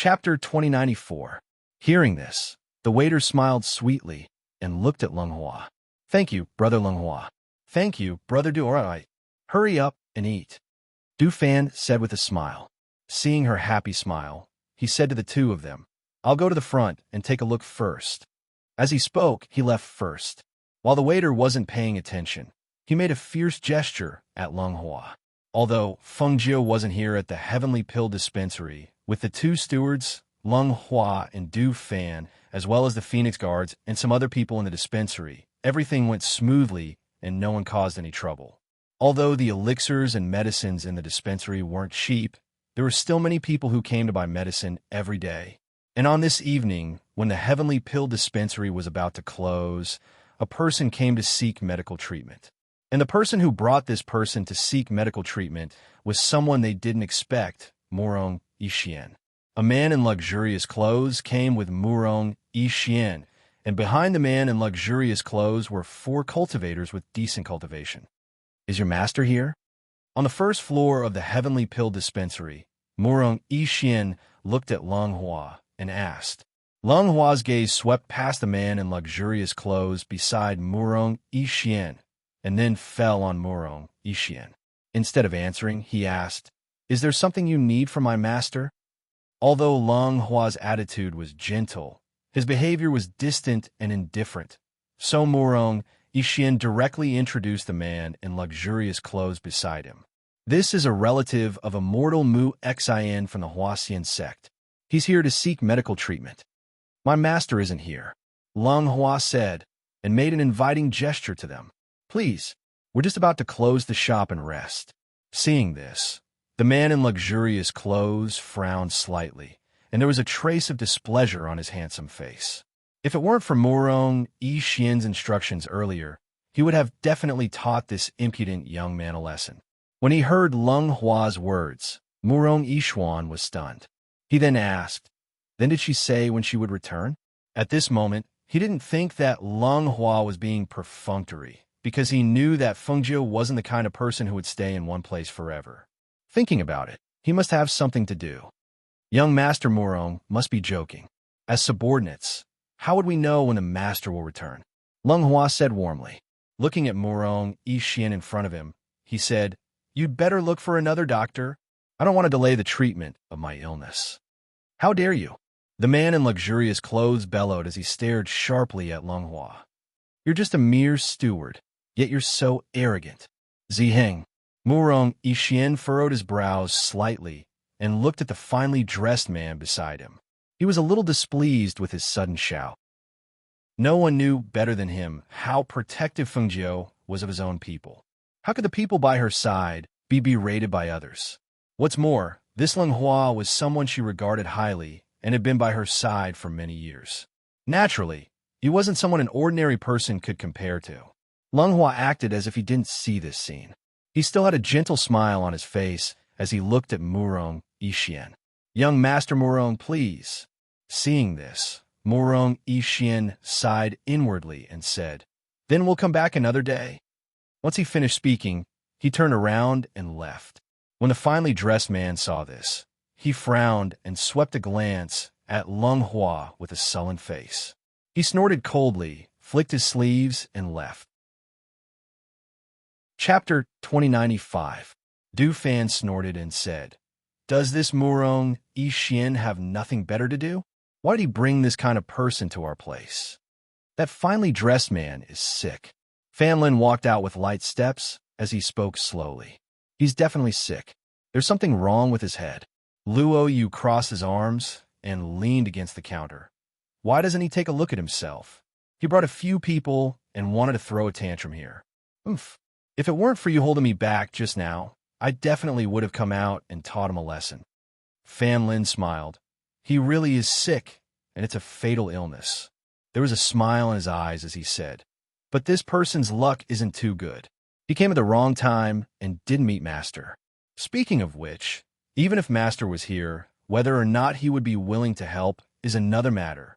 Chapter 2094. Hearing this, the waiter smiled sweetly and looked at Leng Hua. "Thank you, Brother Leng Hua. Thank you, Brother Du. Alright. Hurry up and eat," Du Fan said with a smile. Seeing her happy smile, he said to the two of them, "I'll go to the front and take a look first." As he spoke, he left first. While the waiter wasn't paying attention, he made a fierce gesture at Leng Hua. Although Feng Jiu wasn't here at the Heavenly Pill Dispensary, with the two stewards, Leng Hua and Du Fan, as well as the Phoenix Guards and some other people in the dispensary, everything went smoothly and no one caused any trouble. Although the elixirs and medicines in the dispensary weren't cheap, there were still many people who came to buy medicine every day. And on this evening, when the Heavenly Pill Dispensary was about to close, a person came to seek medical treatment. And the person who brought this person to seek medical treatment was someone they didn't expect, Murong Yixien. A man in luxurious clothes came with Murong Yixien, and behind the man in luxurious clothes were 4 cultivators with decent cultivation. "Is your master here?" On the first floor of the Heavenly Pill Dispensary, Murong Yixien looked at Leng Hua and asked. Leng Hua's gaze swept past the man in luxurious clothes beside Murong Yixien, and then fell on Murong Yixien. Instead of answering, he asked, "Is there something you need from my master?" Although Leng Hua's attitude was gentle, his behavior was distant and indifferent. So Murong Yixien directly introduced the man in luxurious clothes beside him. "This is a relative of Immortal Mu Xin from the Huaxian sect. He's here to seek medical treatment." "My master isn't here," Leng Hua said, and made an inviting gesture to them. "Please, we're just about to close the shop and rest." Seeing this, the man in luxurious clothes frowned slightly, and there was a trace of displeasure on his handsome face. If it weren't for Murong Yixian's instructions earlier, he would have definitely taught this impudent young man a lesson. When he heard Leng Hua's words, Murong Yixuan was stunned. He then asked, "Then did she say when she would return?" At this moment, he didn't think that Leng Hua was being perfunctory, because he knew that Feng Jiu wasn't the kind of person who would stay in one place forever. Thinking about it, he must have something to do. Young Master Murong must be joking. As subordinates, how would we know when the master will return? Leng Hua said warmly. Looking at Murong Yixian in front of him, he said, "You'd better look for another doctor. I don't want to delay the treatment of my illness." "How dare you?" The man in luxurious clothes bellowed as he stared sharply at Leng Hua. "You're just a mere steward, yet you're so arrogant." Ziheng. Murong Yixian furrowed his brows slightly and looked at the finely dressed man beside him. He was a little displeased with his sudden shout. No one knew better than him how protective Feng Jiu was of his own people. How could the people by her side be berated by others? What's more, this Leng Hua was someone she regarded highly and had been by her side for many years. Naturally, he wasn't someone an ordinary person could compare to. Leng Hua acted as if he didn't see this scene. He still had a gentle smile on his face as he looked at Murong Yixian. "Young Master Murong, please." Seeing this, Murong Yixian sighed inwardly and said, "Then we'll come back another day." Once he finished speaking, he turned around and left. When the finely dressed man saw this, he frowned and swept a glance at Leng Hua with a sullen face. He snorted coldly, flicked his sleeves, and left. Chapter 2095. Du Fan snorted and said, "Does this Murong Yixian have nothing better to do? Why did he bring this kind of person to our place? That finely dressed man is sick." Fan Lin walked out with light steps as he spoke slowly. "He's definitely sick. There's something wrong with his head." Luo Yu crossed his arms and leaned against the counter. Why doesn't he take a look at himself? He brought a few people and wanted to throw a tantrum here. Oof. If it weren't for you holding me back just now, I definitely would have come out and taught him a lesson. Fan Lin smiled. He really is sick, and it's a fatal illness. There was a smile in his eyes as he said, "But this person's luck isn't too good. He came at the wrong time and didn't meet Master. Speaking of which, even if Master was here, whether or not he would be willing to help is another matter.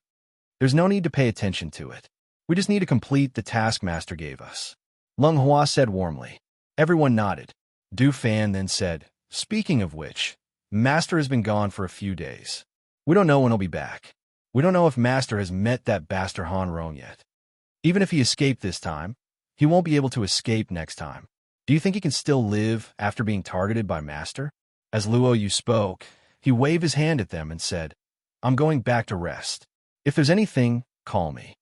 There's no need to pay attention to it. We just need to complete the task Master gave us." Leng Hua said warmly. Everyone nodded. Du Fan then said, "Speaking of which, Master has been gone for a few days. We don't know when he'll be back. We don't know if Master has met that bastard Han Rong yet. Even if he escaped this time, he won't be able to escape next time. Do you think he can still live after being targeted by Master? As Luo Yu spoke, he waved his hand at them and said, I'm going back to rest. If there's anything, call me.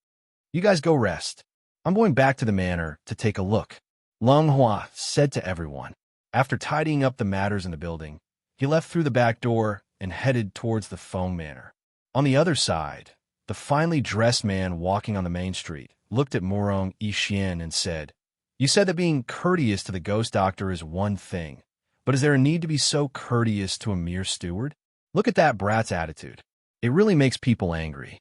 You guys go rest. I'm going back to the manor to take a look. Lung Hua said to everyone. After tidying up the matters in the building, he left through the back door and headed towards the Feng Manor. On the other side, the finely dressed man walking on the main street looked at Morong Yixian and said, You said that being courteous to the ghost doctor is one thing, but is there a need to be so courteous to a mere steward? Look at that brat's attitude. It really makes people angry.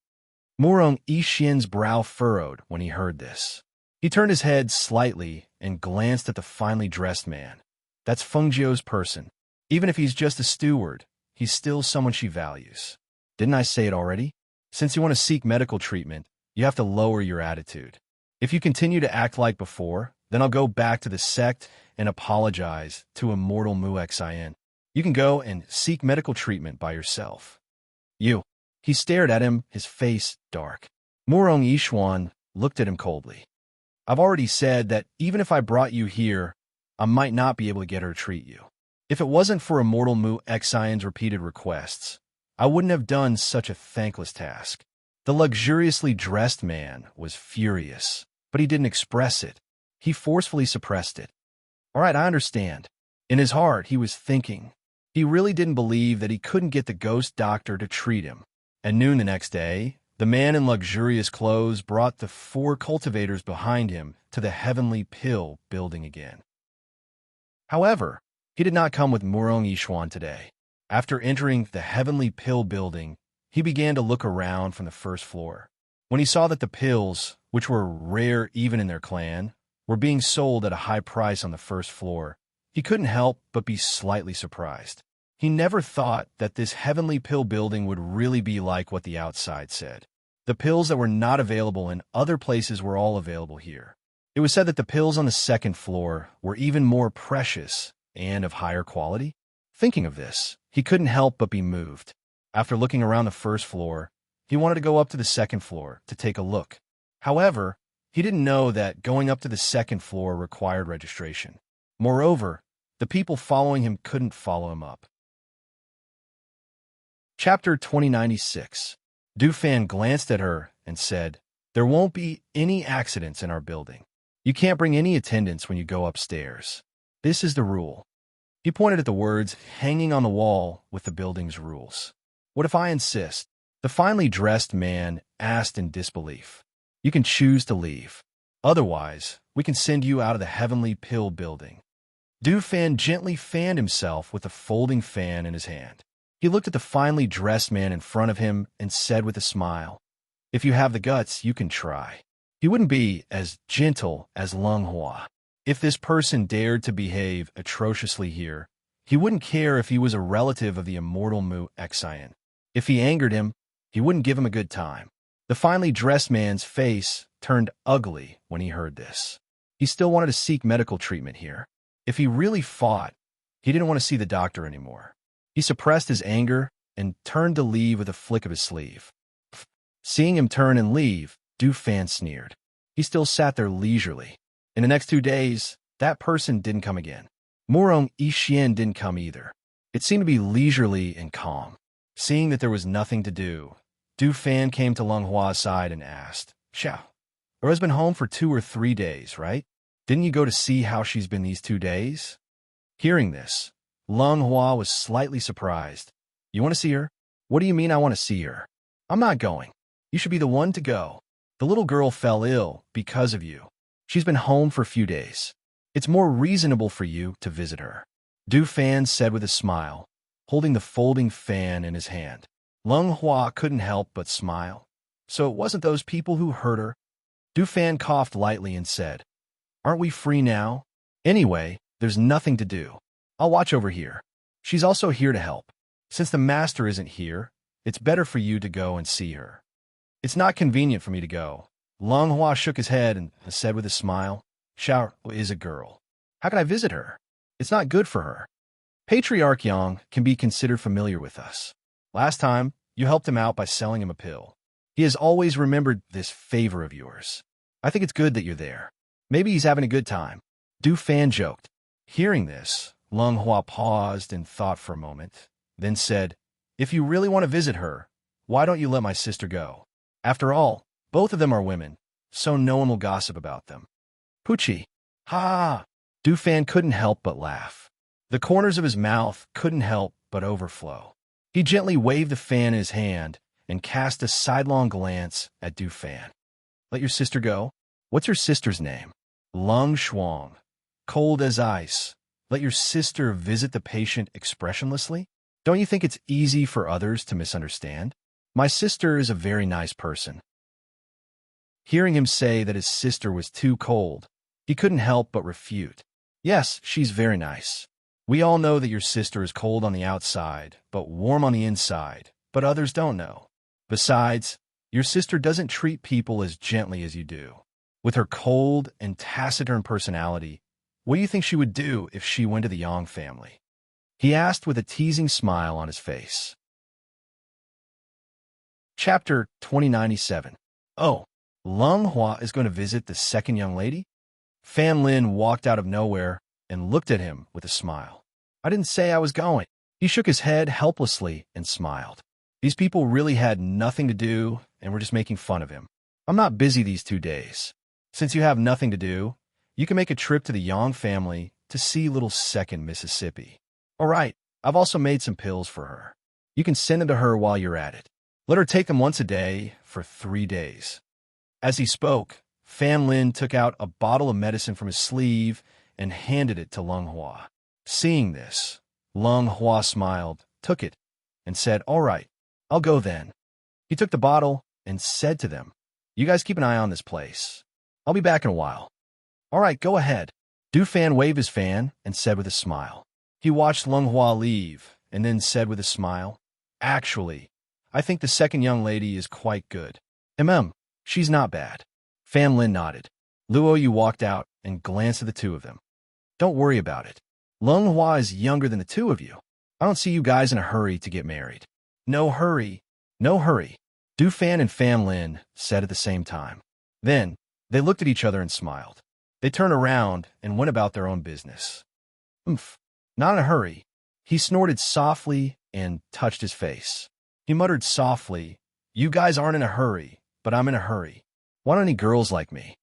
Morong Yixian's brow furrowed when he heard this. He turned his head slightly and glanced at the finely dressed man. That's Feng Jiu's person. Even if he's just a steward, he's still someone she values. Didn't I say it already? Since you want to seek medical treatment, you have to lower your attitude. If you continue to act like before, then I'll go back to the sect and apologize to Immortal Mu Xin. You can go and seek medical treatment by yourself. You. He stared at him, his face dark. Morong Yishuan looked at him coldly. I've already said that even if I brought you here, I might not be able to get her to treat you. If it wasn't for Immortal Mu Xion's repeated requests, I wouldn't have done such a thankless task. The luxuriously dressed man was furious, but he didn't express it. He forcefully suppressed it. All right, I understand. In his heart, he was thinking. He really didn't believe that he couldn't get the ghost doctor to treat him. At noon the next day, the man in luxurious clothes brought the 4 cultivators behind him to the Heavenly Pill building again. However, he did not come with Morong Yishuan today. After entering the Heavenly Pill building, he began to look around from the first floor. When he saw that the pills, which were rare even in their clan, were being sold at a high price on the first floor, he couldn't help but be slightly surprised. He never thought that this Heavenly Pill building would really be like what the outside said. The pills that were not available in other places were all available here. It was said that the pills on the second floor were even more precious and of higher quality. Thinking of this, he couldn't help but be moved. After looking around the first floor, he wanted to go up to the second floor to take a look. However, he didn't know that going up to the second floor required registration. Moreover, the people following him couldn't follow him up. Chapter 2096. Du Fan glanced at her and said, There won't be any accidents in our building. You can't bring any attendants when you go upstairs. This is the rule. He pointed at the words hanging on the wall with the building's rules. What if I insist? The finely dressed man asked in disbelief. You can choose to leave. Otherwise, we can send you out of the Heavenly Pill building. Du Fan gently fanned himself with a folding fan in his hand. He looked at the finely dressed man in front of him and said with a smile, If you have the guts, you can try. He wouldn't be as gentle as Lung Hua. If this person dared to behave atrociously here, he wouldn't care if he was a relative of the Immortal Mu Xian. If he angered him, he wouldn't give him a good time. The finely dressed man's face turned ugly when he heard this. He still wanted to seek medical treatment here. If he really fought, he didn't want to see the doctor anymore. He suppressed his anger and turned to leave with a flick of his sleeve. Seeing him turn and leave, Du Fan sneered. He still sat there leisurely. In the next 2 days, that person didn't come again. Morong Yixian didn't come either. It seemed to be leisurely and calm. Seeing that there was nothing to do, Du Fan came to Lung Hua's side and asked, Xiao, her husband been home for 2 or 3 days, right? Didn't you go to see how she's been these 2 days? Hearing this, Lung Hua was slightly surprised. You want to see her? What do you mean I want to see her? I'm not going. You should be the one to go. The little girl fell ill because of you. She's been home for a few days. It's more reasonable for you to visit her. Du Fan said with a smile, holding the folding fan in his hand. Lung Hua couldn't help but smile. So it wasn't those people who hurt her. Du Fan coughed lightly and said, Aren't we free now? Anyway, there's nothing to do. I'll watch over here. She's also here to help. Since the master isn't here, it's better for you to go and see her. It's not convenient for me to go. Lung Hua shook his head and said with a smile, Xiao is a girl. How can I visit her? It's not good for her. Patriarch Yang can be considered familiar with us. Last time, You helped him out by selling him a pill. He has always remembered this favor of yours. I think it's good that you're there. Maybe he's having a good time. Du Fan joked. Hearing this, Lung Hua paused and thought for a moment, then said, If you really want to visit her, why don't you let my sister go? After all, both of them are women, so no one will gossip about them. Poochie. Ha! Du Fan couldn't help but laugh. The corners of his mouth couldn't help but overflow. He gently waved the fan in his hand and cast a sidelong glance at Du Fan. Let your sister go? What's your sister's name? Lung Shuang. Cold as ice. Let your sister visit the patient expressionlessly? Don't you think it's easy for others to misunderstand? My sister is a very nice person. Hearing him say that his sister was too cold, he couldn't help but refute. Yes, she's very nice. We all know that your sister is cold on the outside, but warm on the inside, but others don't know. Besides, your sister doesn't treat people as gently as you do. With her cold and taciturn personality, what do you think she would do if she went to the Yang family? He asked with a teasing smile on his face. Chapter 2097. Oh, Lung Hua is going to visit the second young lady? Fan Lin walked out of nowhere and looked at him with a smile. I didn't say I was going. He shook his head helplessly and smiled. These people really had nothing to do and were just making fun of him. I'm not busy these 2 days. Since you have nothing to do, you can make a trip to the Yang family to see little second Mississippi. All right, I've also made some pills for her. You can send them to her while you're at it. Let her take them once a day for 3 days. As he spoke, Fan Lin took out a bottle of medicine from his sleeve and handed it to Lung Hua. Seeing this, Lung Hua smiled, took it, and said, All right, I'll go then. He took the bottle and said to them, You guys keep an eye on this place. I'll be back in a while. All right, go ahead. Du Fan waved his fan and said with a smile. He watched Lung Hua leave and then said with a smile, Actually, I think the second young lady is quite good. She's not bad. Fan Lin nodded. Luo Yu walked out and glanced at the two of them. Don't worry about it. Lung Hua is younger than the two of you. I don't see you guys in a hurry to get married. No hurry. No hurry. Du Fan and Fan Lin said at the same time. Then, they looked at each other and smiled. They turned around and went about their own business. Not in a hurry. He snorted softly and touched his face. He muttered softly, You guys aren't in a hurry, but I'm in a hurry. Want any girls like me?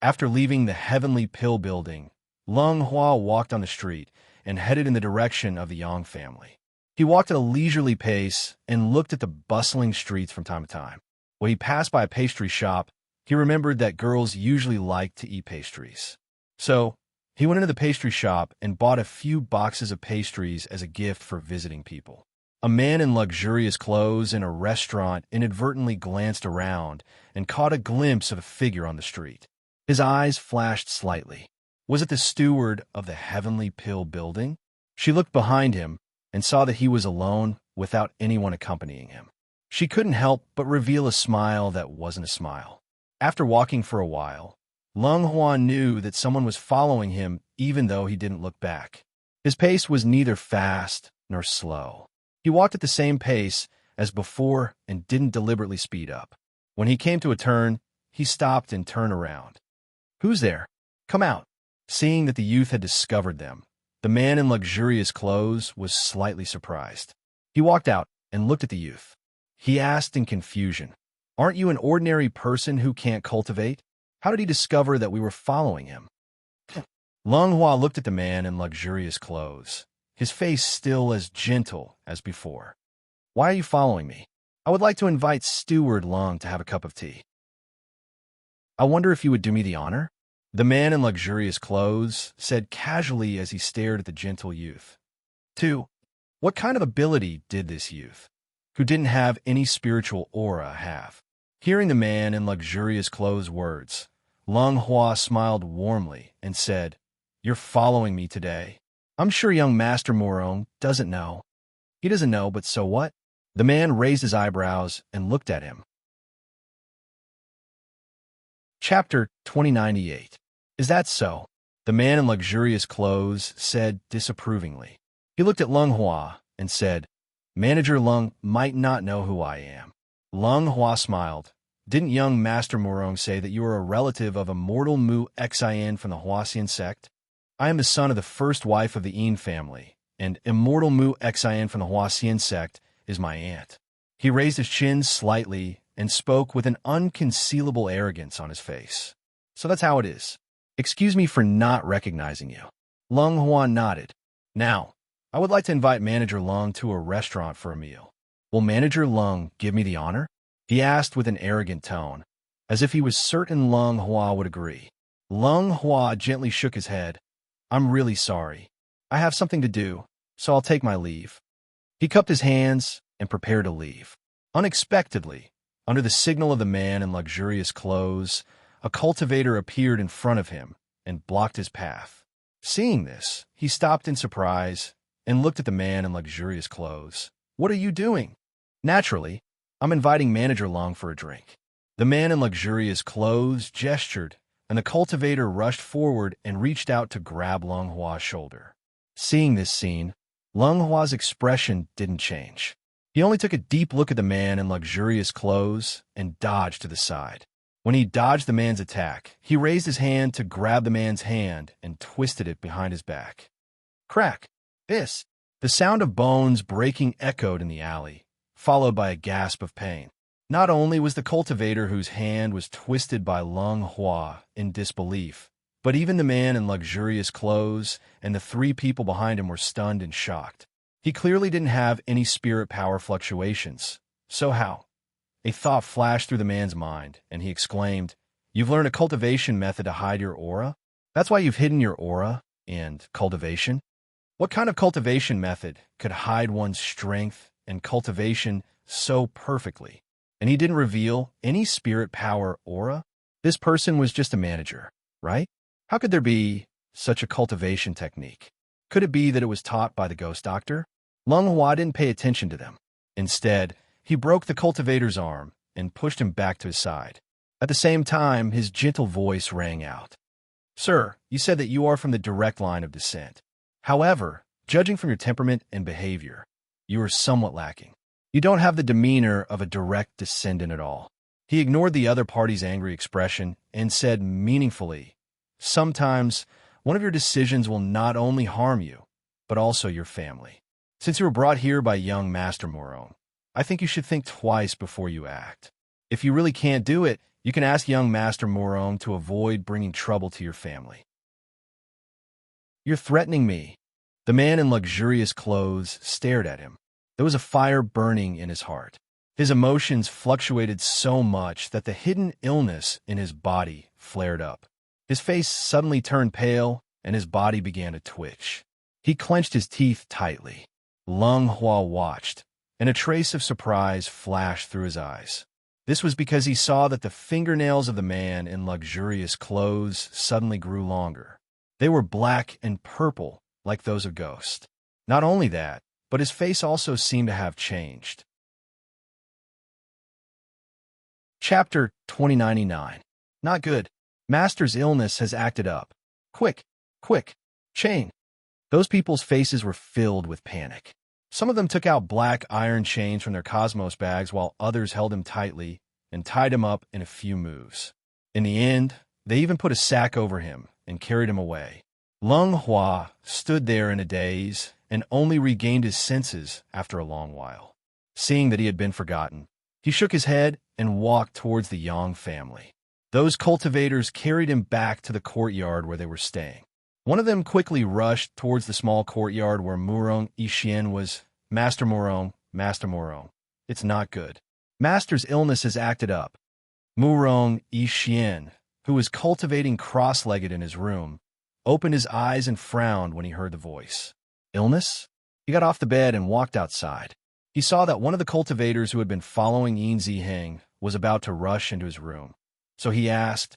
After leaving the Heavenly Pill building, Lung Hua walked on the street and headed in the direction of the Yang family. He walked at a leisurely pace and looked at the bustling streets from time to time. When he passed by a pastry shop, he remembered that girls usually liked to eat pastries. So, he went into the pastry shop and bought a few boxes of pastries as a gift for visiting people. A man in luxurious clothes in a restaurant inadvertently glanced around and caught a glimpse of a figure on the street. His eyes flashed slightly. Was it the steward of the Heavenly Pill building? She looked behind him and saw that he was alone without anyone accompanying him. She couldn't help but reveal a smile that wasn't a smile. After walking for a while, Lung Hua knew that someone was following him even though he didn't look back. His pace was neither fast nor slow. He walked at the same pace as before and didn't deliberately speed up. When he came to a turn, he stopped and turned around. Who's there? Come out. Seeing that the youth had discovered them, the man in luxurious clothes was slightly surprised. He walked out and looked at the youth. He asked in confusion, Aren't you an ordinary person who can't cultivate? How did he discover that we were following him? Lung Hua looked at the man in luxurious clothes, his face still as gentle as before. Why are you following me? I would like to invite Steward Lung to have a cup of tea. I wonder if you would do me the honor? The man in luxurious clothes said casually as he stared at the gentle youth. 2. What kind of ability did this youth, who didn't have any spiritual aura, have? Hearing the man in luxurious clothes' words, Lung Hua smiled warmly and said, You're following me today. I'm sure young Master Morong doesn't know. He doesn't know, but so what? The man raised his eyebrows and looked at him. Chapter 2098. Is that so? The man in luxurious clothes said disapprovingly. He looked at Lung Hua and said, Manager Lung might not know who I am. Lung Hua smiled. Didn't young Master Murong say that you are a relative of Immortal Mu Xin from the Huasian sect? I am the son of the first wife of the Yin family, and Immortal Mu Xin from the Huasian sect is my aunt. He raised his chin slightly and spoke with an unconcealable arrogance on his face. So that's how it is. Excuse me for not recognizing you. Lung Huan nodded. Now, I would like to invite Manager Lung to a restaurant for a meal. Will Manager Lung give me the honor? He asked with an arrogant tone, as if he was certain Lung Hua would agree. Lung Hua gently shook his head. I'm really sorry. I have something to do, so I'll take my leave. He cupped his hands and prepared to leave. Unexpectedly, under the signal of the man in luxurious clothes, a cultivator appeared in front of him and blocked his path. Seeing this, he stopped in surprise and looked at the man in luxurious clothes. What are you doing? Naturally, I'm inviting Manager Lung for a drink. The man in luxurious clothes gestured, and the cultivator rushed forward and reached out to grab Lung Hua's shoulder. Seeing this scene, Lung Hua's expression didn't change. He only took a deep look at the man in luxurious clothes and dodged to the side. When he dodged the man's attack, he raised his hand to grab the man's hand and twisted it behind his back. Crack! This! The sound of bones breaking echoed in the alley, followed by a gasp of pain. Not only was the cultivator whose hand was twisted by Lung Hua in disbelief, but even the man in luxurious clothes and the three people behind him were stunned and shocked. He clearly didn't have any spirit power fluctuations. So how? A thought flashed through the man's mind, and he exclaimed, You've learned a cultivation method to hide your aura? That's why you've hidden your aura and cultivation? What kind of cultivation method could hide one's strength and cultivation so perfectly? And he didn't reveal any spirit power aura? This person was just a manager, right? How could there be such a cultivation technique? Could it be that it was taught by the ghost doctor? Lung Hua didn't pay attention to them. Instead, he broke the cultivator's arm and pushed him back to his side. At the same time, his gentle voice rang out. Sir, you said that you are from the direct line of descent. However, judging from your temperament and behavior, you are somewhat lacking. You don't have the demeanor of a direct descendant at all. He ignored the other party's angry expression and said meaningfully, Sometimes, one of your decisions will not only harm you, but also your family. Since you were brought here by young Master Morone, I think you should think twice before you act. If you really can't do it, you can ask young Master Morone to avoid bringing trouble to your family. You're threatening me. The man in luxurious clothes stared at him. There was a fire burning in his heart. His emotions fluctuated so much that the hidden illness in his body flared up. His face suddenly turned pale, and his body began to twitch. He clenched his teeth tightly. Lung Hua watched, and a trace of surprise flashed through his eyes. This was because he saw that the fingernails of the man in luxurious clothes suddenly grew longer. They were black and purple, like those of Ghost. Not only that, but his face also seemed to have changed. Chapter 2099. Not good. Master's illness has acted up. Quick, quick, chain. Those people's faces were filled with panic. Some of them took out black iron chains from their cosmos bags while others held him tightly and tied him up in a few moves. In the end, they even put a sack over him and carried him away. Lung Hua stood there in a daze and only regained his senses after a long while. Seeing that he had been forgotten, he shook his head and walked towards the Yang family. Those cultivators carried him back to the courtyard where they were staying. One of them quickly rushed towards the small courtyard where Murong Yixien was. Master Murong, Master Murong. It's not good. Master's illness has acted up. Murong Yixien, who was cultivating cross-legged in his room, opened his eyes and frowned when he heard the voice. Illness? He got off the bed and walked outside. He saw that one of the cultivators who had been following Yin Ziheng was about to rush into his room. So he asked,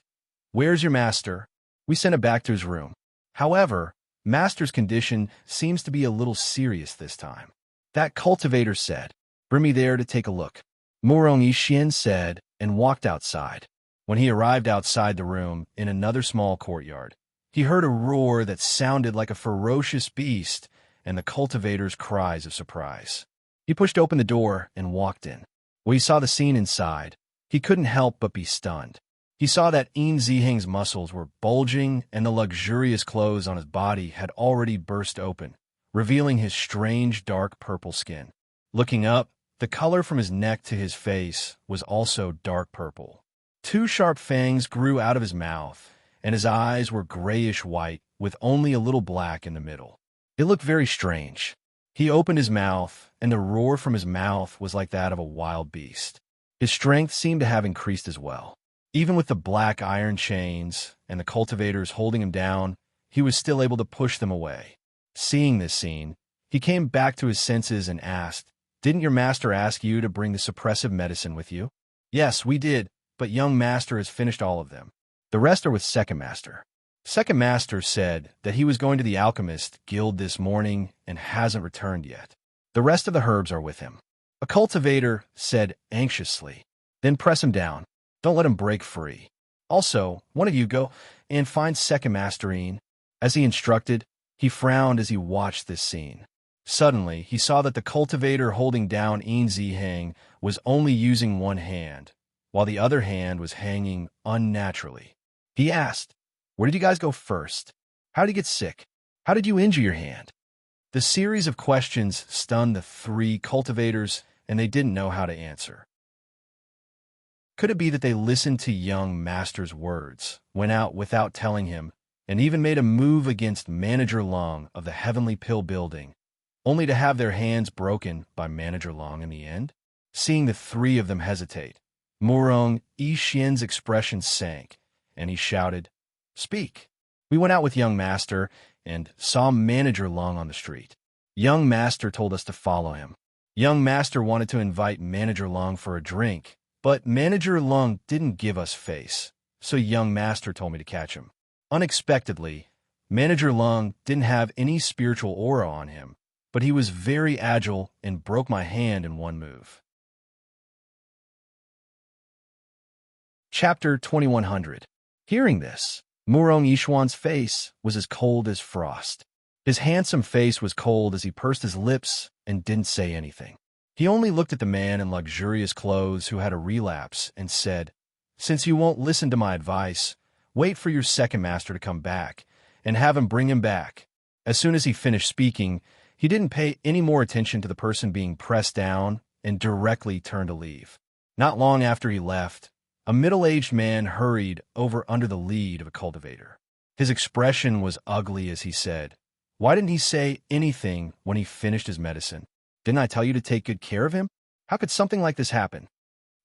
Where's your master? We sent him back to his room. However, Master's condition seems to be a little serious this time. That cultivator said, Bring me there to take a look. Murong Yixien said and walked outside. When he arrived outside the room in another small courtyard, he heard a roar that sounded like a ferocious beast and the cultivator's cries of surprise. He pushed open the door and walked in. When he saw the scene inside, he couldn't help but be stunned. He saw that Een Ziheng's muscles were bulging and the luxurious clothes on his body had already burst open, revealing his strange dark purple skin. Looking up, the color from his neck to his face was also dark purple. Two sharp fangs grew out of his mouth, and his eyes were grayish-white with only a little black in the middle. It looked very strange. He opened his mouth, and the roar from his mouth was like that of a wild beast. His strength seemed to have increased as well. Even with the black iron chains and the cultivators holding him down, he was still able to push them away. Seeing this scene, he came back to his senses and asked, "Didn't your master ask you to bring the suppressive medicine with you?" "Yes, we did, but young master has finished all of them. The rest are with second master." Second master said that he was going to the alchemist guild this morning and hasn't returned yet. The rest of the herbs are with him. A cultivator said anxiously, "Then press him down. Don't let him break free. Also, one of you go and find second master Een." As he instructed, he frowned as he watched this scene. Suddenly, he saw that the cultivator holding down Een Ziheng was only using one hand, while the other hand was hanging unnaturally. He asked, "Where did you guys go first? How did you get sick? How did you injure your hand?" The series of questions stunned the three cultivators, and they didn't know how to answer. Could it be that they listened to young master's words, went out without telling him, and even made a move against Manager Long of the Heavenly Pill Building, only to have their hands broken by Manager Long in the end? Seeing the three of them hesitate, Murong Yixian's expression sank, and he shouted, "Speak." "We went out with young master and saw Manager Long on the street. Young master told us to follow him. Young master wanted to invite Manager Long for a drink, but Manager Long didn't give us face, so young master told me to catch him. Unexpectedly, Manager Long didn't have any spiritual aura on him, but he was very agile and broke my hand in one move." Chapter 2100. Hearing this, Murong Yishuan's face was as cold as frost. His handsome face was cold as he pursed his lips and didn't say anything. He only looked at the man in luxurious clothes who had a relapse and said, "Since you won't listen to my advice, wait for your second master to come back, and have him bring him back." As soon as he finished speaking, he didn't pay any more attention to the person being pressed down and directly turned to leave. Not long after he left, a middle-aged man hurried over under the lead of a cultivator. His expression was ugly as he said, "Why didn't he say anything when he finished his medicine? Didn't I tell you to take good care of him? How could something like this happen?"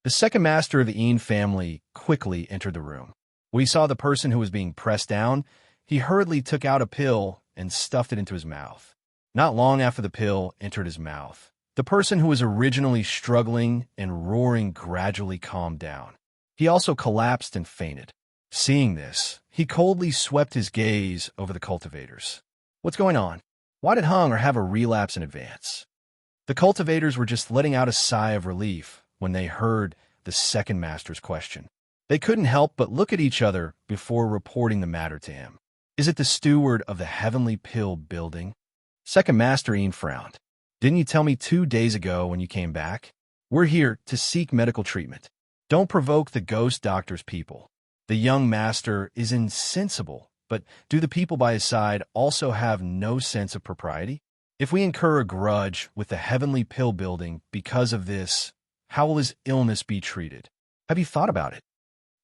The second master of the Een family quickly entered the room. When he saw the person who was being pressed down, he hurriedly took out a pill and stuffed it into his mouth. Not long after the pill entered his mouth, the person who was originally struggling and roaring gradually calmed down. He also collapsed and fainted. Seeing this, he coldly swept his gaze over the cultivators. "What's going on? Why did Hunger have a relapse in advance?" The cultivators were just letting out a sigh of relief when they heard the second master's question. They couldn't help but look at each other before reporting the matter to him. "Is it the steward of the Heavenly Pill Building?" Second Master Een frowned. "Didn't you tell me 2 days ago when you came back? We're here to seek medical treatment. Don't provoke the ghost doctor's people. The young master is insensible, but do the people by his side also have no sense of propriety? If we incur a grudge with the Heavenly Pill Building because of this, how will his illness be treated? Have you thought about it?"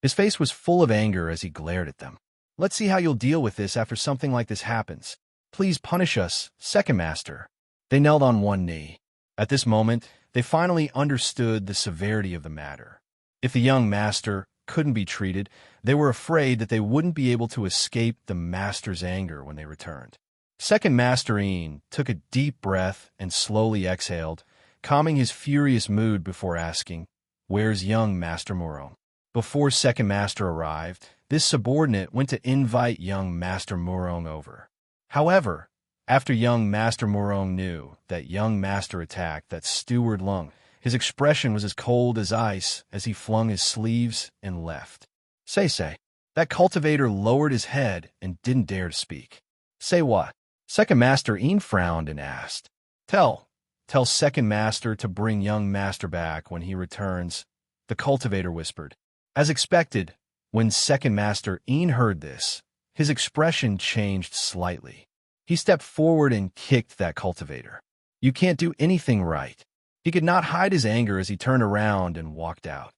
His face was full of anger as he glared at them. "Let's see how you'll deal with this after something like this happens. Please punish us, second master." They knelt on one knee. At this moment, they finally understood the severity of the matter. If the young master couldn't be treated, they were afraid that they wouldn't be able to escape the master's anger when they returned. Second Master Een took a deep breath and slowly exhaled, calming his furious mood before asking, "Where's young Master Murong?" Before Second Master arrived, this subordinate went to invite young Master Murong over. However, after young Master Murong knew that young master attacked that steward Lung, his expression was as cold as ice as he flung his sleeves and left. Say. That cultivator lowered his head and didn't dare to speak. "Say what?" Second Master Een frowned and asked. Tell Tell second master to bring young master back when he returns, the cultivator whispered. As expected, when second master Ian heard this, his expression changed slightly. He stepped forward and kicked that cultivator. You can't do anything right. He could not hide his anger as he turned around and walked out.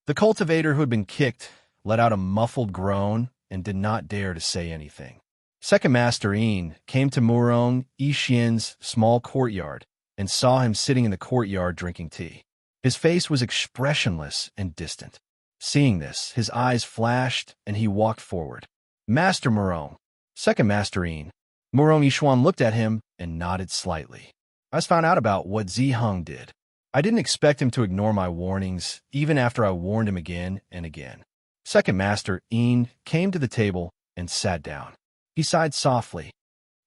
The cultivator who had been kicked let out a muffled groan and did not dare to say anything. Second Master Ian came to Murong Ishien's small courtyard and saw him sitting in the courtyard drinking tea. His face was expressionless and distant. Seeing this, his eyes flashed and he walked forward. Master Murong, Second Master Ian. Murong Ishuan looked at him and nodded slightly. I just found out about what Ziheng did. I didn't expect him to ignore my warnings, even after I warned him again and again. Second Master Ian came to the table and sat down. He sighed softly.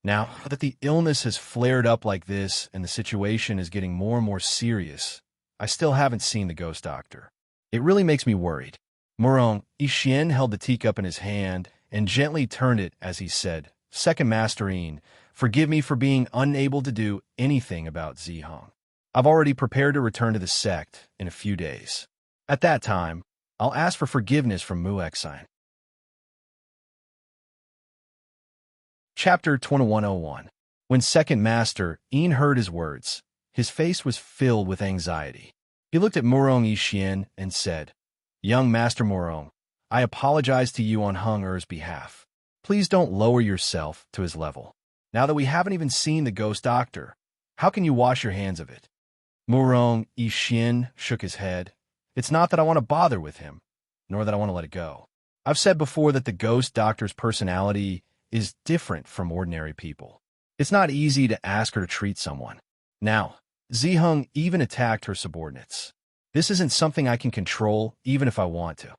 Now that the illness has flared up like this and the situation is getting more and more serious, I still haven't seen the ghost doctor. It really makes me worried. Murong Ishien held the teacup in his hand and gently turned it as he said, Second Master Ian, forgive me for being unable to do anything about Ziheng. I've already prepared to return to the sect in a few days. At that time, I'll ask for forgiveness from Muexine. Chapter 2101. When Second Master Ian heard his words, his face was filled with anxiety. He looked at Murong Yixin and said, Young Master Murong, I apologize to you on Heng Er's behalf. Please don't lower yourself to his level. Now that we haven't even seen the ghost doctor, how can you wash your hands of it? Murong Yixin shook his head. It's not that I want to bother with him, nor that I want to let it go. I've said before that the ghost doctor's personality is different from ordinary people. It's not easy to ask her to treat someone. Now, Ziheng even attacked her subordinates. This isn't something I can control, even if I want to.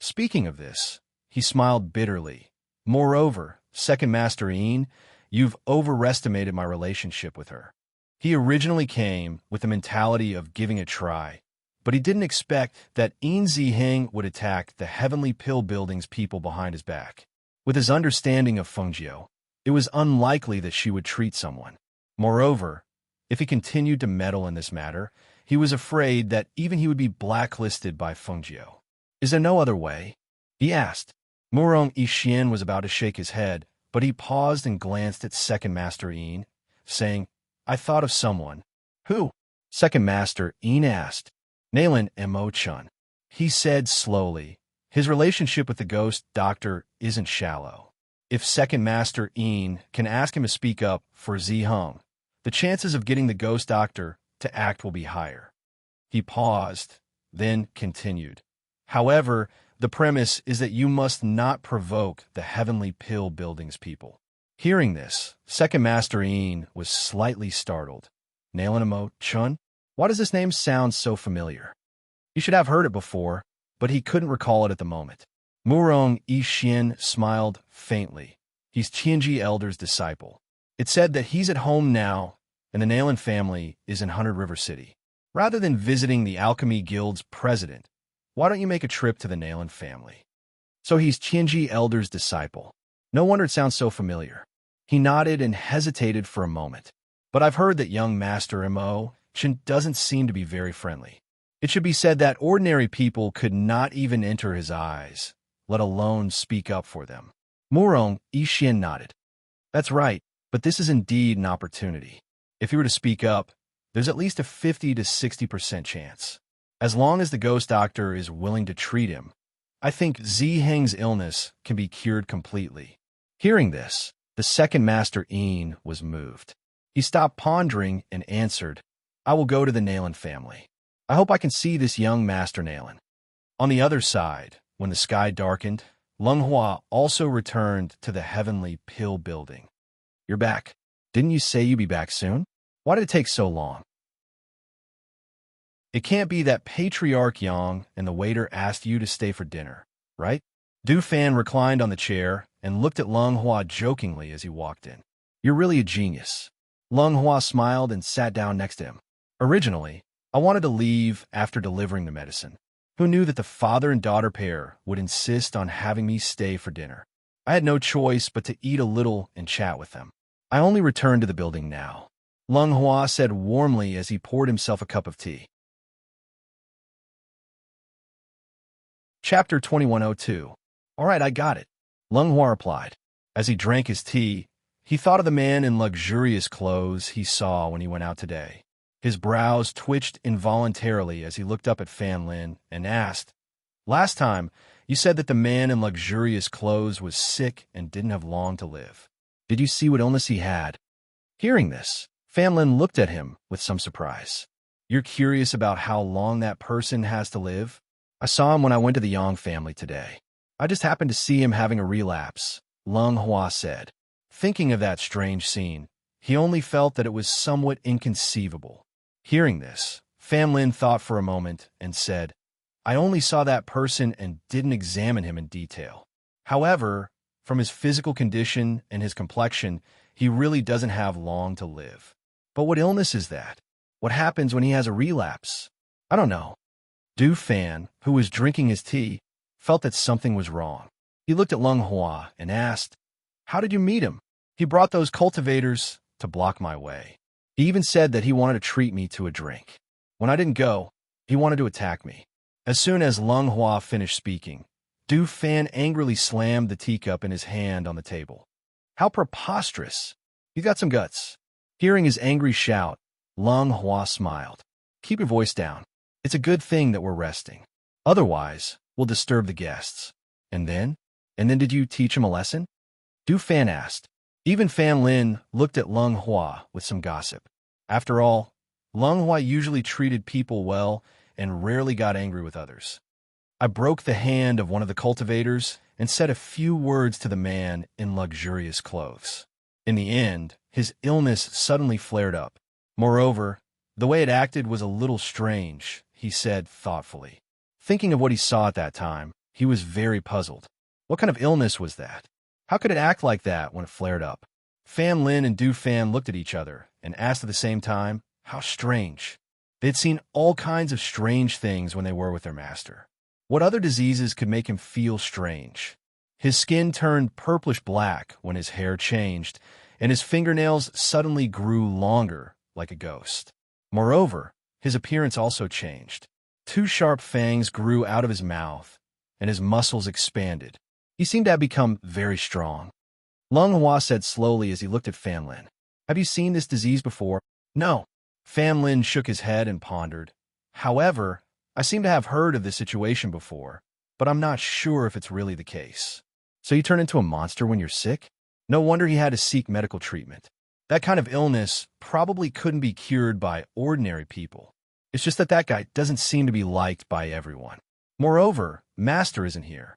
Speaking of this, he smiled bitterly. Moreover, Second Master Ian, you've overestimated my relationship with her. He originally came with the mentality of giving a try, but he didn't expect that Ian Ziheng would attack the Heavenly Pill Building's people behind his back. With his understanding of Fengjiu, it was unlikely that she would treat someone. Moreover, if he continued to meddle in this matter, he was afraid that even he would be blacklisted by Fengjiu. Is there no other way? He asked. Murong Yixin was about to shake his head, but he paused and glanced at Second Master Ian, saying, I thought of someone. Who? Second Master Ian asked. Nalen Mo-chun. He said slowly, his relationship with the ghost doctor isn't shallow. If Second Master Ian can ask him to speak up for Ziheng, the chances of getting the ghost doctor to act will be higher. He paused, then continued. However, the premise is that you must not provoke the Heavenly Pill Building's people. Hearing this, Second Master Ian was slightly startled. Nalinamo Chun? Why does this name sound so familiar? He should have heard it before, but he couldn't recall it at the moment. Murong Yixin smiled faintly. He's Qianji Elder's disciple. It said that he's at home now, and the Nalan family is in 100 River City. Rather than visiting the Alchemy Guild's president, why don't you make a trip to the Nalan family? So he's Qianji Elder's disciple. No wonder it sounds so familiar. He nodded and hesitated for a moment. But I've heard that young Master Mo Chin doesn't seem to be very friendly. It should be said that ordinary people could not even enter his eyes, let alone speak up for them. Murong Yixin nodded. That's right, but this is indeed an opportunity. If he were to speak up, there's at least a 50 to 60% chance. As long as the ghost doctor is willing to treat him, I think Ziheng's illness can be cured completely. Hearing this, the Second Master Ian was moved. He stopped pondering and answered, I will go to the Nalan family. I hope I can see this young Master Nalan. On the other side, when the sky darkened, Lung Hua also returned to the Heavenly Pill Building. You're back. Didn't you say you'd be back soon? Why did it take so long? It can't be that Patriarch Yang and the waiter asked you to stay for dinner, right? Du Fan reclined on the chair and looked at Lung Hua jokingly as he walked in. You're really a genius. Lung Hua smiled and sat down next to him. Originally, I wanted to leave after delivering the medicine. Who knew that the father and daughter pair would insist on having me stay for dinner? I had no choice but to eat a little and chat with them. I only returned to the building now. Lung Hua said warmly as he poured himself a cup of tea. Chapter 2102. All right, I got it, Lung Hua replied. As he drank his tea, he thought of the man in luxurious clothes he saw when he went out today. His brows twitched involuntarily as he looked up at Fan Lin and asked, "Last time, you said that the man in luxurious clothes was sick and didn't have long to live. Did you see what illness he had?" Hearing this, Fan Lin looked at him with some surprise. "You're curious about how long that person has to live? I saw him when I went to the Yang family today. I just happened to see him having a relapse," Lung Hua said. Thinking of that strange scene, he only felt that it was somewhat inconceivable. Hearing this, Fan Lin thought for a moment and said, "I only saw that person and didn't examine him in detail. However, from his physical condition and his complexion, he really doesn't have long to live. But what illness is that? What happens when he has a relapse? I don't know." Du Fan, who was drinking his tea, felt that something was wrong. He looked at Lung Hua and asked, "How did you meet him?" "He brought those cultivators to block my way. He even said that he wanted to treat me to a drink. When I didn't go, he wanted to attack me." As soon as Lung Hua finished speaking, Du Fan angrily slammed the teacup in his hand on the table. "How preposterous! You got some guts." Hearing his angry shout, Lung Hua smiled. "Keep your voice down. It's a good thing that we're resting. Otherwise, we'll disturb the guests." And then did you teach him a lesson?" Du Fan asked. Even Fan Lin looked at Lung Hua with some gossip. After all, Lung Hua usually treated people well and rarely got angry with others. "I broke the hand of one of the cultivators and said a few words to the man in luxurious clothes. In the end, his illness suddenly flared up. Moreover, the way it acted was a little strange," he said thoughtfully. Thinking of what he saw at that time, he was very puzzled. What kind of illness was that? How could it act like that when it flared up? Fan Lin and Du Fan looked at each other and asked at the same time, how strange. They had seen all kinds of strange things when they were with their master. What other diseases could make him feel strange? His skin turned purplish black when his hair changed, and his fingernails suddenly grew longer like a ghost. Moreover, his appearance also changed. 2 sharp fangs grew out of his mouth, and his muscles expanded. He seemed to have become very strong. Lung Hua said slowly as he looked at Fan Lin, "Have you seen this disease before?" "No." Fan Lin shook his head and pondered. "However, I seem to have heard of this situation before, but I'm not sure if it's really the case." "So you turn into a monster when you're sick?" No wonder he had to seek medical treatment. That kind of illness probably couldn't be cured by ordinary people. It's just that guy doesn't seem to be liked by everyone. Moreover, Master isn't here.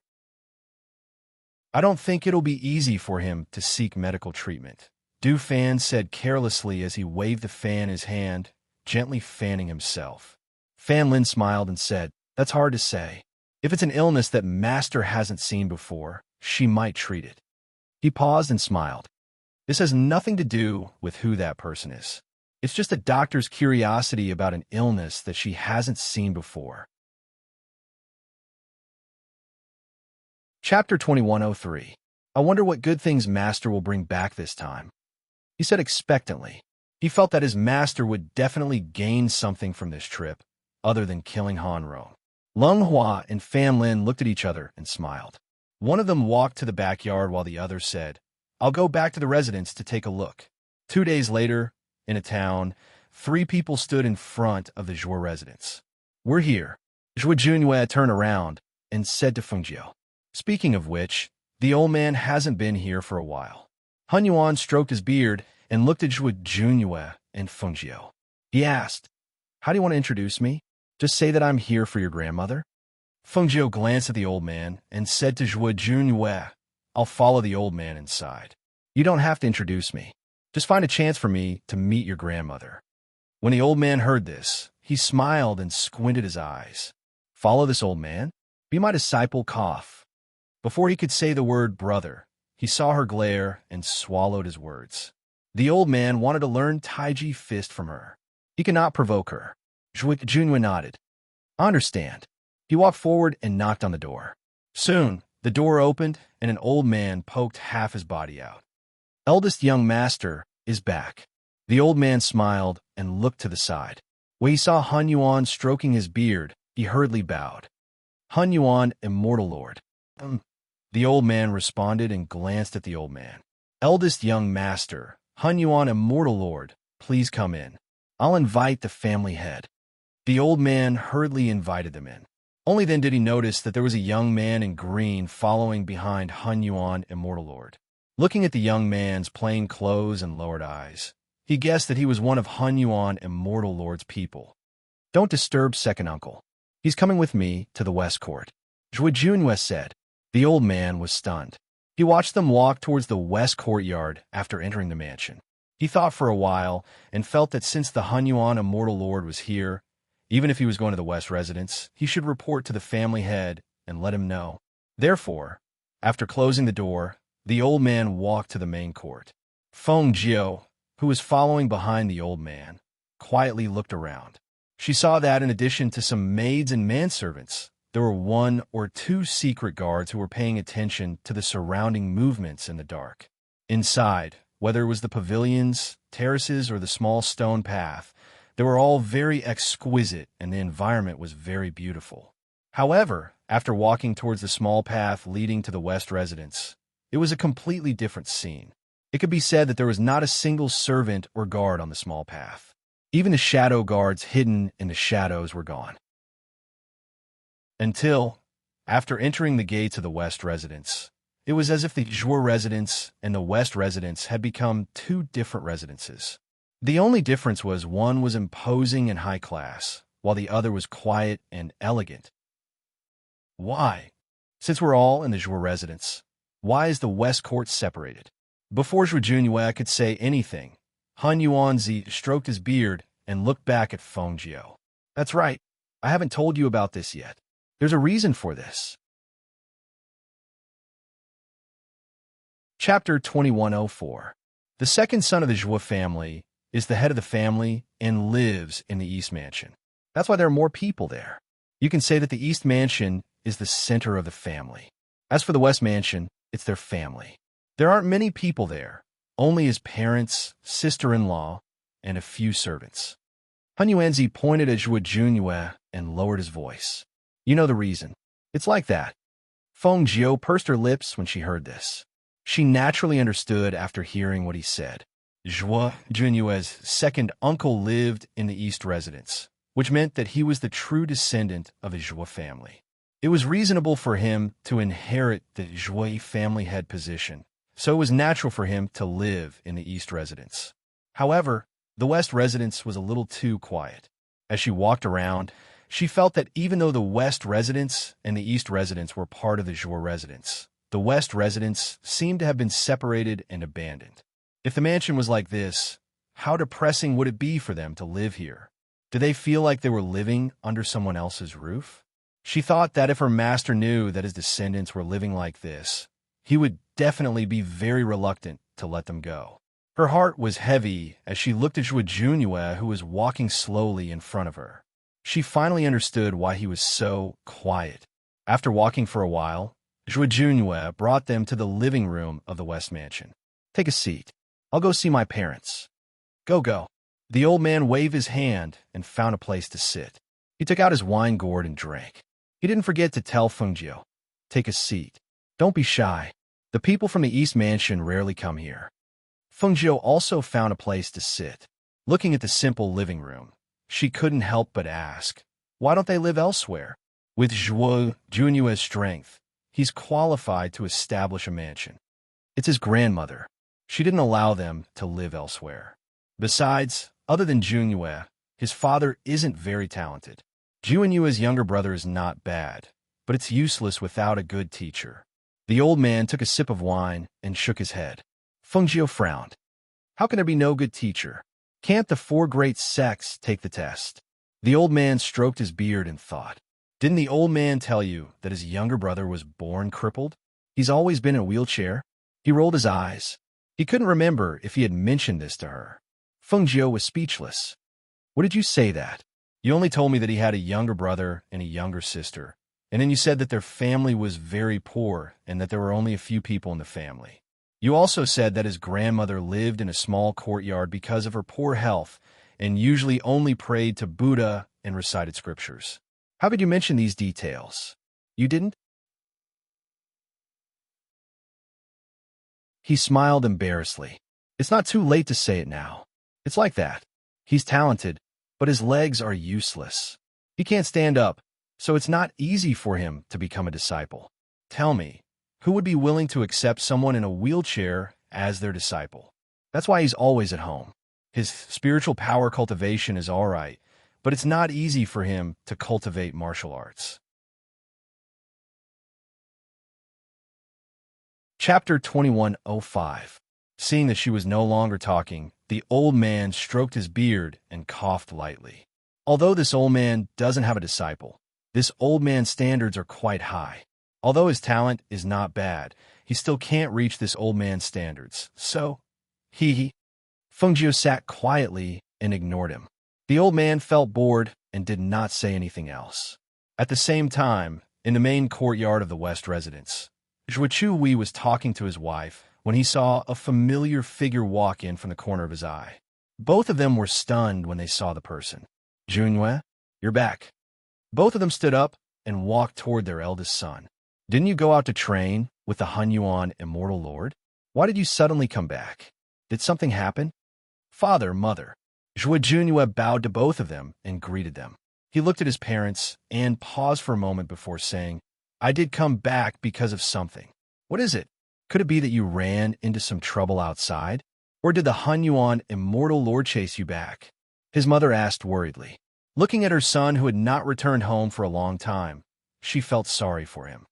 I don't think it'll be easy for him to seek medical treatment," Du Fan said carelessly as he waved the fan in his hand, gently fanning himself. Fan Lin smiled and said, "That's hard to say. If it's an illness that Master hasn't seen before, she might treat it." He paused and smiled. "This has nothing to do with who that person is. It's just a doctor's curiosity about an illness that she hasn't seen before." Chapter 2103. I wonder what good things Master will bring back this time, he said expectantly. He felt that his master would definitely gain something from this trip, other than killing Hanro. Lung Hua and Fan Lin looked at each other and smiled. One of them walked to the backyard while the other said, "I'll go back to the residence to take a look." 2 days later, in a town, 3 people stood in front of the Zhuo residence. "We're here." Zhuo Junyue turned around and said to Feng Jiao. "Speaking of which, the old man hasn't been here for a while." Han Yuan stroked his beard and looked at Zhuo Junyue and Feng Jiao. He asked, "How do you want to introduce me? Just say that I'm here for your grandmother?" Feng Jiao glanced at the old man and said to Zhuo Junyue, "I'll follow the old man inside. You don't have to introduce me. Just find a chance for me to meet your grandmother." When the old man heard this, he smiled and squinted his eyes. "Follow this old man? Be my disciple, cough." Before he could say the word brother, he saw her glare and swallowed his words. The old man wanted to learn Taiji fist from her. He could not provoke her. Zhuo Junyue nodded. "I understand." He walked forward and knocked on the door. Soon, the door opened and an old man poked half his body out. "Eldest young master is back." The old man smiled and looked to the side. When he saw Han Yuan stroking his beard, he hurriedly bowed. Han Yuan, immortal lord. The old man responded and glanced at the old man. Eldest young master, Han Yuan, immortal lord, please come in. I'll invite the family head. The old man hurriedly invited them in. Only then did he notice that there was a young man in green following behind Han Yuan, immortal lord. Looking at the young man's plain clothes and lowered eyes, he guessed that he was one of Han Yuan, immortal lord's people. Don't disturb second uncle. He's coming with me to the West Court, Zhuo Junyue said. The old man was stunned. He watched them walk towards the West Courtyard after entering the mansion. He thought for a while and felt that since the Han Yuan, immortal lord, was here, even if he was going to the West residence, he should report to the family head and let him know. Therefore, after closing the door, the old man walked to the main court. Feng Jiao, who was following behind the old man, quietly looked around. She saw that in addition to some maids and manservants, there were 1 or 2 secret guards who were paying attention to the surrounding movements in the dark. Inside, whether it was the pavilions, terraces, or the small stone path, they were all very exquisite and the environment was very beautiful. However, after walking towards the small path leading to the West residence, it was a completely different scene. It could be said that there was not a single servant or guard on the small path. Even the shadow guards hidden in the shadows were gone. Until, after entering the gates of the West residence, it was as if the Zhuo residence and the West residence had become 2 different residences. The only difference was one was imposing and high class, while the other was quiet and elegant. Why? Since we're all in the Zhuo residence, why is the West Court separated? Before Zhuo Junyue could say anything, Han Yuanzi stroked his beard and looked back at Feng Jiao. That's right. I haven't told you about this yet. There's a reason for this. Chapter 2104. The second son of the Zhuo family is the head of the family and lives in the East Mansion. That's why there are more people there. You can say that the East Mansion is the center of the family. As for the West Mansion, it's their family. There aren't many people there, only his parents, sister-in-law, and a few servants. Han Yuanzi pointed at Zhuo Junyue and lowered his voice. You know the reason. It's like that. Feng Jiao pursed her lips when she heard this. She naturally understood after hearing what he said. Zhuo Junyue's second uncle lived in the East residence, which meant that he was the true descendant of the Zhuo family. It was reasonable for him to inherit the Zhuo family head position, so it was natural for him to live in the East residence. However, the West residence was a little too quiet. As she walked around, she felt that even though the West residence and the East residence were part of the Zhuo residence, the West residence seemed to have been separated and abandoned. If the mansion was like this, how depressing would it be for them to live here? Did they feel like they were living under someone else's roof? She thought that if her master knew that his descendants were living like this, he would definitely be very reluctant to let them go. Her heart was heavy as she looked at Zhuo Junyue, who was walking slowly in front of her. She finally understood why he was so quiet. After walking for a while, Zhuo Junyue brought them to the living room of the West Mansion. Take a seat. I'll go see my parents. Go. The old man waved his hand and found a place to sit. He took out his wine gourd and drank. He didn't forget to tell Feng Jiao, take a seat. Don't be shy. The people from the East Mansion rarely come here. Feng Jiao also found a place to sit. Looking at the simple living room, she couldn't help but ask, why don't they live elsewhere? With Zhuo Junyue's strength, he's qualified to establish a mansion. It's his grandmother. She didn't allow them to live elsewhere. Besides, other than Junyue, his father isn't very talented. Junyue's younger brother is not bad, but it's useless without a good teacher. The old man took a sip of wine and shook his head. Feng Jiao frowned. How can there be no good teacher? Can't the 4 great sects take the test? The old man stroked his beard and thought. Didn't the old man tell you that his younger brother was born crippled? He's always been in a wheelchair. He rolled his eyes. He couldn't remember if he had mentioned this to her. Feng Jiao was speechless. What did you say that? You only told me that he had a younger brother and a younger sister, and then you said that their family was very poor and that there were only a few people in the family. You also said that his grandmother lived in a small courtyard because of her poor health and usually only prayed to Buddha and recited scriptures. How could you mention these details? You didn't? He smiled embarrassedly. It's not too late to say it now. It's like that. He's talented, but his legs are useless. He can't stand up, so it's not easy for him to become a disciple. Tell me, who would be willing to accept someone in a wheelchair as their disciple? That's why he's always at home. His spiritual power cultivation is all right, but it's not easy for him to cultivate martial arts. Chapter 2105. Seeing that she was no longer talking, the old man stroked his beard and coughed lightly. Although this old man doesn't have a disciple, this old man's standards are quite high. Although his talent is not bad, he still can't reach this old man's standards. So, Fengjiu sat quietly and ignored him. The old man felt bored and did not say anything else. At the same time, in the main courtyard of the West residence, Zhuochu Wei was talking to his wife when he saw a familiar figure walk in from the corner of his eye. Both of them were stunned when they saw the person. Junyue, you're back. Both of them stood up and walked toward their eldest son. Didn't you go out to train with the Hunyuan Immortal Lord? Why did you suddenly come back? Did something happen? Father, mother. Zhuo Junyue bowed to both of them and greeted them. He looked at his parents and paused for a moment before saying, I did come back because of something. What is it? Could it be that you ran into some trouble outside? Or did the Hunyuan Immortal Lord chase you back? His mother asked worriedly. Looking at her son who had not returned home for a long time, she felt sorry for him.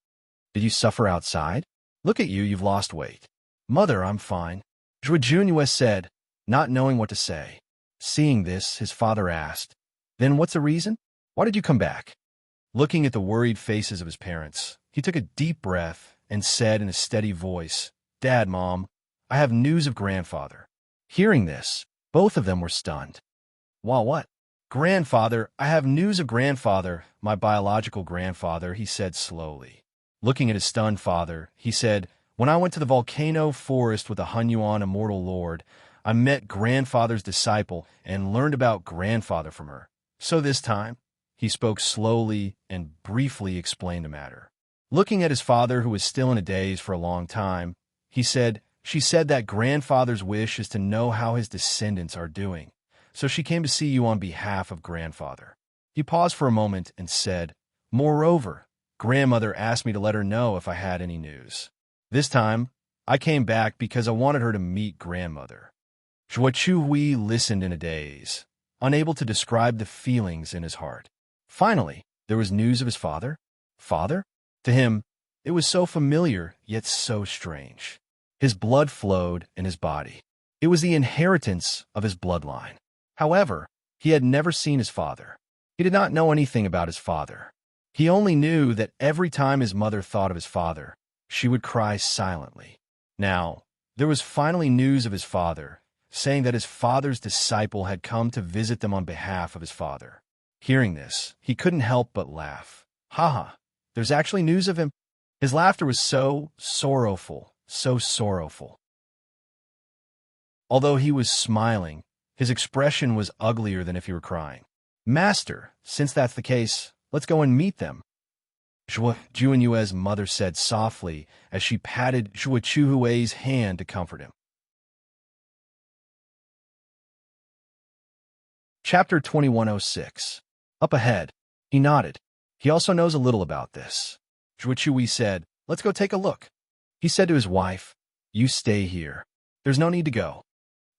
Did you suffer outside? Look at you, you've lost weight. Mother, I'm fine. Zhuo Junyue said, not knowing what to say. Seeing this, his father asked, Then what's the reason? Why did you come back? Looking at the worried faces of his parents, he took a deep breath and said in a steady voice, Dad, Mom, I have news of grandfather. Hearing this, both of them were stunned. Well, what? Grandfather, I have news of grandfather, my biological grandfather, he said slowly. Looking at his stunned father, he said, When I went to the volcano forest with the Hunyuan Immortal Lord, I met grandfather's disciple and learned about grandfather from her. So this time, he spoke slowly and briefly explained the matter. Looking at his father, who was still in a daze for a long time, he said, She said that grandfather's wish is to know how his descendants are doing, so she came to see you on behalf of grandfather. He paused for a moment and said, Moreover, grandmother asked me to let her know if I had any news. This time, I came back because I wanted her to meet grandmother. Zhuochu Wei listened in a daze, unable to describe the feelings in his heart. Finally, there was news of his father. Father? To him, it was so familiar, yet so strange. His blood flowed in his body. It was the inheritance of his bloodline. However, he had never seen his father. He did not know anything about his father. He only knew that every time his mother thought of his father, she would cry silently. Now, there was finally news of his father, saying that his father's disciple had come to visit them on behalf of his father. Hearing this, he couldn't help but laugh. Ha, there's actually news of him. His laughter was so sorrowful, so sorrowful. Although he was smiling, his expression was uglier than if he were crying. Master, since that's the case, let's go and meet them. Zhuo Junyue's mother said softly as she patted Zhuo Chuhui's hand to comfort him. Chapter 2106. Up ahead. He nodded. He also knows a little about this. Zhuo Chui said, Let's go take a look. He said to his wife, You stay here. There's no need to go.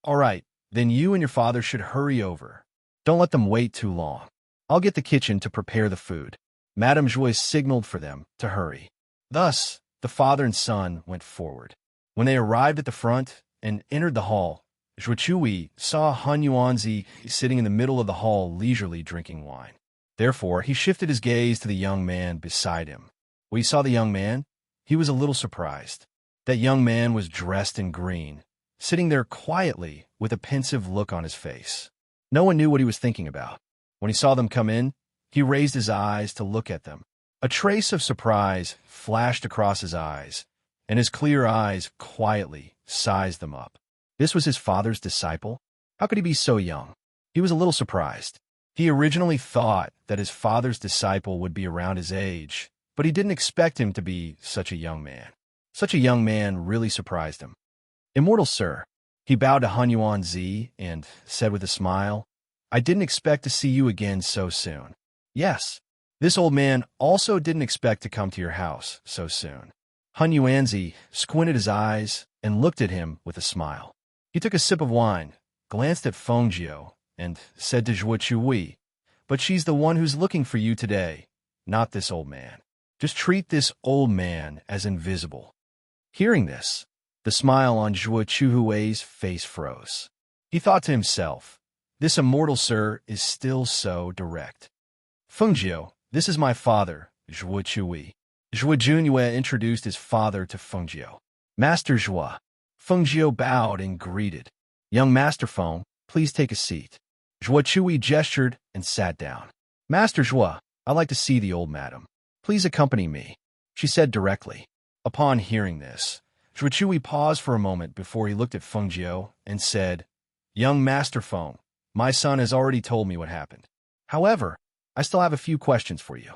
All right, then you and your father should hurry over. Don't let them wait too long. I'll get the kitchen to prepare the food. Madame Zhuo signaled for them to hurry. Thus, the father and son went forward. When they arrived at the front and entered the hall, Zhuo Chui saw Han Yuanzi sitting in the middle of the hall leisurely drinking wine. Therefore, he shifted his gaze to the young man beside him. When he saw the young man, he was a little surprised. That young man was dressed in green, sitting there quietly with a pensive look on his face. No one knew what he was thinking about. When he saw them come in, he raised his eyes to look at them. A trace of surprise flashed across his eyes, and his clear eyes quietly sized them up. This was his father's disciple? How could he be so young? He was a little surprised. He originally thought that his father's disciple would be around his age, but he didn't expect him to be such a young man. Such a young man really surprised him. Immortal sir, he bowed to Han Yuan Zi and said with a smile, I didn't expect to see you again so soon. Yes, this old man also didn't expect to come to your house so soon. Han Yuanzi squinted his eyes and looked at him with a smile. He took a sip of wine, glanced at Feng Jiu, and said to Zhuo Chuyi, but she's the one who's looking for you today, not this old man. Just treat this old man as invisible. Hearing this, the smile on Zhuo Chuyi's face froze. He thought to himself, this immortal sir is still so direct. Feng Jiu, this is my father, Zhuo Chuyi. Zhuo Junyue introduced his father to Feng Jiu. Master Zhuo. Feng Jiu bowed and greeted. Young Master Feng, please take a seat. Zhuo Chuyi gestured and sat down. Master Zhuo, I'd like to see the old madam. Please accompany me, she said directly. Upon hearing this, Zhuo Chuyi paused for a moment before he looked at Feng Jiu and said, Young Master Feng, my son has already told me what happened. However, I still have a few questions for you.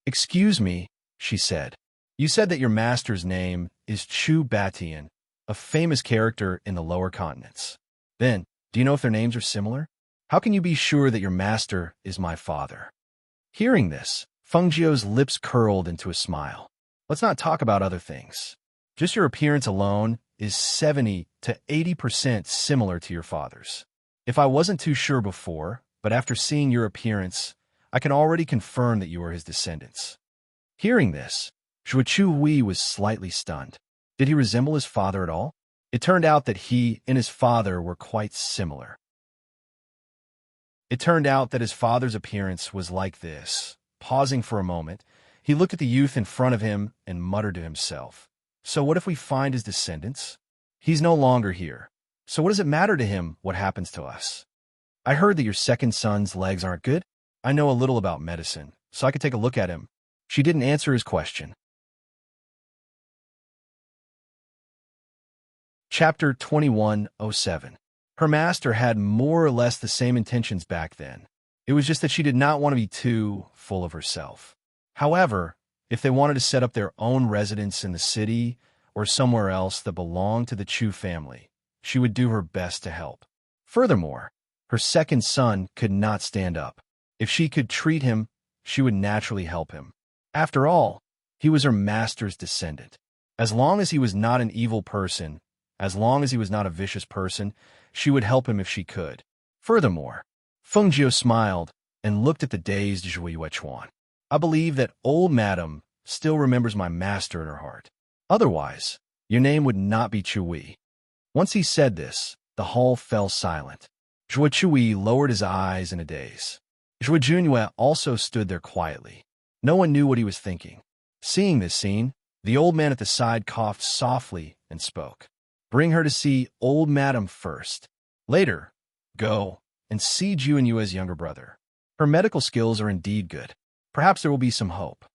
Excuse me, she said. You said that your master's name is Chu Batian, a famous character in the lower continents. Then, do you know if their names are similar? How can you be sure that your master is my father? Hearing this, Feng Jiu's lips curled into a smile. Let's not talk about other things. Just your appearance alone is 70 to 80% similar to your father's. If I wasn't too sure before, but after seeing your appearance, I can already confirm that you are his descendants. Hearing this, Zhuo Chuyi was slightly stunned. Did he resemble his father at all? It turned out that he and his father were quite similar. It turned out that his father's appearance was like this. Pausing for a moment, he looked at the youth in front of him and muttered to himself, so what if we find his descendants? He's no longer here. So what does it matter to him what happens to us? I heard that your second son's legs aren't good. I know a little about medicine, so I could take a look at him. She didn't answer his question. Chapter 2107. Her master had more or less the same intentions back then. It was just that she did not want to be too full of herself. However, if they wanted to set up their own residence in the city or somewhere else that belonged to the Chu family, she would do her best to help. Furthermore, her second son could not stand up. If she could treat him, she would naturally help him. After all, he was her master's descendant. As long as he was not an evil person, as long as he was not a vicious person, she would help him if she could. Furthermore, Feng Jiu smiled and looked at the dazed Zhuo Yuechuan. I believe that old madam still remembers my master in her heart. Otherwise, your name would not be Chuyi. Once he said this, the hall fell silent. Zhuo Chuyi lowered his eyes in a daze. Zhuo Junyue also stood there quietly. No one knew what he was thinking. Seeing this scene, the old man at the side coughed softly and spoke. Bring her to see old madam first. Later, go and see Junyue's younger brother. Her medical skills are indeed good. Perhaps there will be some hope.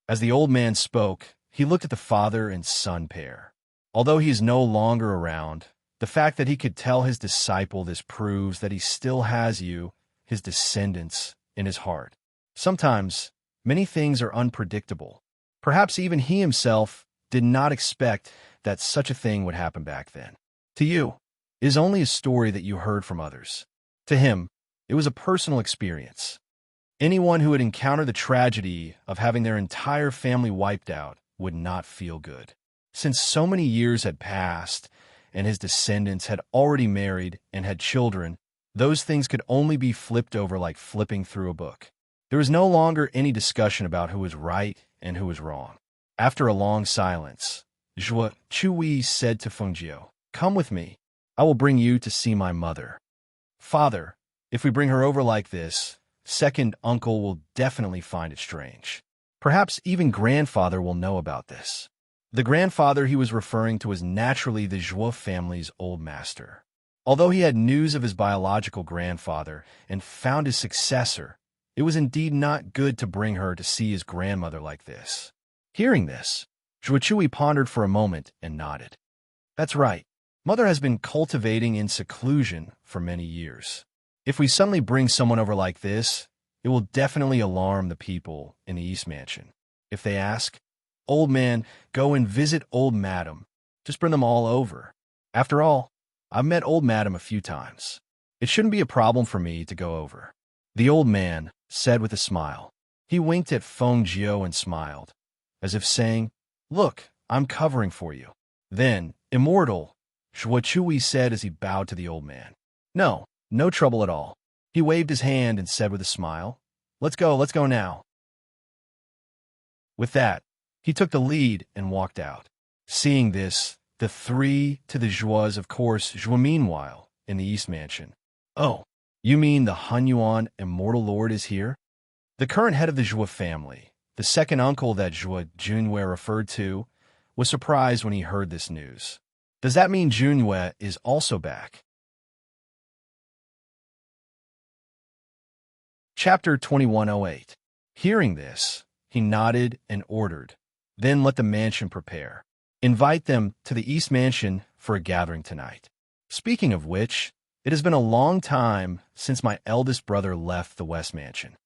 As the old man spoke, he looked at the father and son pair. Although he is no longer around, the fact that he could tell his disciple this proves that he still has you, his descendants, in his heart. Sometimes, many things are unpredictable. Perhaps even he himself did not expect that such a thing would happen back then. To you, it is only a story that you heard from others. To him, it was a personal experience. Anyone who had encountered the tragedy of having their entire family wiped out would not feel good. Since so many years had passed, and his descendants had already married and had children, those things could only be flipped over like flipping through a book. There was no longer any discussion about who was right and who was wrong. After a long silence, Zhuo Chuyi said to Feng Jiu, "Come with me. I will bring you to see my mother." Father, if we bring her over like this, second uncle will definitely find it strange. Perhaps even grandfather will know about this. The grandfather he was referring to was naturally the Zhuo family's old master. Although he had news of his biological grandfather and found his successor, it was indeed not good to bring her to see his grandmother like this. Hearing this, Zhuo pondered for a moment and nodded. That's right. Mother has been cultivating in seclusion for many years. If we suddenly bring someone over like this, it will definitely alarm the people in the East Mansion. If they ask, "Old man, go and visit old madam," just bring them all over. After all, I've met old madam a few times. It shouldn't be a problem for me to go over. The old man said with a smile. He winked at Feng Jiao and smiled, as if saying, "Look, I'm covering for you." Then, immortal, Zhuo said as he bowed to the old man. No trouble at all. He waved his hand and said with a smile, let's go now." With that, he took the lead and walked out. Seeing this, the three to the Zhuos, of course, Zhuo meanwhile, in the East Mansion. "Oh, you mean the Hunyuan Immortal Lord is here?" The current head of the Zhuo family, the second uncle that Zhuo Junwei referred to, was surprised when he heard this news. Does that mean Junwei is also back? Chapter 2108. Hearing this, he nodded and ordered, "Then let the mansion prepare. Invite them to the East Mansion for a gathering tonight. Speaking of which, it has been a long time since my eldest brother left the West Mansion."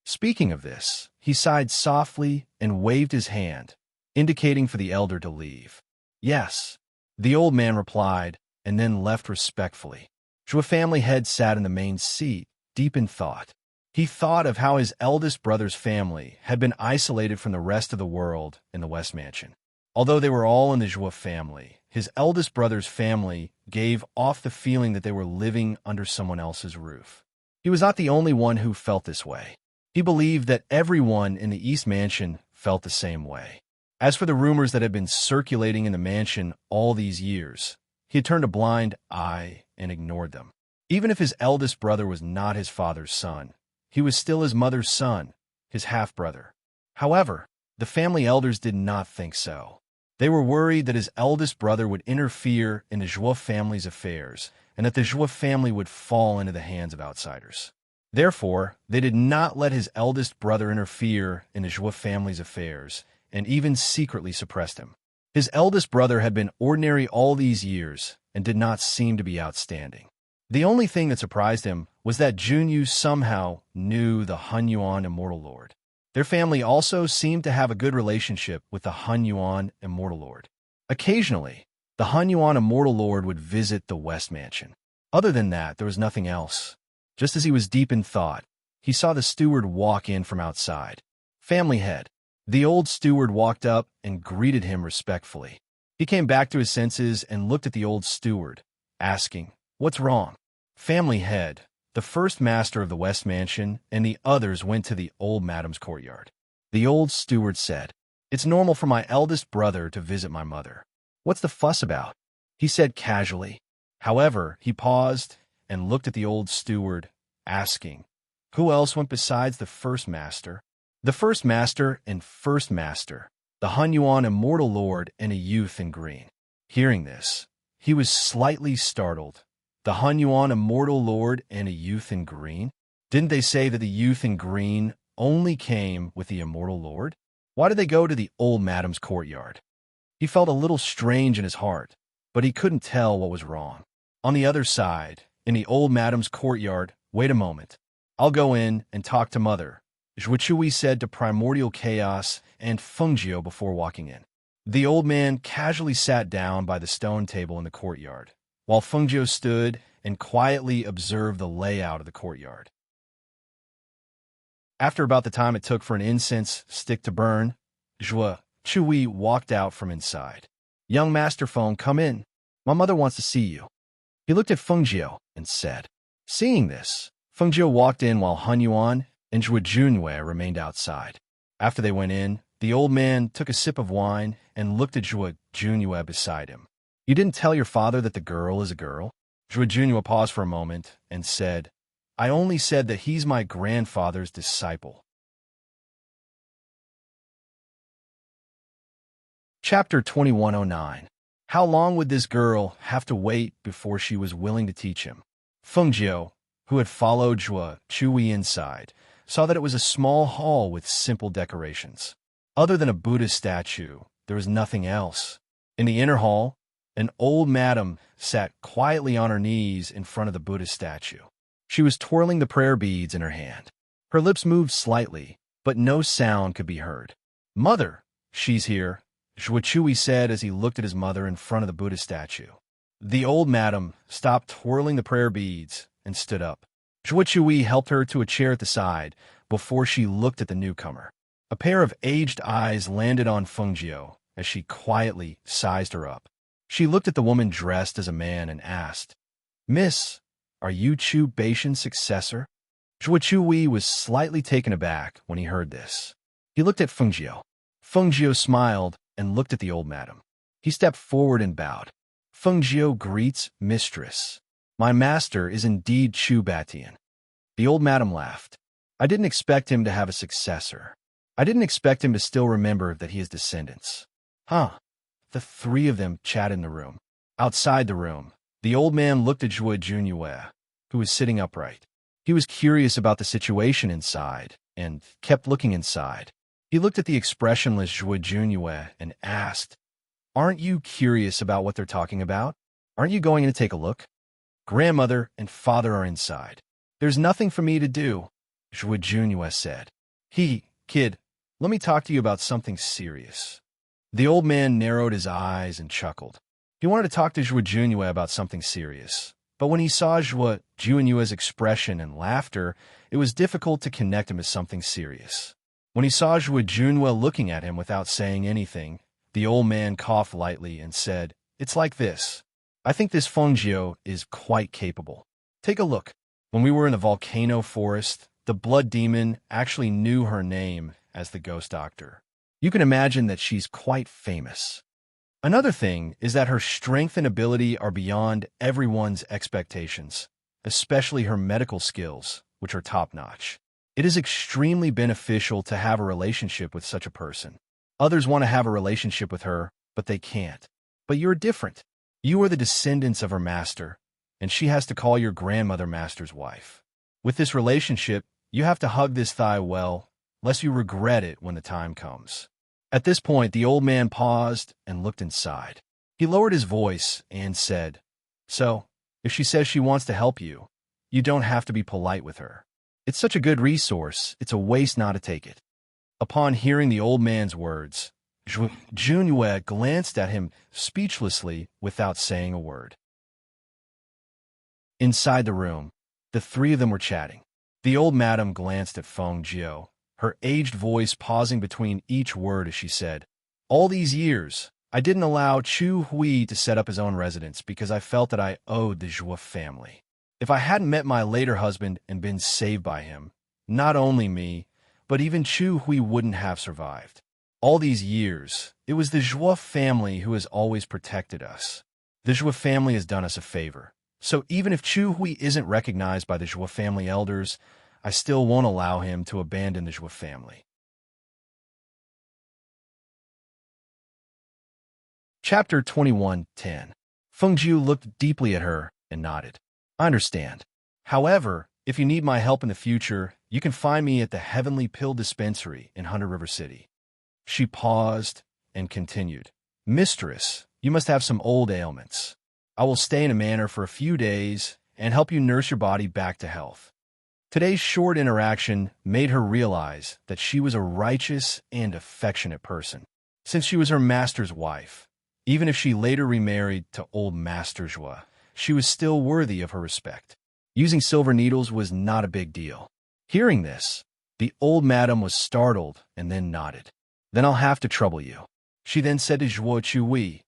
Speaking of this, he sighed softly and waved his hand, indicating for the elder to leave. "Yes," the old man replied, and then left respectfully. Zhuo family head sat in the main seat, deep in thought. He thought of how his eldest brother's family had been isolated from the rest of the world in the West Mansion. Although they were all in the Zhuo family, his eldest brother's family gave off the feeling that they were living under someone else's roof. He was not the only one who felt this way. He believed that everyone in the East Mansion felt the same way. As for the rumors that had been circulating in the mansion all these years, he had turned a blind eye and ignored them. Even if his eldest brother was not his father's son, he was still his mother's son, his half-brother. However, the family elders did not think so. They were worried that his eldest brother would interfere in the Zhuo family's affairs and that the Zhuo family would fall into the hands of outsiders. Therefore, they did not let his eldest brother interfere in the Zhuo family's affairs and even secretly suppressed him. His eldest brother had been ordinary all these years and did not seem to be outstanding. The only thing that surprised him was that Junyu somehow knew the Hunyuan Immortal Lord. Their family also seemed to have a good relationship with the Hunyuan Immortal Lord. Occasionally, the Hunyuan Immortal Lord would visit the West Mansion. Other than that, there was nothing else. Just as he was deep in thought, he saw the steward walk in from outside. Family head. The old steward walked up and greeted him respectfully. He came back to his senses and looked at the old steward, asking, "What's wrong?" Family head, the first master of the West Mansion, and the others went to the old madam's courtyard. The old steward said, "It's normal for my eldest brother to visit my mother. What's the fuss about?" he said casually. However, he paused and looked at the old steward, asking, "Who else went besides the first master?" The first master and first master, the Hunyuan Immortal Lord and a youth in green. Hearing this, he was slightly startled. The Hunyuan Immortal Lord and a youth in green? Didn't they say that the youth in green only came with the Immortal Lord? Why did they go to the old madam's courtyard? He felt a little strange in his heart, but he couldn't tell what was wrong. On the other side, in the old madam's courtyard, "Wait a moment. I'll go in and talk to Mother," Zhuo said to Primordial Chaos and Feng Jiao before walking in. The old man casually sat down by the stone table in the courtyard, while Feng Jiao stood and quietly observed the layout of the courtyard. After about the time it took for an incense stick to burn, Zhuo walked out from inside. "Young Master Feng, come in. My mother wants to see you." He looked at Feng Jiao and said. Seeing this, Feng Jiao walked in while Hunyuan and Zhuo Junwei remained outside. After they went in, the old man took a sip of wine and looked at Zhuo Junwei beside him. "You didn't tell your father that the girl is a girl?" Zhuo Junwei paused for a moment and said, "I only said that he's my grandfather's disciple." Chapter 2109. How long would this girl have to wait before she was willing to teach him? Feng Jiao, who had followed Zhuo inside, saw that it was a small hall with simple decorations. Other than a Buddha statue, there was nothing else. In the inner hall, an old madam sat quietly on her knees in front of the Buddha statue. She was twirling the prayer beads in her hand. Her lips moved slightly, but no sound could be heard. "Mother, she's here," Zhuo Chui said as he looked at his mother in front of the Buddha statue. The old madam stopped twirling the prayer beads and stood up. Zhuo Chui helped her to a chair at the side before she looked at the newcomer. A pair of aged eyes landed on Feng Jiu as she quietly sized her up. She looked at the woman dressed as a man and asked, "Miss, are you Chu Baishan's successor?" Zhuo Chui was slightly taken aback when he heard this. He looked at Feng Jiu. Feng Jiu smiled and looked at the old madam. He stepped forward and bowed. "Feng Jiu greets mistress. My master is indeed Chu Batian." The old madam laughed. "I didn't expect him to have a successor. I didn't expect him to still remember that he has descendants." "Huh." The three of them chatted in the room. Outside the room, the old man looked at Zhuo Junyue, who was sitting upright. He was curious about the situation inside and kept looking inside. He looked at the expressionless Zhuo Junyue and asked, "Aren't you curious about what they're talking about? Aren't you going in to take a look?" "Grandmother and father are inside. There's nothing for me to do," Zhuo Junyue said. Kid, let me talk to you about something serious." The old man narrowed his eyes and chuckled. He wanted to talk to Zhuo Junyue about something serious, but when he saw Zhuo Junyue's expression and laughter, it was difficult to connect him as something serious. When he saw Zhuo Junyue looking at him without saying anything, the old man coughed lightly and said, "It's like this. I think this Feng Jiu is quite capable. Take a look. When we were in the volcano forest, the blood demon actually knew her name as the ghost doctor. You can imagine that she's quite famous. Another thing is that her strength and ability are beyond everyone's expectations, especially her medical skills, which are top-notch. It is extremely beneficial to have a relationship with such a person. Others want to have a relationship with her, but they can't. But you're different. You are the descendants of her master, and she has to call your grandmother master's wife. With this relationship, you have to hug this thigh well, lest you regret it when the time comes." At this point, the old man paused and looked inside. He lowered his voice and said, "So, if she says she wants to help you, you don't have to be polite with her. It's such a good resource, it's a waste not to take it." Upon hearing the old man's words, Junyue glanced at him speechlessly without saying a word. Inside the room, the three of them were chatting. The old madam glanced at Feng Jiu, her aged voice pausing between each word as she said, "All these years, I didn't allow Chu Hui to set up his own residence because I felt that I owed the Zhuo family. If I hadn't met my later husband and been saved by him, not only me, but even Chu Hui wouldn't have survived. All these years, it was the Zhuo family who has always protected us. The Zhuo family has done us a favor. So even if Chu Hui isn't recognized by the Zhuo family elders, I still won't allow him to abandon the Zhuo family." Chapter 21:10. Feng Jiu looked deeply at her and nodded. "I understand. However, if you need my help in the future, you can find me at the Heavenly Pill Dispensary in Hunter River City." She paused and continued, "Mistress, you must have some old ailments. I will stay in a manor for a few days and help you nurse your body back to health." Today's short interaction made her realize that she was a righteous and affectionate person. Since she was her master's wife, even if she later remarried to old Master Zhuo, she was still worthy of her respect. Using silver needles was not a big deal. Hearing this, the old madam was startled and then nodded. "Then I'll have to trouble you." She then said to Zhuo Chui,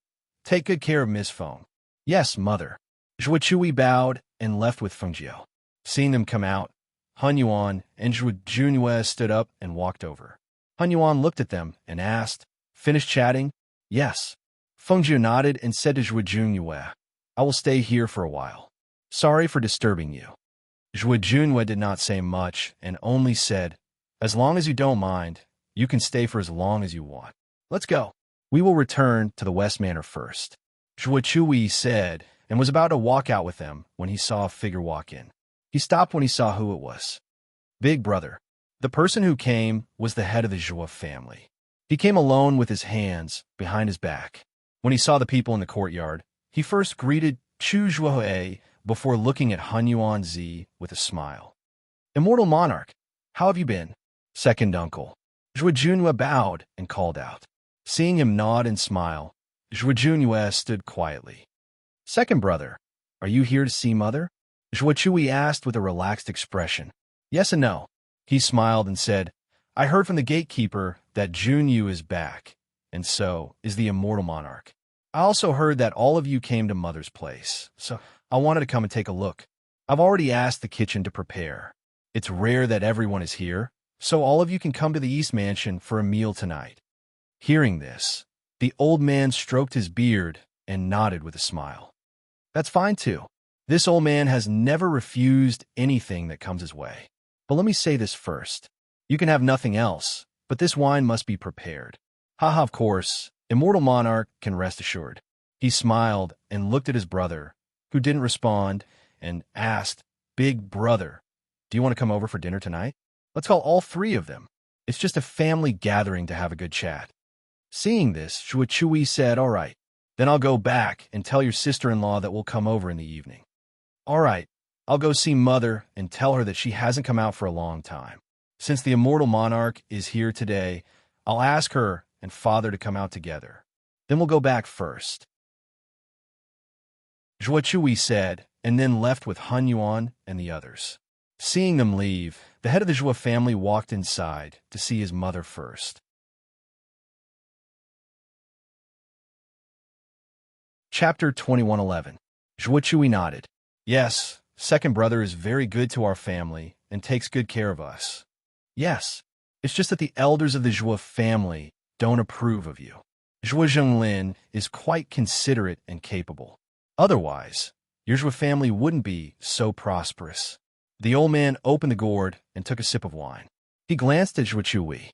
"Take good care of Miss Feng." "Yes, mother." Zhuo Chui bowed and left with Feng Jiu. Seeing them come out, Han Yuan and Zhuo Junyue stood up and walked over. Han Yuan looked at them and asked, "Finished chatting?" "Yes." Feng Jiu nodded and said to Zhuo Junyue, "I will stay here for a while. Sorry for disturbing you." Zhuo Junyue did not say much and only said, "As long as you don't mind, you can stay for as long as you want. Let's go. We will return to the West Manor first." Zhuo Chui said and was about to walk out with them when he saw a figure walk in. He stopped when he saw who it was. "Big brother." The person who came was the head of the Zhuo family. He came alone with his hands behind his back. When he saw the people in the courtyard, he first greeted Chu Zhuohe before looking at Han Yuanzi with a smile. Immortal monarch, how have you been? Second uncle. Zhuo Junhua bowed and called out. Seeing him nod and smile, Zhuo Junhua stood quietly. Second brother, are you here to see mother? Zhuo Chui asked with a relaxed expression. Yes and no. He smiled and said, I heard from the gatekeeper that Junyu is back, and so is the immortal monarch. I also heard that all of you came to mother's place, so I wanted to come and take a look. I've already asked the kitchen to prepare. It's rare that everyone is here, so all of you can come to the East Mansion for a meal tonight. Hearing this, the old man stroked his beard and nodded with a smile. That's fine too. This old man has never refused anything that comes his way. But let me say this first. You can have nothing else, but this wine must be prepared. Haha, of course, immortal monarch can rest assured. He smiled and looked at his brother, who didn't respond, and asked, Big brother, do you want to come over for dinner tonight? Let's call all three of them. It's just a family gathering to have a good chat. Seeing this, Zhuo Chui said, All right, then I'll go back and tell your sister-in-law that we'll come over in the evening. All right, I'll go see mother and tell her that she hasn't come out for a long time. Since the immortal monarch is here today, I'll ask her and father to come out together. Then we'll go back first. Zhuo Chui said, and then left with Han Yuan and the others. Seeing them leave, the head of the Zhuo family walked inside to see his mother first. Chapter 2111. Zhuo Chui nodded. Yes, second brother is very good to our family and takes good care of us. Yes, it's just that the elders of the Zhuo family don't approve of you. Zhuo Zhenglin is quite considerate and capable. Otherwise, your Zhuo family wouldn't be so prosperous. The old man opened the gourd and took a sip of wine. He glanced at Zhuo Chui.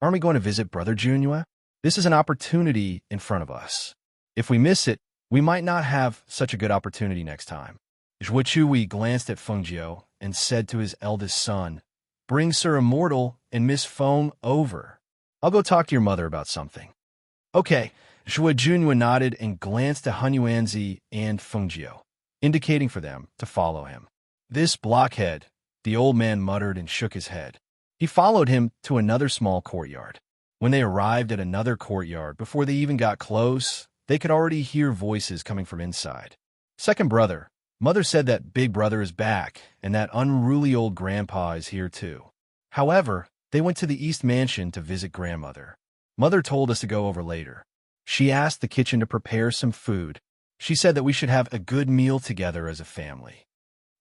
Aren't we going to visit Brother Junhua? This is an opportunity in front of us. If we miss it, we might not have such a good opportunity next time. Zhuo Chui glanced at Feng Jiu and said to his eldest son, Bring Sir Immortal and Miss Feng over. I'll go talk to your mother about something. Okay, Zhuo Junhua nodded and glanced at Han Yuanzi and Feng Jiu, indicating for them to follow him. This blockhead, the old man muttered and shook his head. He followed him to another small courtyard. When they arrived at another courtyard, before they even got close, they could already hear voices coming from inside. Second brother, mother said that big brother is back and that unruly old grandpa is here too. However, they went to the East Mansion to visit grandmother. Mother told us to go over later. She asked the kitchen to prepare some food. She said that we should have a good meal together as a family.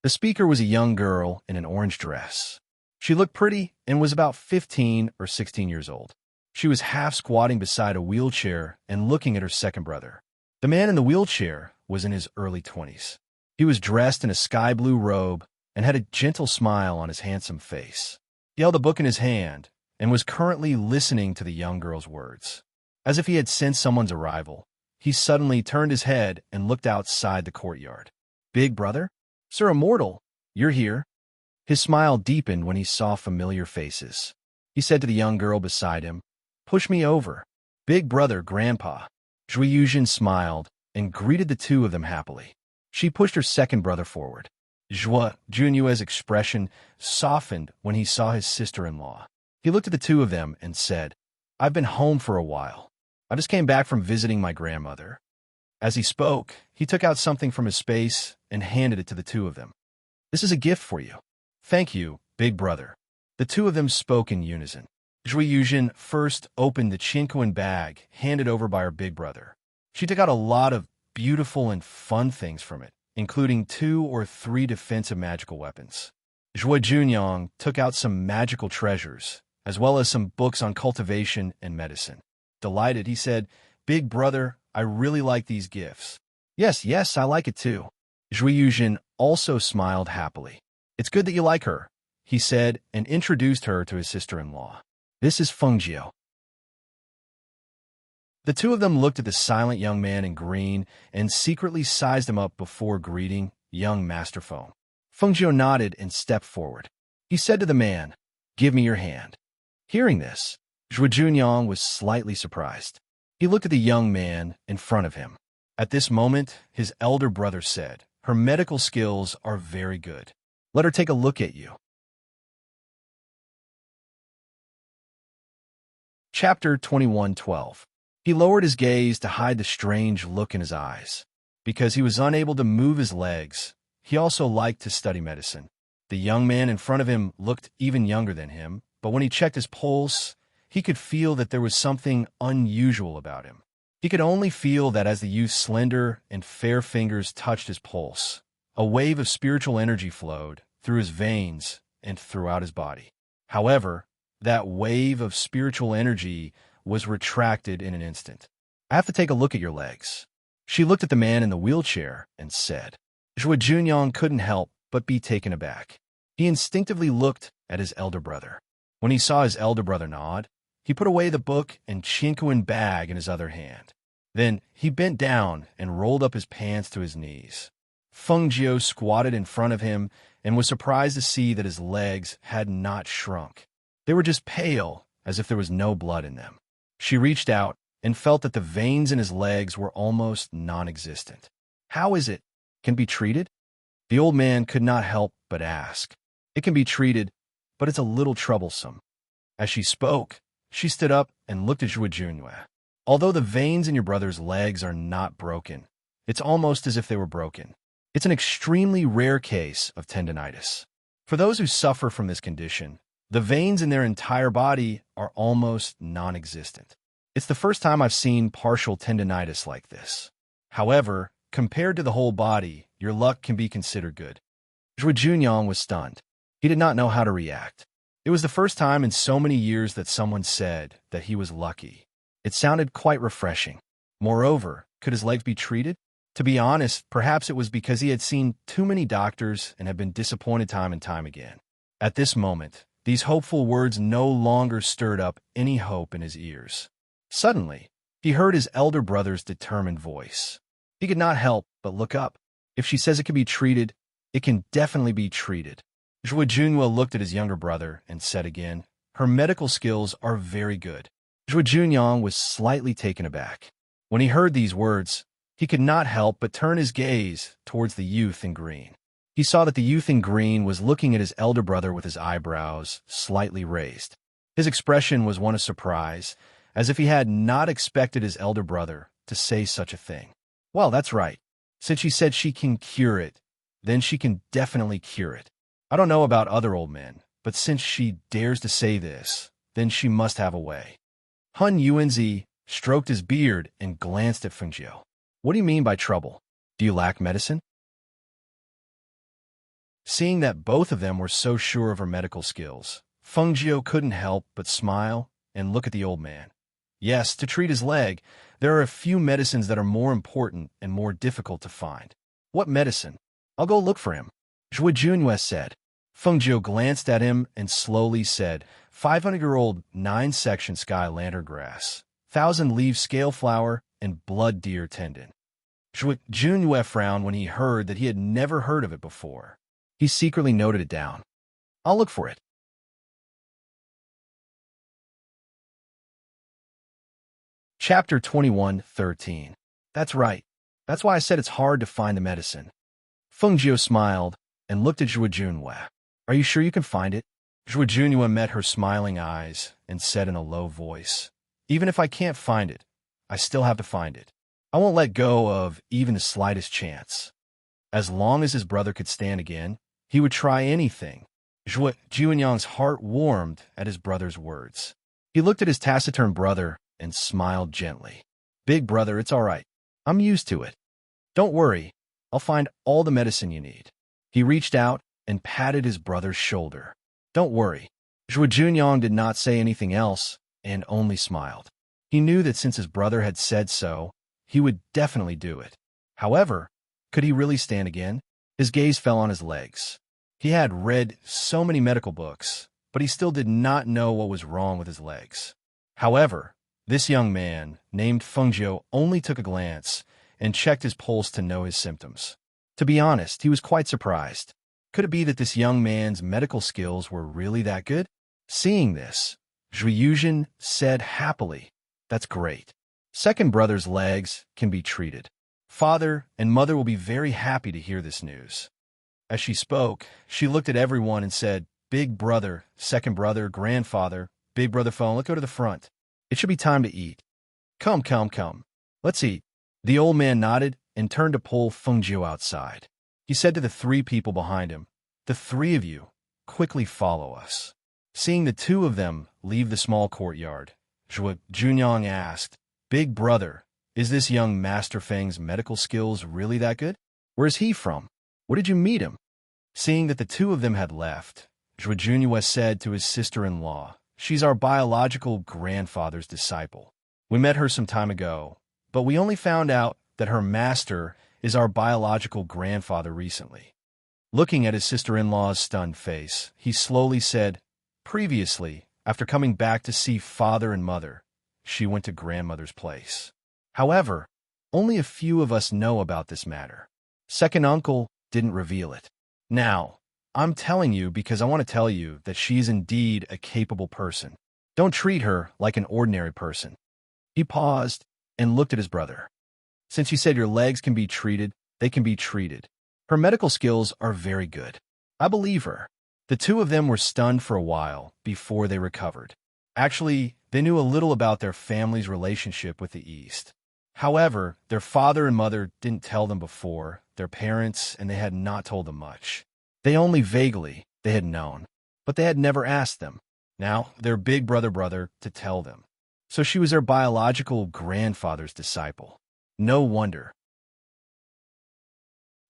The speaker was a young girl in an orange dress. She looked pretty and was about 15 or 16 years old. She was half squatting beside a wheelchair and looking at her second brother. The man in the wheelchair was in his early 20s. He was dressed in a sky blue robe and had a gentle smile on his handsome face. He held a book in his hand and was currently listening to the young girl's words. As if he had sensed someone's arrival, he suddenly turned his head and looked outside the courtyard. Big brother? Sir Immortal, you're here. His smile deepened when he saw familiar faces. He said to the young girl beside him, Push me over. Big brother, grandpa. Zhui Yuzhen smiled and greeted the two of them happily. She pushed her second brother forward. Zhuo Junhua's expression softened when he saw his sister-in-law. He looked at the two of them and said, I've been home for a while. I just came back from visiting my grandmother. As he spoke, he took out something from his space and handed it to the two of them. This is a gift for you. Thank you, big brother. The two of them spoke in unison. Zhui Yuzhen first opened the Qinquan bag handed over by her big brother. She took out a lot of beautiful and fun things from it, including 2 or 3 defensive magical weapons. Zhuo Junyang took out some magical treasures, as well as some books on cultivation and medicine. Delighted, he said, Big brother, I really like these gifts. Yes, I like it too. Zhui Yuzhen also smiled happily. It's good that you like her, he said, and introduced her to his sister-in-law. This is Feng Jiu. The two of them looked at the silent young man in green and secretly sized him up before greeting young Master Feng. Feng Jiu nodded and stepped forward. He said to the man, Give me your hand. Hearing this, Zhuo Junyang was slightly surprised. He looked at the young man in front of him. At this moment, his elder brother said, "Her medical skills are very good. Let her take a look at you." Chapter 21:12. He lowered his gaze to hide the strange look in his eyes. Because he was unable to move his legs, he also liked to study medicine. The young man in front of him looked even younger than him, but when he checked his pulse, he could feel that there was something unusual about him. He could only feel that as the youth's slender and fair fingers touched his pulse, a wave of spiritual energy flowed through his veins and throughout his body. However, that wave of spiritual energy was retracted in an instant. "I have to take a look at your legs." She looked at the man in the wheelchair and said. Zhuo Junyang couldn't help but be taken aback. He instinctively looked at his elder brother. When he saw his elder brother nod, he put away the book and chinquin bag in his other hand. Then he bent down and rolled up his pants to his knees. Feng Jiao squatted in front of him and was surprised to see that his legs had not shrunk. They were just pale, as if there was no blood in them. She reached out and felt that the veins in his legs were almost non-existent. "How is it? Can be treated?" The old man could not help but ask. "It can be treated, but it's a little troublesome." As she spoke, she stood up and looked at Zhuo Junyue. "Although the veins in your brother's legs are not broken, it's almost as if they were broken. It's an extremely rare case of tendinitis. For those who suffer from this condition, the veins in their entire body are almost non-existent. It's the first time I've seen partial tendinitis like this. However, compared to the whole body, your luck can be considered good." Zhuo Junyang was stunned. He did not know how to react. It was the first time in so many years that someone said that he was lucky. It sounded quite refreshing. Moreover, could his legs be treated? To be honest, perhaps it was because he had seen too many doctors and had been disappointed time and time again. At this moment, these hopeful words no longer stirred up any hope in his ears. Suddenly, he heard his elder brother's determined voice. He could not help but look up. If she says it can be treated, it can definitely be treated. Zhuo Junyue looked at his younger brother and said again, "Her medical skills are very good." Zhuo Junyang was slightly taken aback. When he heard these words, he could not help but turn his gaze towards the youth in green. He saw that the youth in green was looking at his elder brother with his eyebrows slightly raised. His expression was one of surprise, as if he had not expected his elder brother to say such a thing. "Well, that's right. Since she said she can cure it, then she can definitely cure it. I don't know about other old men, but since she dares to say this, then she must have a way." Hun Yuanzi stroked his beard and glanced at Feng Jiao. "What do you mean by trouble? Do you lack medicine?" Seeing that both of them were so sure of her medical skills, Feng Jiao couldn't help but smile and look at the old man. Yes, to treat his leg, there are a few medicines that are more important and more difficult to find. "What medicine? I'll go look for him," Zhuo Junyue said. Feng Jiao glanced at him and slowly said, 500-year-old 9-section sky lantern grass, 1,000-leaf scale flower, and blood deer tendon. Zhuo Junyue frowned when he heard that he had never heard of it before. He secretly noted it down. "I'll look for it." Chapter 21:13. That's right. That's why I said it's hard to find the medicine. Feng Jiao smiled and looked at Zhuo Junyue. "Are you sure you can find it?" Zhuo Junyue met her smiling eyes and said in a low voice, "Even if I can't find it, I still have to find it. I won't let go of even the slightest chance." As long as his brother could stand again, he would try anything. Zhuo Junyang's heart warmed at his brother's words. He looked at his taciturn brother and smiled gently. "Big brother, it's all right. I'm used to it. Don't worry, I'll find all the medicine you need." He reached out and patted his brother's shoulder. "Don't worry." Zhuo Junyang did not say anything else and only smiled. He knew that since his brother had said so, he would definitely do it. However, could he really stand again? His gaze fell on his legs. He had read so many medical books, but he still did not know what was wrong with his legs. However, this young man, named Feng Jiao, only took a glance and checked his pulse to know his symptoms. To be honest, he was quite surprised. Could it be that this young man's medical skills were really that good? Seeing this, Zhuiyuzhen said happily. That's great. Second brother's legs can be treated. Father and mother will be very happy to hear this news. As she spoke, she looked at everyone and said, Big brother, second brother, grandfather, big brother phone, let's go to the front. It should be time to eat. Come, come, come. Let's eat. The old man nodded and turned to pull Fengjiu outside. He said to the three people behind him, The three of you, quickly follow us. Seeing the two of them leave the small courtyard, Zhuo Junyang asked, Big brother, is this young Master Feng's medical skills really that good? Where's he from? Where did you meet him? Seeing that the two of them had left, Zhuo Junyue said to his sister-in-law, She's our biological grandfather's disciple. We met her some time ago, but we only found out that her master is our biological grandfather recently. Looking at his sister-in-law's stunned face, he slowly said, Previously, after coming back to see father and mother, she went to grandmother's place. However, only a few of us know about this matter. Second uncle didn't reveal it. Now, I'm telling you because I want to tell you that she is indeed a capable person. Don't treat her like an ordinary person. He paused and looked at his brother. Since you said your legs can be treated, they can be treated. Her medical skills are very good. I believe her. The two of them were stunned for a while before they recovered. Actually, they knew a little about their family's relationship with the East. However, their father and mother didn't tell them before, their parents, and they had not told them much. They only vaguely, they had known, but they had never asked them. Now, their big brother to tell them. So she was their biological grandfather's disciple. No wonder.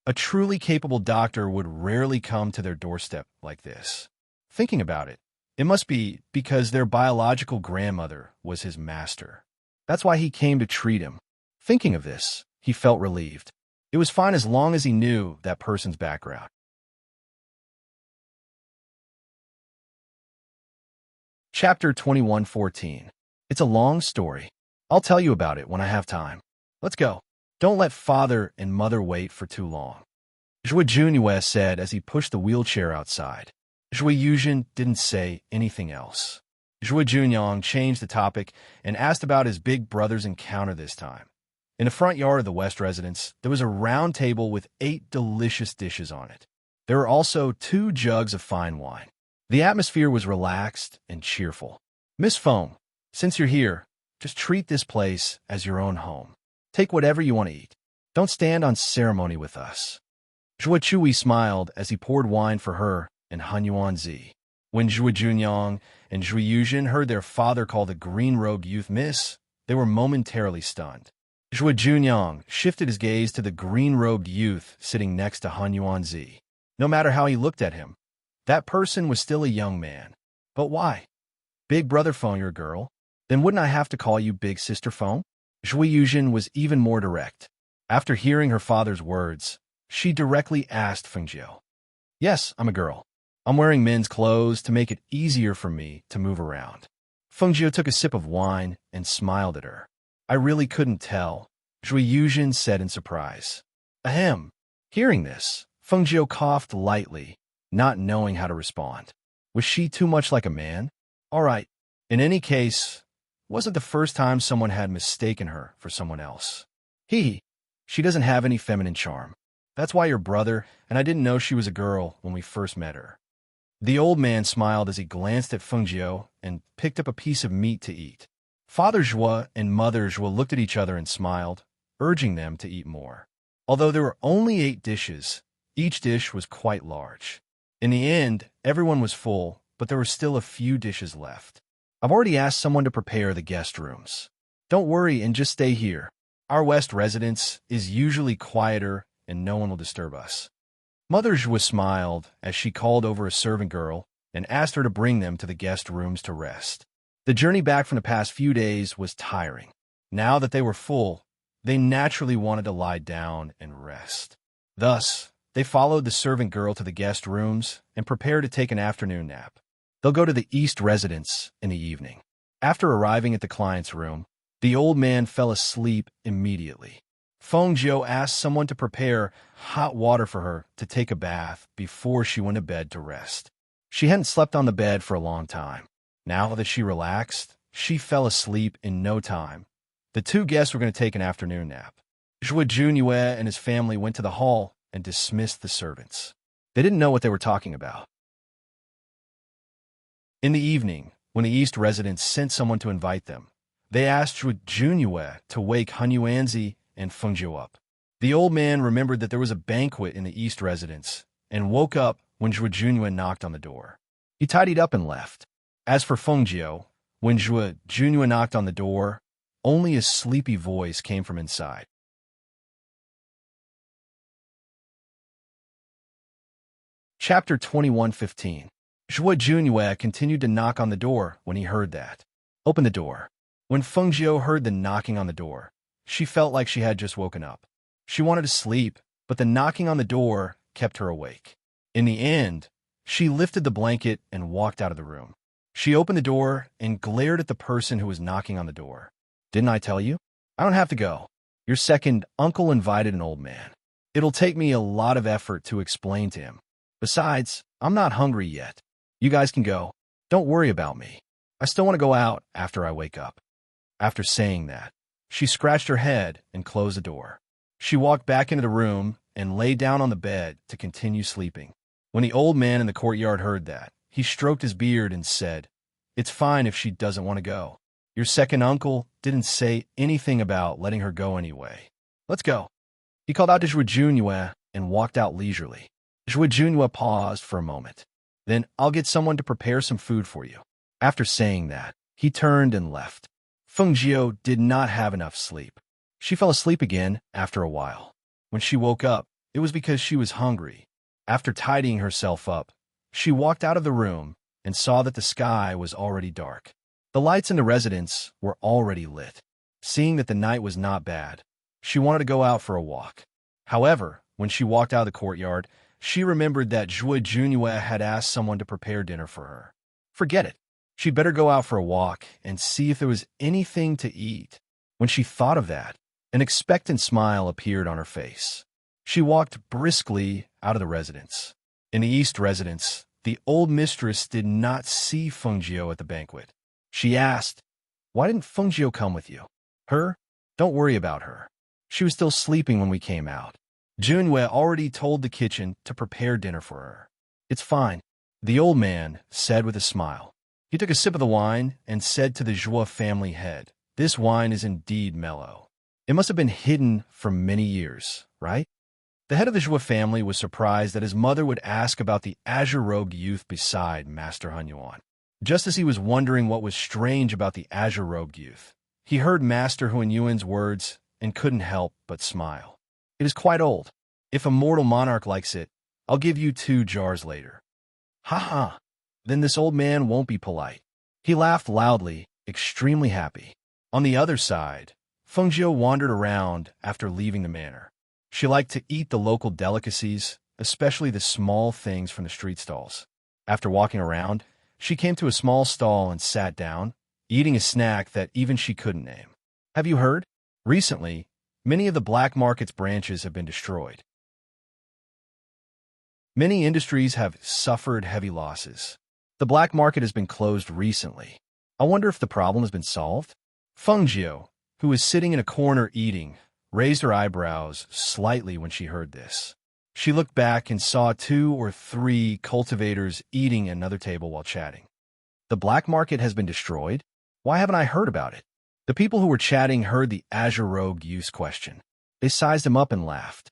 A truly capable doctor would rarely come to their doorstep like this. Thinking about it, it must be because their biological grandmother was his master. That's why he came to treat him. Thinking of this, he felt relieved. It was fine as long as he knew that person's background. Chapter 21:14. It's a long story. I'll tell you about it when I have time. Let's go. Don't let father and mother wait for too long. Zhuo Junyue said as he pushed the wheelchair outside. Zhuiyuzhen didn't say anything else. Zhuo Junyang changed the topic and asked about his big brother's encounter this time. In the front yard of the West residence, there was a round table with 8 delicious dishes on it. There were also 2 jugs of fine wine. The atmosphere was relaxed and cheerful. Miss Foam, since you're here, just treat this place as your own home. Take whatever you want to eat. Don't stand on ceremony with us. Zhuo Chui smiled as he poured wine for her and Han Yuanzi. When Zhuo Junyang and Zhuiyuzhen heard their father call the green-robed youth Miss, they were momentarily stunned. Zhuo Junyang shifted his gaze to the green-robed youth sitting next to Han Yuanzi. No matter how he looked at him, that person was still a young man. But why? Big brother phone, you're a girl. Then wouldn't I have to call you big sister phone? Zhuiyuzhen was even more direct. After hearing her father's words, she directly asked Fengjiu. Yes, I'm a girl. I'm wearing men's clothes to make it easier for me to move around. Fengjiu took a sip of wine and smiled at her. I really couldn't tell, Zhuiyuzhen said in surprise. Ahem. Hearing this, Fengjiu coughed lightly, not knowing how to respond. Was she too much like a man? All right. In any case, wasn't the first time someone had mistaken her for someone else. She doesn't have any feminine charm. That's why your brother, and I didn't know she was a girl when we first met her. The old man smiled as he glanced at Fengjiu and picked up a piece of meat to eat. Father Zhuo and Mother Zhuo looked at each other and smiled, urging them to eat more. Although there were only 8 dishes, each dish was quite large. In the end, everyone was full, but there were still a few dishes left. I've already asked someone to prepare the guest rooms. Don't worry and just stay here. Our West residence is usually quieter and no one will disturb us. Mother Zhuo smiled as she called over a servant girl and asked her to bring them to the guest rooms to rest. The journey back from the past few days was tiring. Now that they were full, they naturally wanted to lie down and rest. Thus, they followed the servant girl to the guest rooms and prepared to take an afternoon nap. They'll go to the East residence in the evening. After arriving at the client's room, the old man fell asleep immediately. Fengjiu asked someone to prepare hot water for her to take a bath before she went to bed to rest. She hadn't slept on the bed for a long time. Now that she relaxed, she fell asleep in no time. The two guests were going to take an afternoon nap. Zhuo Junyue and his family went to the hall and dismissed the servants. They didn't know what they were talking about. In the evening, when the East residents sent someone to invite them, they asked Zhuo Junyue to wake Han Yuanzi and Feng Jiu up. The old man remembered that there was a banquet in the East residence and woke up when Zhuo Junyue knocked on the door. He tidied up and left. As for Feng Jiu, when Zhuo Junyue knocked on the door, only a sleepy voice came from inside. Chapter 21:15. Zhuo Junyue continued to knock on the door when he heard that. Open the door. When Feng Jiu heard the knocking on the door, she felt like she had just woken up. She wanted to sleep, but the knocking on the door kept her awake. In the end, she lifted the blanket and walked out of the room. She opened the door and glared at the person who was knocking on the door. Didn't I tell you? I don't have to go. Your second uncle invited an old man. It'll take me a lot of effort to explain to him. Besides, I'm not hungry yet. You guys can go. Don't worry about me. I still want to go out after I wake up. After saying that, she scratched her head and closed the door. She walked back into the room and lay down on the bed to continue sleeping. When the old man in the courtyard heard that, he stroked his beard and said, "It's fine if she doesn't want to go. Your second uncle didn't say anything about letting her go anyway. Let's go." He called out to Zhuo Junyue and walked out leisurely. Zhuo Junyue paused for a moment. Then, "I'll get someone to prepare some food for you." After saying that, he turned and left. Feng Jiu did not have enough sleep. She fell asleep again after a while. When she woke up, it was because she was hungry. After tidying herself up, she walked out of the room and saw that the sky was already dark. The lights in the residence were already lit. Seeing that the night was not bad, she wanted to go out for a walk. However, when she walked out of the courtyard, she remembered that Zhuo Junyue had asked someone to prepare dinner for her. Forget it. She'd better go out for a walk and see if there was anything to eat. When she thought of that, an expectant smile appeared on her face. She walked briskly out of the residence. In the East residence, the old mistress did not see Feng Jiu at the banquet. She asked, "Why didn't Feng Jiu come with you?" "Her? Don't worry about her. She was still sleeping when we came out. Junyue already told the kitchen to prepare dinner for her. It's fine," the old man said with a smile. He took a sip of the wine and said to the Zhuo family head, "This wine is indeed mellow. It must have been hidden for many years, right?" The head of the Zhuo family was surprised that his mother would ask about the azure-robed youth beside Master Han Yuan. Just as he was wondering what was strange about the azure-robed youth, he heard Master Han Yuan's words and couldn't help but smile. "It is quite old. If a mortal monarch likes it, I'll give you 2 jars later." "Ha ha. Then this old man won't be polite." He laughed loudly, extremely happy. On the other side, Feng Jiu wandered around after leaving the manor. She liked to eat the local delicacies, especially the small things from the street stalls. After walking around, she came to a small stall and sat down, eating a snack that even she couldn't name. "Have you heard? Recently, many of the black market's branches have been destroyed. Many industries have suffered heavy losses. The black market has been closed recently. I wonder if the problem has been solved?" Feng Jiu, who was sitting in a corner eating, raised her eyebrows slightly when she heard this. She looked back and saw 2 or 3 cultivators eating at another table while chatting. "The black market has been destroyed? Why haven't I heard about it?" The people who were chatting heard the azure-robed youth's question. They sized him up and laughed.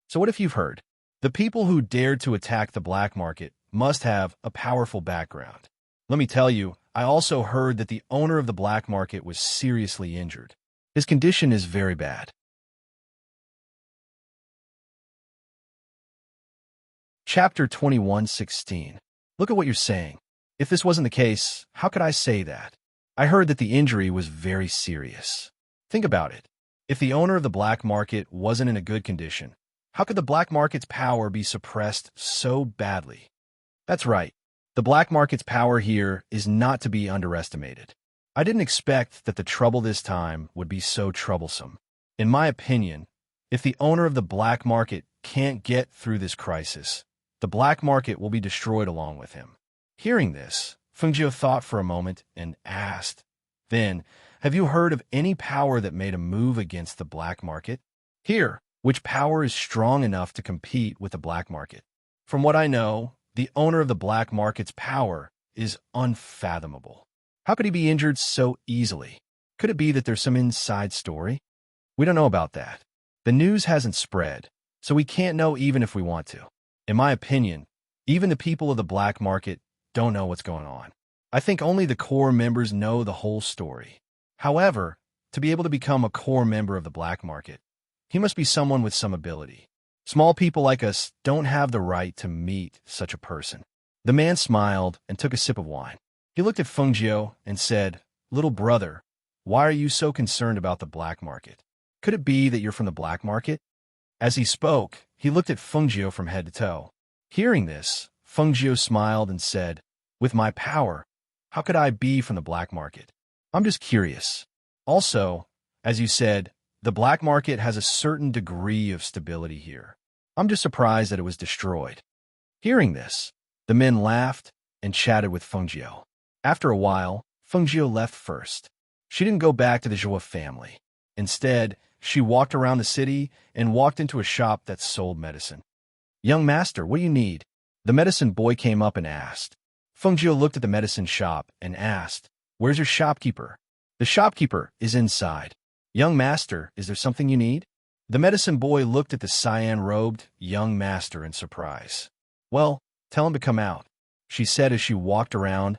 "So what if you've heard? The people who dared to attack the black market must have a powerful background. Let me tell you, I also heard that the owner of the black market was seriously injured. His condition is very bad." Chapter 21:16. Look at what you're saying. If this wasn't the case, how could I say that? I heard that the injury was very serious. Think about it. If the owner of the black market wasn't in a good condition, how could the black market's power be suppressed so badly? That's right. The black market's power here is not to be underestimated. I didn't expect that the trouble this time would be so troublesome. In my opinion, if the owner of the black market can't get through this crisis, the black market will be destroyed along with him. Hearing this, Feng thought for a moment and asked, then, have you heard of any power that made a move against the black market? Here, which power is strong enough to compete with the black market? From what I know, the owner of the black market's power is unfathomable. How could he be injured so easily? Could it be that there's some inside story? We don't know about that. The news hasn't spread, so we can't know even if we want to. In my opinion, even the people of the black market don't know what's going on. I think only the core members know the whole story. However, to be able to become a core member of the black market, he must be someone with some ability. Small people like us don't have the right to meet such a person. The man smiled and took a sip of wine. He looked at Feng and said, "Little brother, why are you so concerned about the black market? Could it be that you're from the black market?" As he spoke, he looked at Feng from head to toe. Hearing this, Feng smiled and said, "With my power, how could I be from the black market? I'm just curious. Also, as you said, the black market has a certain degree of stability here. I'm just surprised that it was destroyed." Hearing this, the men laughed and chatted with Feng. After a while, Feng left first. She didn't go back to the Zhou family. Instead, she walked around the city and walked into a shop that sold medicine. "Young master, what do you need?" The medicine boy came up and asked. Feng looked at the medicine shop and asked, "Where's your shopkeeper?" "The shopkeeper is inside." "Young master, is there something you need?" The medicine boy looked at the cyan-robed young master in surprise. "Well, tell him to come out," she said as she walked around,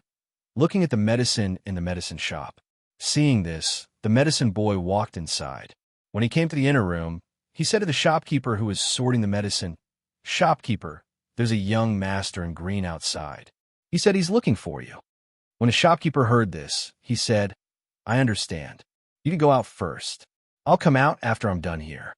looking at the medicine in the medicine shop. Seeing this, the medicine boy walked inside. When he came to the inner room, he said to the shopkeeper who was sorting the medicine, "Shopkeeper, there's a young master in green outside. He said he's looking for you." When the shopkeeper heard this, he said, "I understand. You can go out first. I'll come out after I'm done here."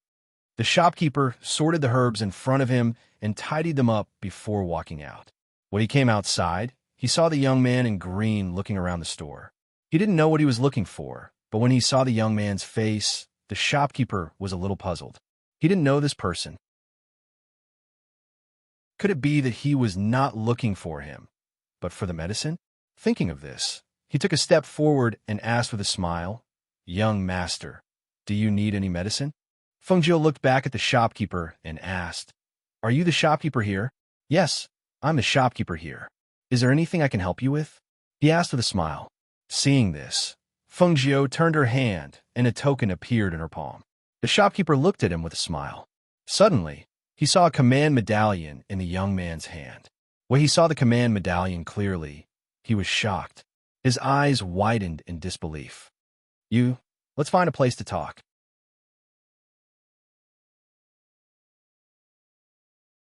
The shopkeeper sorted the herbs in front of him and tidied them up before walking out. When he came outside, he saw the young man in green looking around the store. He didn't know what he was looking for, but when he saw the young man's face, the shopkeeper was a little puzzled. He didn't know this person. Could it be that he was not looking for him, but for the medicine? Thinking of this, he took a step forward and asked with a smile, "Young master, do you need any medicine?" Feng looked back at the shopkeeper and asked, "Are you the shopkeeper here?" "Yes, I'm the shopkeeper here. Is there anything I can help you with?" he asked with a smile. Seeing this, Feng turned her hand and a token appeared in her palm. The shopkeeper looked at him with a smile. Suddenly, he saw a command medallion in the young man's hand. When he saw the command medallion clearly, he was shocked. His eyes widened in disbelief. Let's find a place to talk."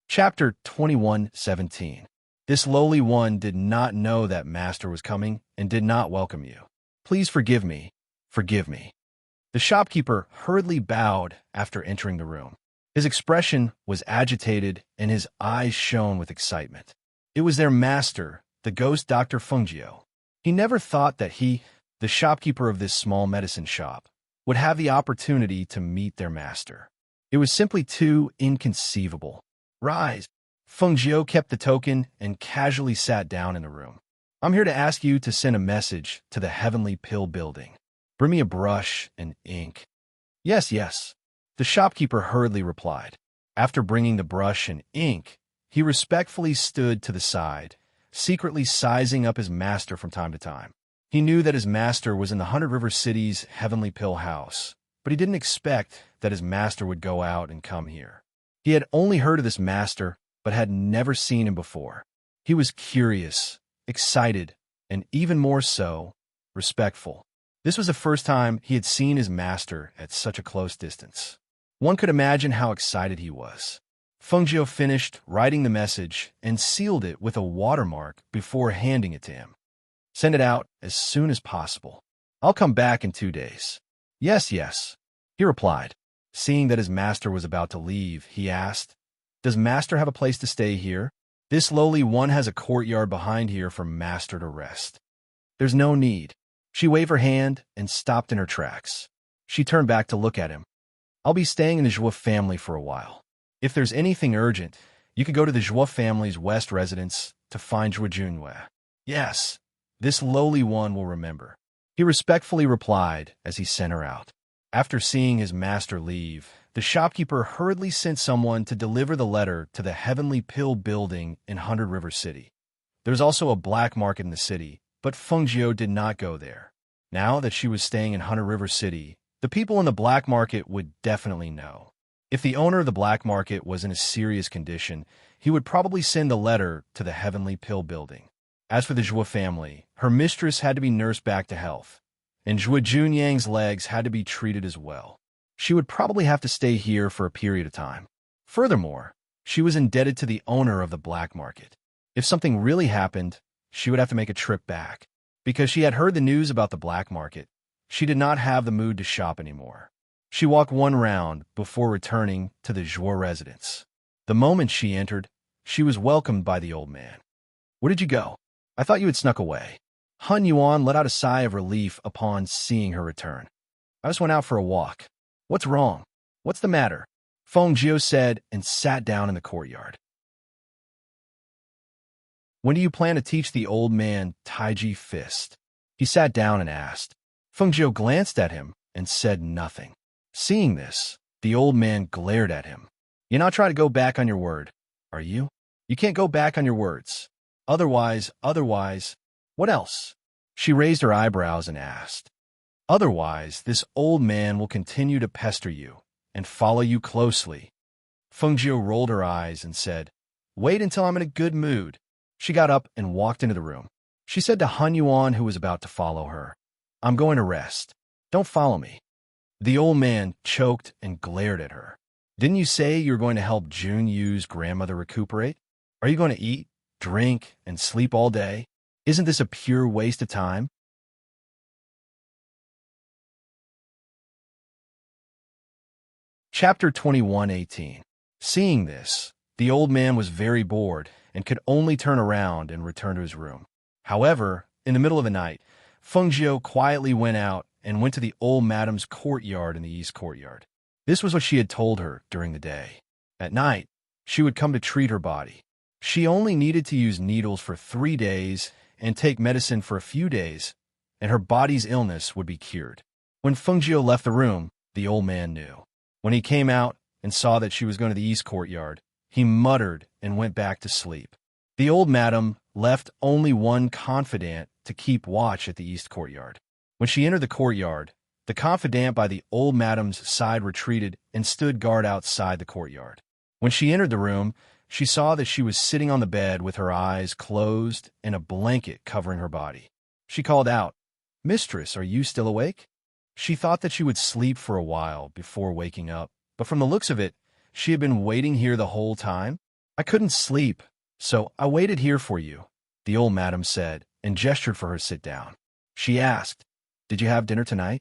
Chapter 21:17. This lowly one did not know that master was coming and did not welcome you. "Please forgive me. Forgive me." The shopkeeper hurriedly bowed after entering the room. His expression was agitated and his eyes shone with excitement. It was their master, the ghost Dr. Feng. He never thought that he, the shopkeeper of this small medicine shop, would have the opportunity to meet their master. It was simply too inconceivable. "Rise." Feng kept the token and casually sat down in the room. "I'm here to ask you to send a message to the Heavenly Pill building. Bring me a brush and ink." "Yes, yes," the shopkeeper hurriedly replied. After bringing the brush and ink, he respectfully stood to the side, secretly sizing up his master from time to time. He knew that his master was in the 100 River City's Heavenly Pill house, but he didn't expect that his master would go out and come here. He had only heard of this master, but had never seen him before. He was curious, excited, and even more so, respectful. This was the first time he had seen his master at such a close distance. One could imagine how excited he was. Feng finished writing the message and sealed it with a watermark before handing it to him. "Send it out as soon as possible. I'll come back in 2 days." "Yes, yes," he replied. Seeing that his master was about to leave, he asked, "Does master have a place to stay here? This lowly one has a courtyard behind here for master to rest." "There's no need." She waved her hand and stopped in her tracks. She turned back to look at him. "I'll be staying in the Zhou family for a while. If there's anything urgent, you could go to the Zhou family's west residence to find Zhou Junwei." "Yes, This lowly one will remember." He respectfully replied as he sent her out. After seeing his master leave, the shopkeeper hurriedly sent someone to deliver the letter to the Heavenly Pill building in 100 River City. There's also a black market in the city, but Fengjiu did not go there. Now that she was staying in 100 River City, the people in the black market would definitely know. If the owner of the black market was in a serious condition, he would probably send the letter to the Heavenly Pill building. As for the Zhua family, her mistress had to be nursed back to health, and Zhua Junyang's legs had to be treated as well. She would probably have to stay here for a period of time. Furthermore, she was indebted to the owner of the black market. If something really happened, she would have to make a trip back. Because she had heard the news about the black market, she did not have the mood to shop anymore. She walked one round before returning to the Zhua residence. The moment she entered, she was welcomed by the old man. "Where did you go? I thought you had snuck away." Han Yuan let out a sigh of relief upon seeing her return. "I just went out for a walk." "What's wrong? What's the matter?" Feng Jiu said and sat down in the courtyard. "When do you plan to teach the old man Taiji Fist?" He sat down and asked. Feng Jiu glanced at him and said nothing. Seeing this, the old man glared at him. "You're not trying to go back on your word, are you? You can't go back on your words. Otherwise, what else?" She raised her eyebrows and asked. "Otherwise, this old man will continue to pester you and follow you closely." Feng Jiu rolled her eyes and said, "Wait until I'm in a good mood." She got up and walked into the room. She said to Han Yuan, who was about to follow her, "I'm going to rest. Don't follow me." The old man choked and glared at her. "Didn't you say you were going to help Jun Yu's grandmother recuperate? Are you going to eat, drink, and sleep all day? Isn't this a pure waste of time?" Chapter 21:18. Seeing this, the old man was very bored and could only turn around and return to his room. However, in the middle of the night, Feng Jiu quietly went out and went to the old madam's courtyard in the east courtyard. This was what she had told her during the day. At night, she would come to treat her body. She only needed to use needles for 3 days and take medicine for a few days, and her body's illness would be cured. When Feng Jiu left the room, the old man knew. When he came out and saw that she was going to the east courtyard, he muttered and went back to sleep. The old madam left only one confidant to keep watch at the east courtyard. When she entered the courtyard, the confidant by the old madam's side retreated and stood guard outside the courtyard. When she entered the room, she saw that she was sitting on the bed with her eyes closed and a blanket covering her body. She called out, "Mistress, are you still awake?" She thought that she would sleep for a while before waking up, but from the looks of it, she had been waiting here the whole time. "I couldn't sleep, so I waited here for you," the old madam said and gestured for her to sit down. She asked, "Did you have dinner tonight?"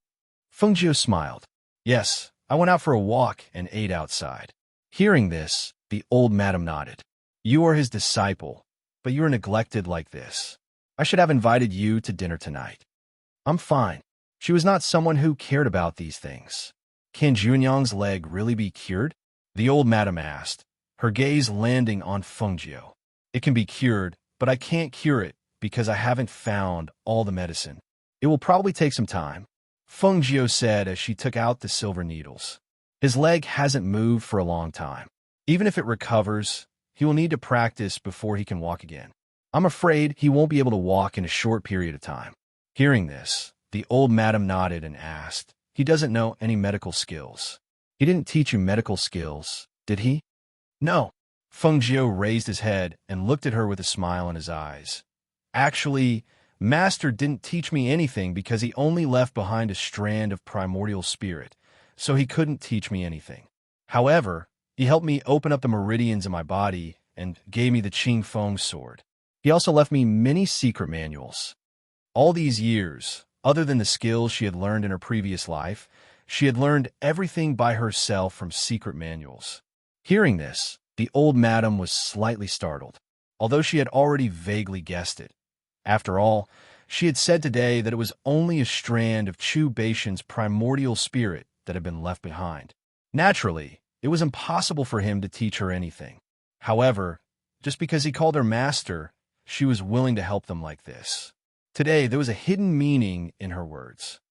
Feng Jiu smiled. "Yes, I went out for a walk and ate outside." Hearing this, the old madam nodded. "You are his disciple, but you are neglected like this. I should have invited you to dinner tonight." "I'm fine." She was not someone who cared about these things. "Can Junyang's leg really be cured?" the old madam asked, her gaze landing on Feng Jiu. "It can be cured, but I can't cure it because I haven't found all the medicine. It will probably take some time," Feng Jiu said as she took out the silver needles. "His leg hasn't moved for a long time. Even if it recovers, he will need to practice before he can walk again. I'm afraid he won't be able to walk in a short period of time." Hearing this, the old madam nodded and asked, "He doesn't know any medical skills. He didn't teach you medical skills, did he?" "No." Feng Jiu raised his head and looked at her with a smile in his eyes. "Actually, Master didn't teach me anything because he only left behind a strand of primordial spirit, so he couldn't teach me anything. However, he helped me open up the meridians in my body and gave me the Qing Feng sword. He also left me many secret manuals. All these years, other than the skills she had learned in her previous life, she had learned everything by herself from secret manuals." Hearing this, the old madam was slightly startled, although she had already vaguely guessed it. After all, she had said today that it was only a strand of Chu Baishan's primordial spirit that had been left behind. Naturally, it was impossible for him to teach her anything. However, just because he called her master, she was willing to help them like this. Today, there was a hidden meaning in her words.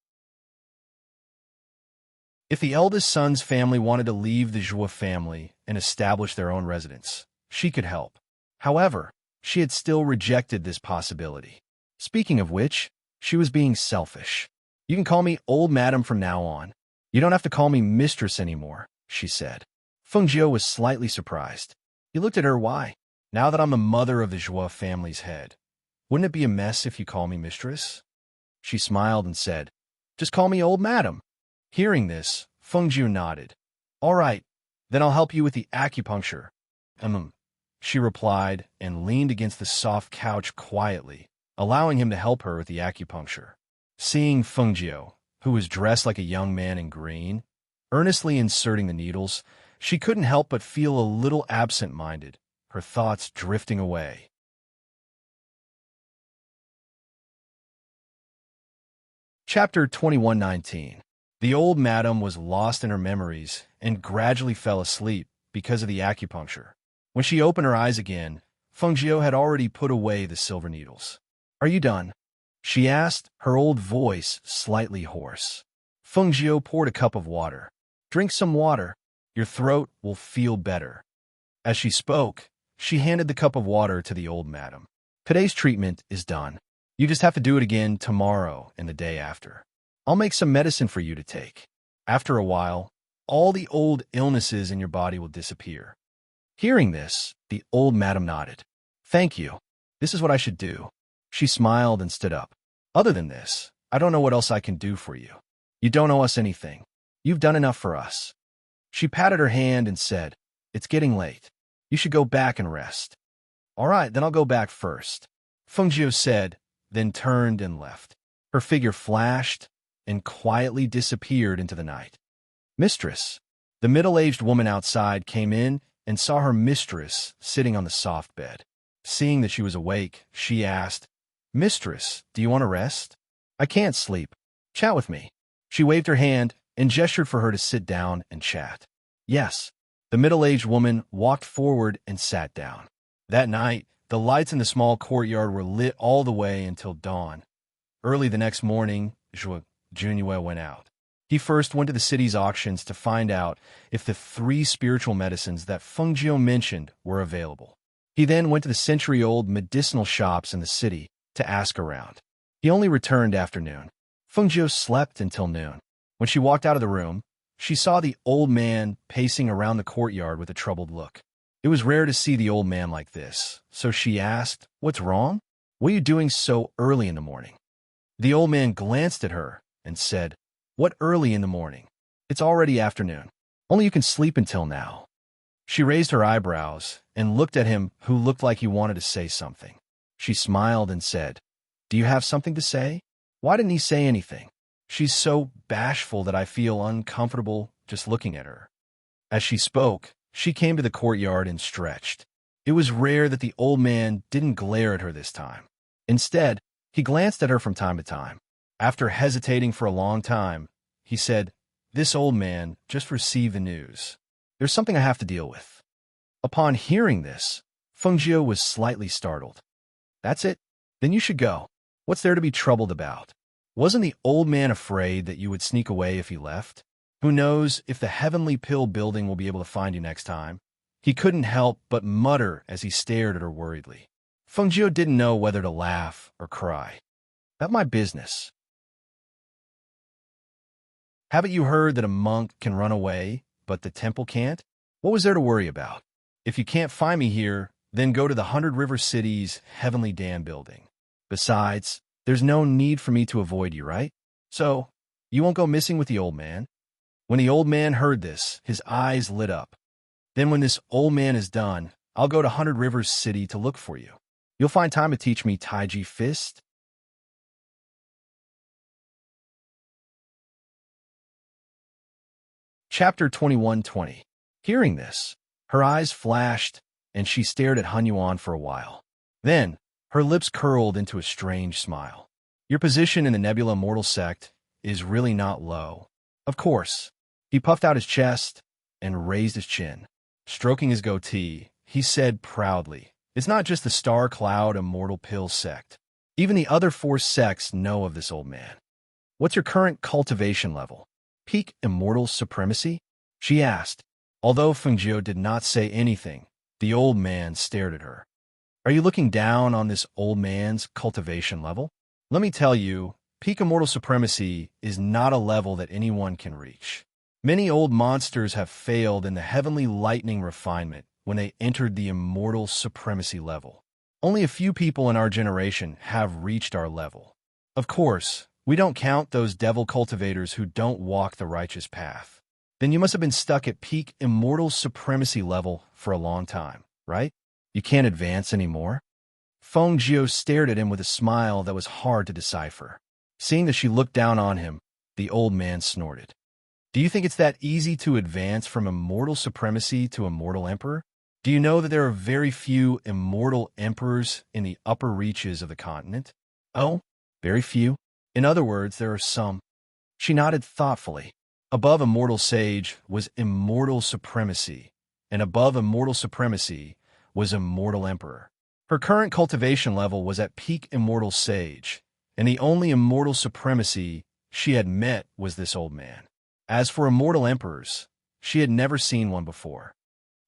If the eldest son's family wanted to leave the Joie family and establish their own residence, she could help. However, she had still rejected this possibility. Speaking of which, she was being selfish. You can call me old madam from now on. You don't have to call me mistress anymore, she said. Feng Jiu was slightly surprised. He looked at her. Why? Now that I'm the mother of the Joie family's head, wouldn't it be a mess if you call me mistress? She smiled and said, just call me old madam. Hearing this, Feng Jiu nodded. All right, then I'll help you with the acupuncture. She replied and leaned against the soft couch quietly, allowing him to help her with the acupuncture. Seeing Feng Jiu, who was dressed like a young man in green, earnestly inserting the needles, she couldn't help but feel a little absent-minded, her thoughts drifting away. Chapter 21:19. The old madam was lost in her memories and gradually fell asleep because of the acupuncture. When she opened her eyes again, Feng Jiu had already put away the silver needles. Are you done? She asked, her old voice slightly hoarse. Feng Jiu poured a cup of water. Drink some water. Your throat will feel better. As she spoke, she handed the cup of water to the old madam. Today's treatment is done. You just have to do it again tomorrow and the day after. I'll make some medicine for you to take. After a while, all the old illnesses in your body will disappear. Hearing this, the old madam nodded. Thank you. This is what I should do. She smiled and stood up. Other than this, I don't know what else I can do for you. You don't owe us anything. You've done enough for us. She patted her hand and said, it's getting late. You should go back and rest. All right, then I'll go back first. Feng Jiu said, then turned and left. Her figure flashed and quietly disappeared into the night. Mistress. The middle-aged woman outside came in and saw her mistress sitting on the soft bed. Seeing that she was awake, she asked, Mistress, do you want to rest? I can't sleep. Chat with me. She waved her hand and gestured for her to sit down and chat. Yes. The middle-aged woman walked forward and sat down. That night, the lights in the small courtyard were lit all the way until dawn. Early the next morning, Junue went out. He first went to the city's auctions to find out if the 3 spiritual medicines that Feng Jiu mentioned were available. He then went to the century-old medicinal shops in the city to ask around. He only returned after noon. Feng Jiu slept until noon. When she walked out of the room, she saw the old man pacing around the courtyard with a troubled look. It was rare to see the old man like this, so she asked, What's wrong? What are you doing so early in the morning? The old man glanced at her and said, What early in the morning? It's already afternoon. Only you can sleep until now. She raised her eyebrows and looked at him, who looked like he wanted to say something. She smiled and said, Do you have something to say? Why didn't he say anything? She's so bashful that I feel uncomfortable just looking at her. As she spoke, she came to the courtyard and stretched. It was rare that the old man didn't glare at her this time. Instead, he glanced at her from time to time. After hesitating for a long time, he said, This old man just received the news. There's something I have to deal with. Upon hearing this, Feng Jiu was slightly startled. That's it? Then you should go. What's there to be troubled about? Wasn't the old man afraid that you would sneak away if he left? Who knows if the Heavenly Pill building will be able to find you next time? He couldn't help but mutter as he stared at her worriedly. Feng Jiu didn't know whether to laugh or cry. Not my business. Haven't you heard that a monk can run away, but the temple can't? What was there to worry about? If you can't find me here, then go to the 100 River City's Heavenly Dam building. Besides, there's no need for me to avoid you, right? So, you won't go missing with the old man? When the old man heard this, his eyes lit up. Then when this old man is done, I'll go to 100 Rivers City to look for you. You'll find time to teach me Taiji Fist. Chapter 21:20. Hearing this, her eyes flashed, and she stared at Han Yuan for a while. Then, her lips curled into a strange smile. Your position in the Nebula Mortal Sect is really not low. Of course. He puffed out his chest and raised his chin. Stroking his goatee, he said proudly, It's not just the Star Cloud Immortal Pill Sect. Even the other 4 sects know of this old man. What's your current cultivation level? Peak immortal supremacy? She asked. Although Fengjiu did not say anything, the old man stared at her. Are you looking down on this old man's cultivation level? Let me tell you, peak immortal supremacy is not a level that anyone can reach. Many old monsters have failed in the heavenly lightning refinement when they entered the immortal supremacy level. Only a few people in our generation have reached our level. Of course, we don't count those devil cultivators who don't walk the righteous path. Then you must have been stuck at peak immortal supremacy level for a long time, right? You can't advance anymore? Feng Jiu stared at him with a smile that was hard to decipher. Seeing that she looked down on him, the old man snorted. Do you think it's that easy to advance from immortal supremacy to immortal emperor? Do you know that there are very few immortal emperors in the upper reaches of the continent? Oh, very few? In other words, there are some. She nodded thoughtfully. Above immortal sage was immortal supremacy, and above immortal supremacy was immortal emperor. Her current cultivation level was at peak immortal sage, and the only immortal supremacy she had met was this old man. As for immortal emperors, she had never seen one before.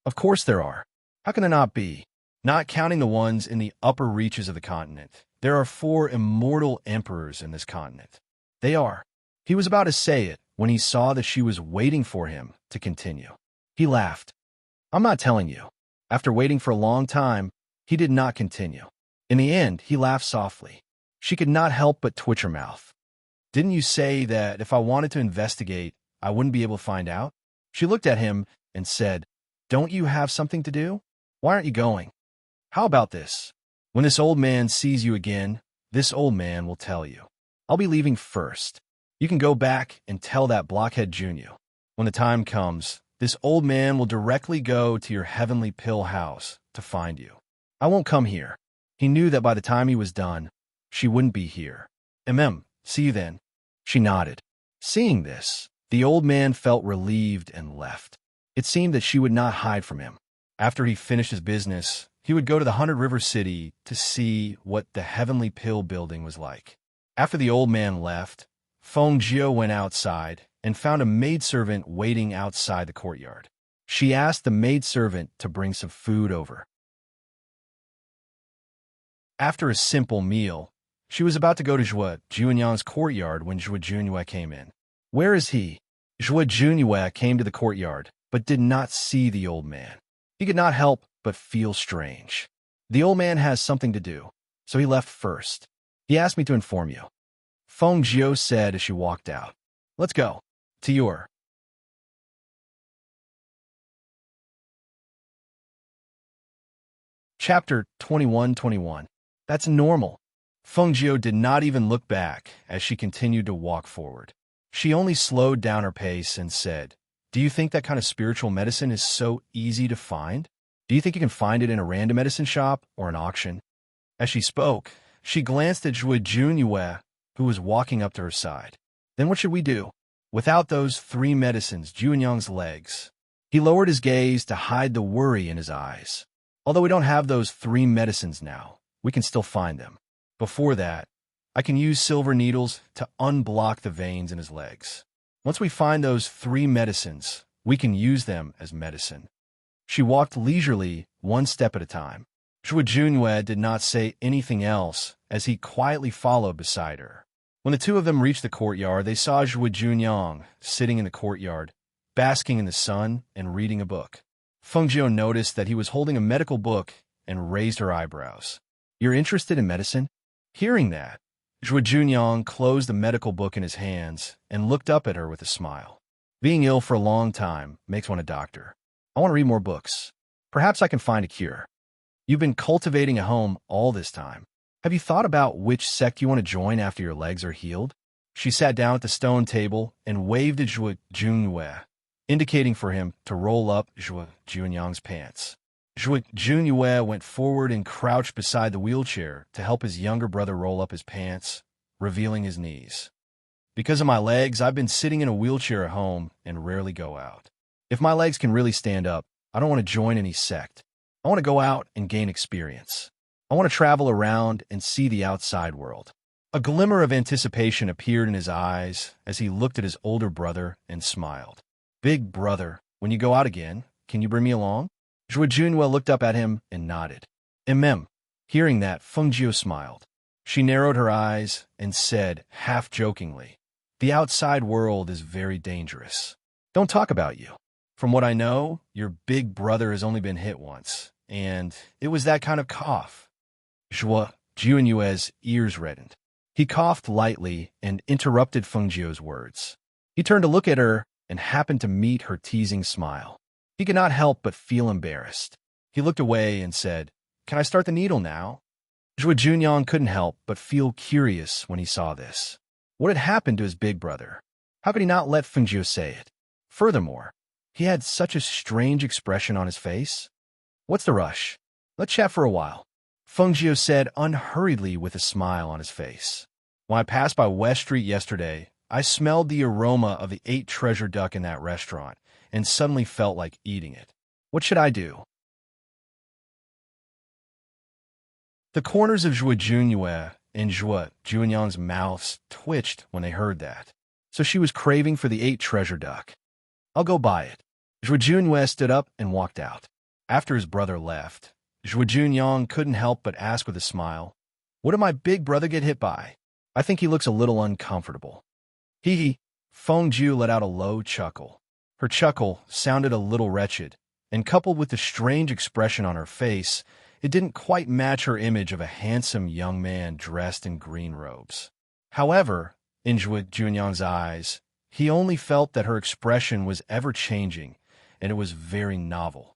Of course there are. How can there not be? Not counting the ones in the upper reaches of the continent, there are 4 immortal emperors in this continent. They are. He was about to say it when he saw that she was waiting for him to continue. He laughed. I'm not telling you. After waiting for a long time, he did not continue. In the end, he laughed softly. She could not help but twitch her mouth. Didn't you say that if I wanted to investigate, I wouldn't be able to find out? She looked at him and said, Don't you have something to do? Why aren't you going? How about this? When this old man sees you again, this old man will tell you. I'll be leaving first. You can go back and tell that blockhead Junyu. When the time comes, this old man will directly go to your heavenly pill house to find you. I won't come here. He knew that by the time he was done, she wouldn't be here. See you then. She nodded. Seeing this, the old man felt relieved and left. It seemed that she would not hide from him. After he finished his business, he would go to the 100 River City to see what the Heavenly Pill building was like. After the old man left, Feng Jiu went outside and found a maidservant waiting outside the courtyard. She asked the maidservant to bring some food over. After a simple meal, she was about to go to Zhua Junyang's courtyard when Zhua Junyue came in. Where is he? Zhua Junyue came to the courtyard, but did not see the old man. He could not help but feel strange. The old man has something to do, so he left first. He asked me to inform you. Feng Jiu said as she walked out. Let's go. To your. Chapter 21-21. That's normal. Feng Jiu did not even look back as she continued to walk forward. She only slowed down her pace and said, Do you think that kind of spiritual medicine is so easy to find? Do you think you can find it in a random medicine shop or an auction? As she spoke, she glanced at Zhua Junyue, who was walking up to her side. Then what should we do? Without those 3 medicines, Junyang's legs. He lowered his gaze to hide the worry in his eyes. Although we don't have those 3 medicines now, we can still find them. Before that, I can use silver needles to unblock the veins in his legs. Once we find those 3 medicines, we can use them as medicine. She walked leisurely, 1 step at a time. Zhua Junyue did not say anything else as he quietly followed beside her. When the 2 of them reached the courtyard, they saw Zhua Junyang sitting in the courtyard, basking in the sun and reading a book. Feng Jiu noticed that he was holding a medical book and raised her eyebrows. You're interested in medicine? Hearing that, Zhua Junyang closed the medical book in his hands and looked up at her with a smile. Being ill for a long time makes one a doctor. I want to read more books. Perhaps I can find a cure. You've been cultivating a home all this time. Have you thought about which sect you want to join after your legs are healed? She sat down at the stone table and waved at Zhua Junyue, indicating for him to roll up Zhua Junyang's pants. Zhua Junyue went forward and crouched beside the wheelchair to help his younger brother roll up his pants, revealing his knees. Because of my legs, I've been sitting in a wheelchair at home and rarely go out. If my legs can really stand up, I don't want to join any sect. I want to go out and gain experience. I want to travel around and see the outside world. A glimmer of anticipation appeared in his eyes as he looked at his older brother and smiled. Big brother, when you go out again, can you bring me along? Zhuo Junhua looked up at him and nodded. Hearing that, Feng Jiu smiled. She narrowed her eyes and said, half-jokingly, the outside world is very dangerous. Don't talk about you. From what I know, your big brother has only been hit once, and it was that kind of cough. Zhuo Junyue's ears reddened. He coughed lightly and interrupted Feng Jiu's words. He turned to look at her and happened to meet her teasing smile. He could not help but feel embarrassed. He looked away and said, Can I start the needle now? Zhuo Junyang couldn't help but feel curious when he saw this. What had happened to his big brother? How could he not let Feng Jiu say it? Furthermore, he had such a strange expression on his face. What's the rush? Let's chat for a while, Feng Jiu said unhurriedly with a smile on his face. When I passed by West Street yesterday, I smelled the aroma of the 8 treasure duck in that restaurant and suddenly felt like eating it. What should I do? The corners of Zhuo Junyue and Zhuo Junyang's mouths twitched when they heard that. So she was craving for the 8 treasure duck. I'll go buy it. Zhuo Junyue stood up and walked out. After his brother left, Zhuo Junyang couldn't help but ask with a smile, What did my big brother get hit by? I think he looks a little uncomfortable. Hee. Feng Jiu let out a low chuckle. Her chuckle sounded a little wretched, and coupled with the strange expression on her face, it didn't quite match her image of a handsome young man dressed in green robes. However, in Zhuo Junyang's eyes, he only felt that her expression was ever-changing, and it was very novel.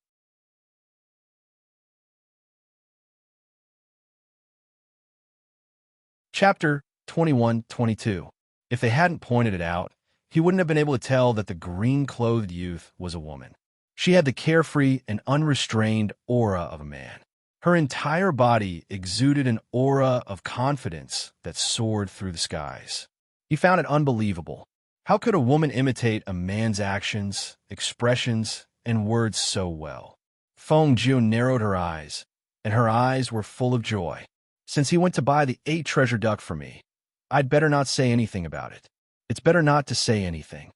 Chapter 21-22. If they hadn't pointed it out, he wouldn't have been able to tell that the green-clothed youth was a woman. She had the carefree and unrestrained aura of a man. Her entire body exuded an aura of confidence that soared through the skies. He found it unbelievable. How could a woman imitate a man's actions, expressions, and words so well? Feng Jiu narrowed her eyes, and her eyes were full of joy. Since he went to buy the 8 treasure duck for me, I'd better not say anything about it. It's better not to say anything.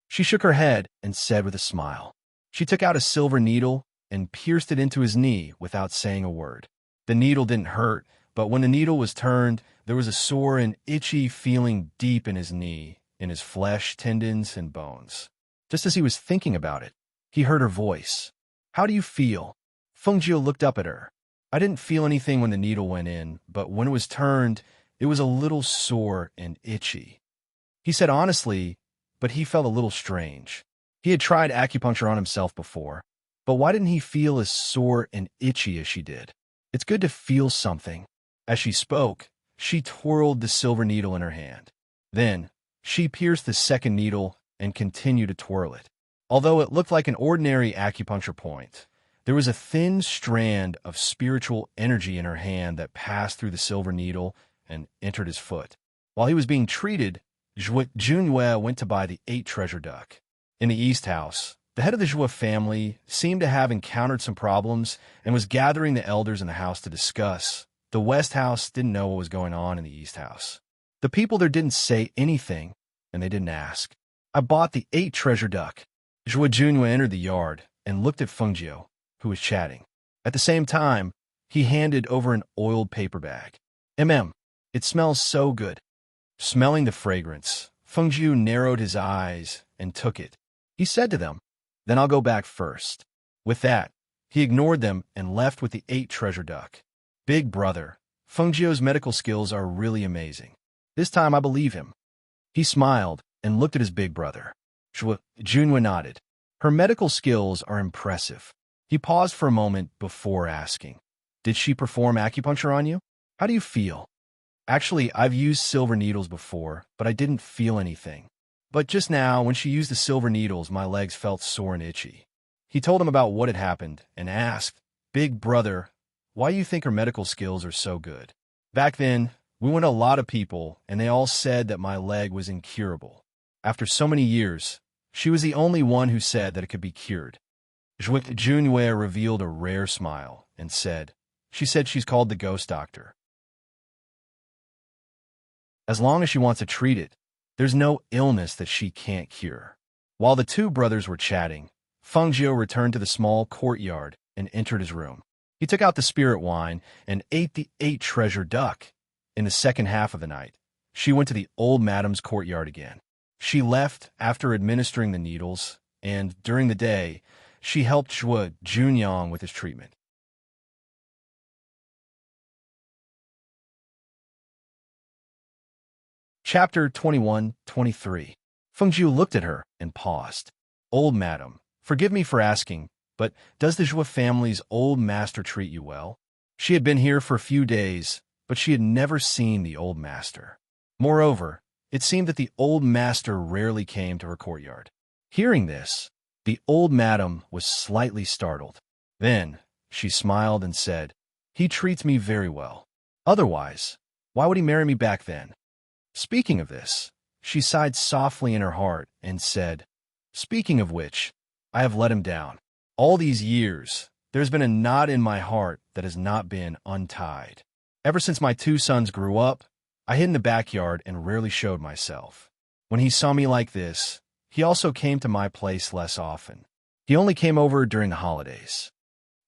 She shook her head and said with a smile. She took out a silver needle and pierced it into his knee without saying a word. The needle didn't hurt, but when the needle was turned, there was a sore and itchy feeling deep in his knee, in his flesh, tendons, and bones. Just as he was thinking about it, he heard her voice. How do you feel? Feng Jiu looked up at her. I didn't feel anything when the needle went in, but when it was turned, it was a little sore and itchy. He said honestly, but he felt a little strange. He had tried acupuncture on himself before, but why didn't he feel as sore and itchy as she did? It's good to feel something. As she spoke, she twirled the silver needle in her hand. Then, she pierced the second needle and continued to twirl it. Although it looked like an ordinary acupuncture point, there was a thin strand of spiritual energy in her hand that passed through the silver needle and entered his foot. While he was being treated, Zhuo Junyue went to buy the 8 treasure duck. In the East House, the head of the Zhuo family seemed to have encountered some problems and was gathering the elders in the house to discuss. The West House didn't know what was going on in the East House. The people there didn't say anything, and they didn't ask. I bought the 8 treasure duck. Zhuo Junyue entered the yard and looked at Feng Jiu, who was chatting. At the same time, he handed over an oiled paper bag. It smells so good. Smelling the fragrance, Feng Jiu narrowed his eyes and took it. He said to them, Then I'll go back first. With that, he ignored them and left with the 8 treasure duck. Big brother, Feng Jiu's medical skills are really amazing. This time I believe him. He smiled and looked at his big brother. Zhuo Junyue nodded. Her medical skills are impressive. He paused for a moment before asking, Did she perform acupuncture on you? How do you feel? Actually, I've used silver needles before, but I didn't feel anything. But just now, when she used the silver needles, my legs felt sore and itchy. He told him about what had happened and asked, Big brother, why do you think her medical skills are so good? Back then, we went to a lot of people, and they all said that my leg was incurable. After so many years, she was the only one who said that it could be cured. Zhuo Junyue revealed a rare smile and said, She said she's called the ghost doctor. As long as she wants to treat it, there's no illness that she can't cure. While the two brothers were chatting, Feng Jiu returned to the small courtyard and entered his room. He took out the spirit wine and ate the 8-treasure duck. In the second half of the night, she went to the old madam's courtyard again. She left after administering the needles, and during the day, she helped Zhuo Junyang with his treatment. Chapter 21-23. Feng Jiu looked at her and paused. Old madam, forgive me for asking, but does the Zhuo family's old master treat you well? She had been here for a few days, but she had never seen the old master. Moreover, it seemed that the old master rarely came to her courtyard. Hearing this, the old madam was slightly startled. Then, she smiled and said, "He treats me very well. Otherwise, why would he marry me back then?" Speaking of this, she sighed softly in her heart and said, "Speaking of which, I have let him down. All these years, there's been a knot in my heart that has not been untied. Ever since my 2 sons grew up, I hid in the backyard and rarely showed myself. When he saw me like this, he also came to my place less often. He only came over during the holidays.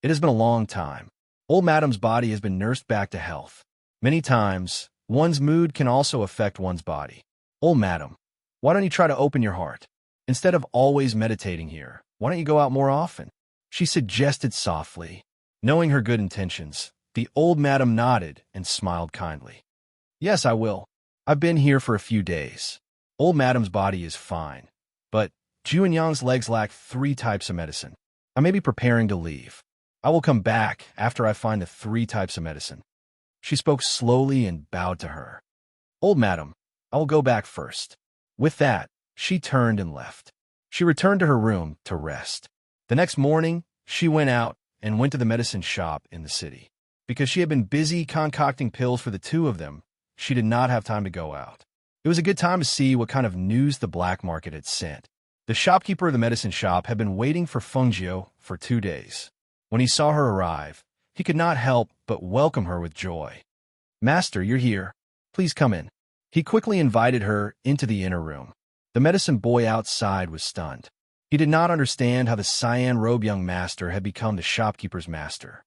It has been a long time. Old madam's body has been nursed back to health. Many times, one's mood can also affect one's body. Old madam, why don't you try to open your heart? Instead of always meditating here, why don't you go out more often?" She suggested softly. Knowing her good intentions, the old madam nodded and smiled kindly. "Yes, I will. I've been here for a few days. Old madam's body is fine, but Juanyang's legs lack 3 types of medicine. I may be preparing to leave. I will come back after I find the 3 types of medicine." She spoke slowly and bowed to her. "Old madam, I will go back first." With that, she turned and left. She returned to her room to rest. The next morning, she went out and went to the medicine shop in the city. Because she had been busy concocting pills for the 2 of them, she did not have time to go out. It was a good time to see what kind of news the black market had sent. The shopkeeper of the medicine shop had been waiting for Feng Jiu for 2 days. When he saw her arrive, he could not help but welcome her with joy. "Master, you're here. Please come in." He quickly invited her into the inner room. The medicine boy outside was stunned. He did not understand how the cyan-robed young master had become the shopkeeper's master.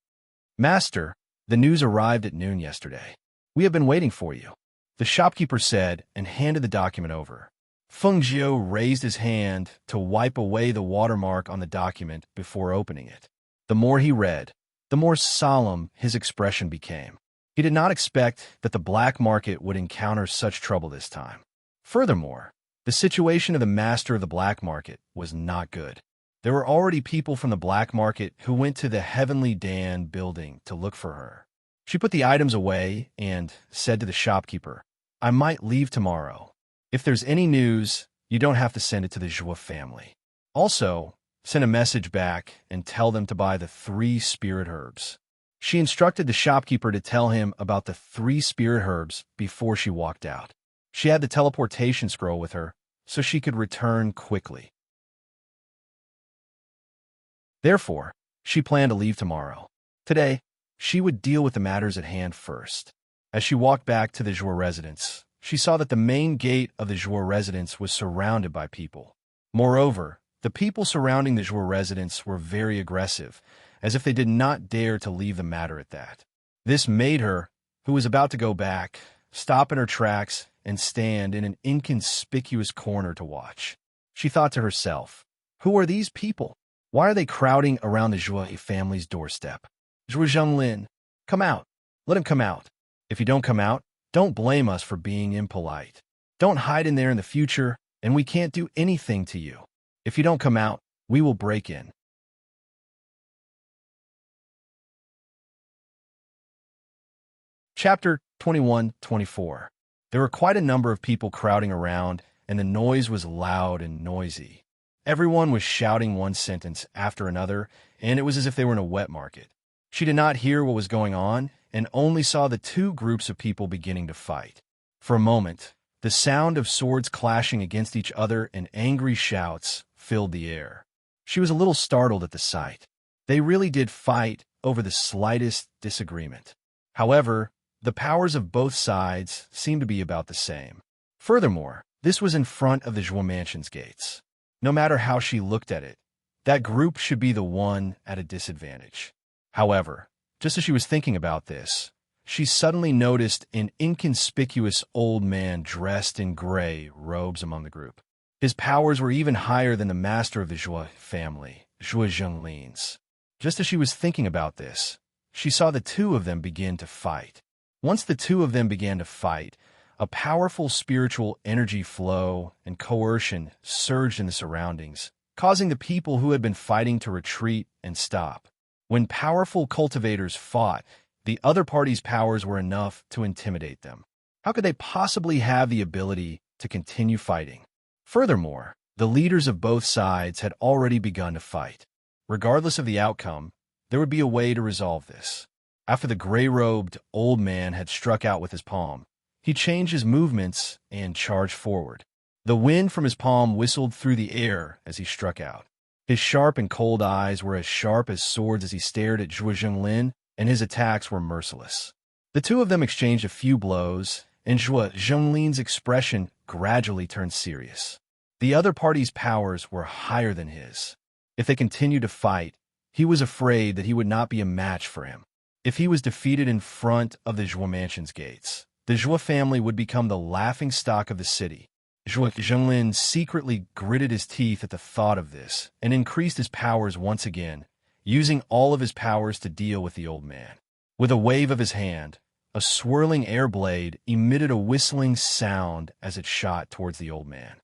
"Master, the news arrived at noon yesterday. We have been waiting for you," the shopkeeper said and handed the document over. Feng Jiu raised his hand to wipe away the watermark on the document before opening it. The more he read, the more solemn his expression became. He did not expect that the black market would encounter such trouble this time. Furthermore, the situation of the master of the black market was not good. There were already people from the black market who went to the Heavenly Dan building to look for her. She put the items away and said to the shopkeeper, "I might leave tomorrow. If there's any news, you don't have to send it to the Zhuo family. Also, send a message back and tell them to buy the 3 spirit herbs." She instructed the shopkeeper to tell him about the 3 spirit herbs before she walked out. She had the teleportation scroll with her, so she could return quickly. Therefore, she planned to leave tomorrow. Today, she would deal with the matters at hand first. As she walked back to the Zhuo residence, she saw that the main gate of the Zhuo residence was surrounded by people. Moreover, the people surrounding the Zhuo residence were very aggressive, as if they did not dare to leave the matter at that. This made her, who was about to go back, stop in her tracks and stand in an inconspicuous corner to watch. She thought to herself, "Who are these people? Why are they crowding around the Zhuo family's doorstep? Zhuo Zhenglin, come out. Let him come out. If you don't come out, don't blame us for being impolite. Don't hide in there in the future, and we can't do anything to you. If you don't come out, we will break in." Chapter 21-24. There were quite a number of people crowding around, and the noise was loud and noisy. Everyone was shouting one sentence after another, and it was as if they were in a wet market. She did not hear what was going on, and only saw the 2 groups of people beginning to fight. For a moment, the sound of swords clashing against each other and angry shouts filled the air. She was a little startled at the sight. They really did fight over the slightest disagreement. However, the powers of both sides seemed to be about the same. Furthermore, this was in front of the Zhuo mansion's gates. No matter how she looked at it, that group should be the one at a disadvantage. However, just as she was thinking about this, she suddenly noticed an inconspicuous old man dressed in gray robes among the group. His powers were even higher than the master of the Zhuo family, Zhuo Zhenglin's. Just as she was thinking about this, she saw the two of them begin to fight. Once the two of them began to fight, a powerful spiritual energy flow and coercion surged in the surroundings, causing the people who had been fighting to retreat and stop. When powerful cultivators fought, the other party's powers were enough to intimidate them. How could they possibly have the ability to continue fighting? Furthermore, the leaders of both sides had already begun to fight. Regardless of the outcome, there would be a way to resolve this. After the gray-robed old man had struck out with his palm, he changed his movements and charged forward. The wind from his palm whistled through the air as he struck out. His sharp and cold eyes were as sharp as swords as he stared at Zhuo Zhenglin, and his attacks were merciless. The two of them exchanged a few blows, and Zhuo Zhenglin's expression gradually turned serious. The other party's powers were higher than his. If they continued to fight, he was afraid that he would not be a match for him. If he was defeated in front of the Zhuo mansion's gates, the Zhuo family would become the laughingstock of the city. Zhuo Zhenglin secretly gritted his teeth at the thought of this and increased his powers once again, using all of his powers to deal with the old man. With a wave of his hand, a swirling air blade emitted a whistling sound as it shot towards the old man.